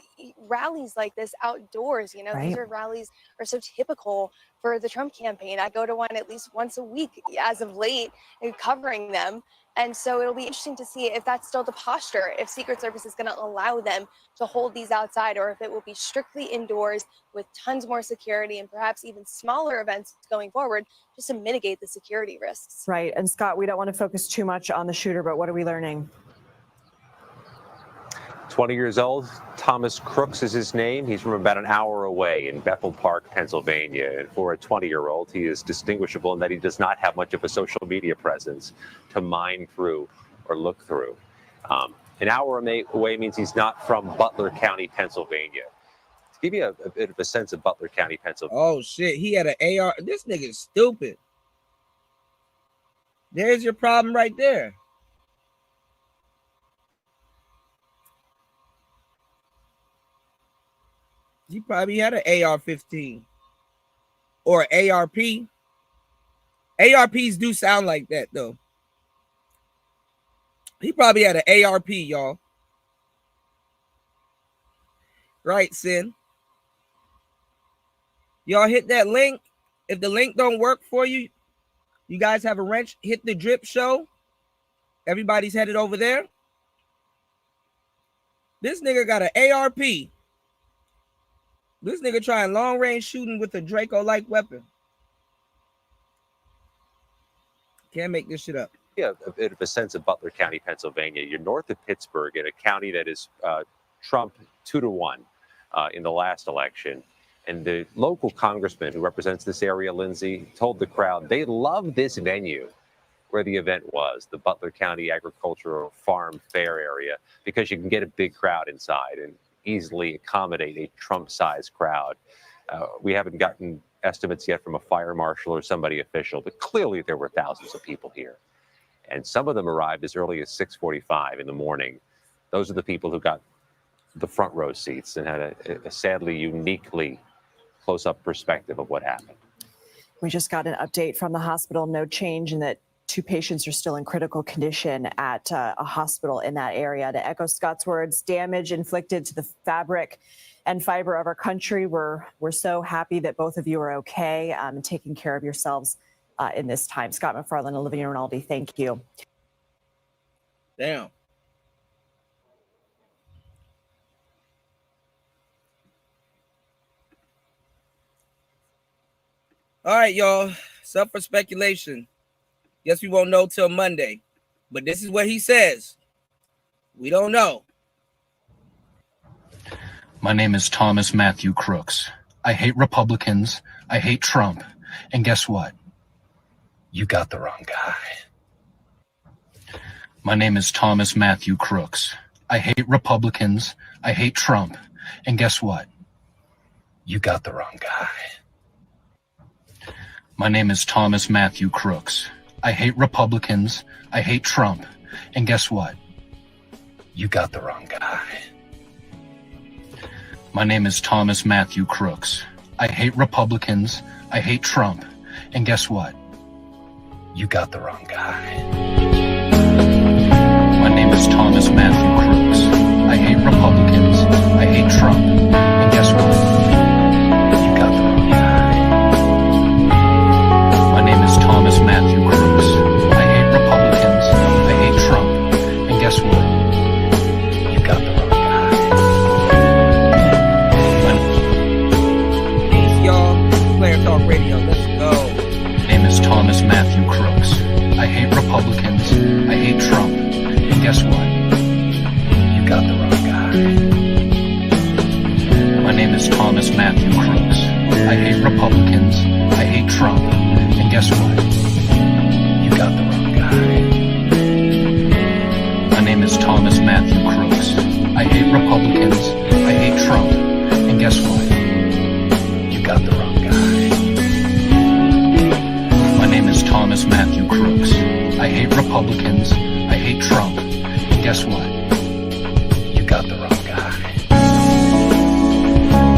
rallies like this outdoors. You know, these are rallies are so typical for the Trump campaign. I go to one at least once a week as of late, covering them. And so it'll be interesting to see if that's still the posture, if Secret Service is going to allow them to hold these outside, or if it will be strictly indoors with tons more security and perhaps even smaller events going forward just to mitigate the security risks. Right. And Scott, we don't want to focus too much on the shooter, but what are we learning? 20 years old, Thomas Crooks is his name. He's from about an hour away in Bethel Park, Pennsylvania. And for a 20-year-old, he is distinguishable in that he does not have much of a social media presence to mine through or look through. An hour away means he's not from Butler County, Pennsylvania. To give you a bit of a sense of Butler County, Pennsylvania. Oh, shit. He had an AR. This nigga is stupid. There's your problem right there. He probably had an AR-15 or ARP. ARPs do sound like that, though. He probably had an ARP, y'all. Right, Sin? Y'all hit that link. If the link don't work for you, you guys have a wrench, hit the drip show. Everybody's headed over there. This nigga got an ARP. This nigga trying long range shooting with a Draco-like weapon. Can't make this shit up. Yeah, a bit of a sense of Butler County, Pennsylvania. You're north of Pittsburgh in a county that is Trump 2-1 in the last election. And the local congressman who represents this area, Lindsay, told the crowd they love this venue where the event was, the Butler County Agricultural Farm Fair area, because you can get a big crowd inside and easily accommodate a Trump-sized crowd. We haven't gotten estimates yet from a fire marshal or somebody official, but clearly there were thousands of people here. And some of them arrived as early as 6:45 in the morning. Those are the people who got the front row seats and had a sadly uniquely close-up perspective of what happened. We just got an update from the hospital. No change in that 2 patients are still in critical condition at a hospital in that area. To echo Scott's words, damage inflicted to the fabric and fiber of our country. We're so happy that both of you are okay and taking care of yourselves in this time. Scott McFarland and Olivia Rinaldi, thank you. Damn. All right, y'all. It's up for speculation. Guess we won't know till Monday. But this is what he says. We don't know. My name is Thomas Matthew Crooks. I hate Republicans. I hate Trump. And guess what? You got the wrong guy. My name is Thomas Matthew Crooks. I hate Republicans. I hate Trump. And guess what? You got the wrong guy. My name is Thomas Matthew Crooks. I hate Republicans. I hate Trump. And guess what? You got the wrong guy. My name is Thomas Matthew Crooks. I hate Republicans. I hate Trump. And guess what? You got the wrong guy. My name is Thomas Matthew Crooks. I hate Republicans. I hate Trump. And guess what? You got the wrong guy. My name is Thomas Matthew Crooks. I hate Republicans. I hate Trump. And guess what? You got the wrong guy. Peace, y'all. Player Talk Radio. Let's go. My name is Thomas Matthew Crooks. I hate Republicans. I hate Trump. And guess what? You got the wrong guy. My name is Thomas Matthew Crooks. I hate Republicans. I hate Trump. And guess what? You got the wrong guy. My name is Thomas Matthew Crooks. I hate Republicans. I hate Trump. And guess what? You got the wrong guy. My name is Thomas Matthew Crooks. I hate Republicans. I hate Trump. And guess what? You got the wrong guy.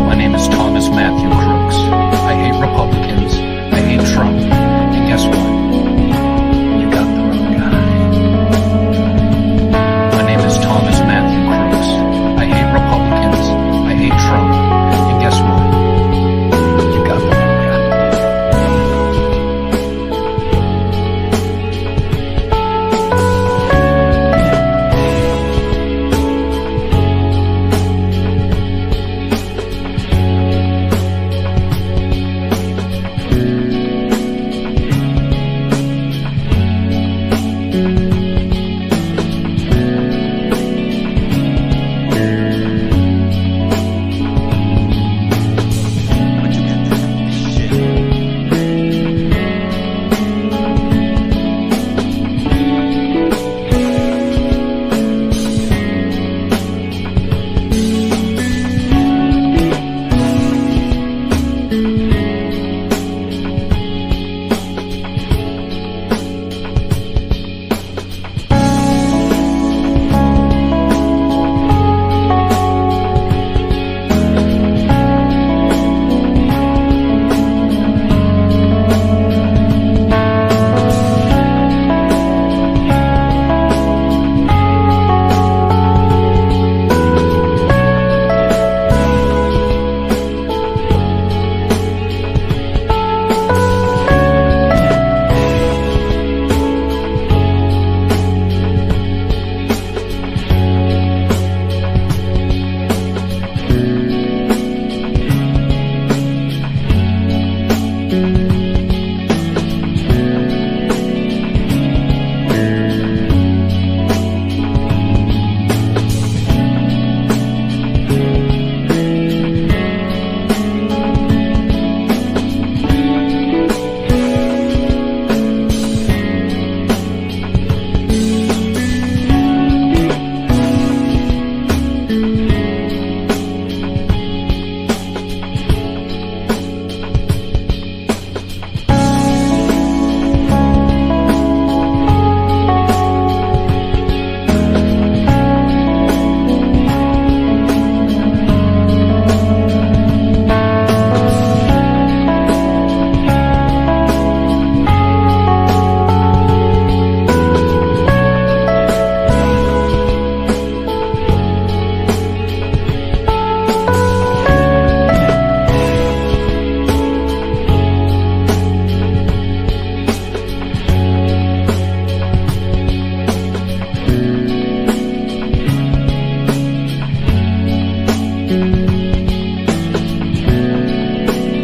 My name is Thomas Matthew Crooks. I hate Republicans. I hate Trump. And guess what? You got the wrong guy. My name is Thomas Matthew Crooks. I hate Republicans. I hate Trump. And guess what? You got the wrong guy.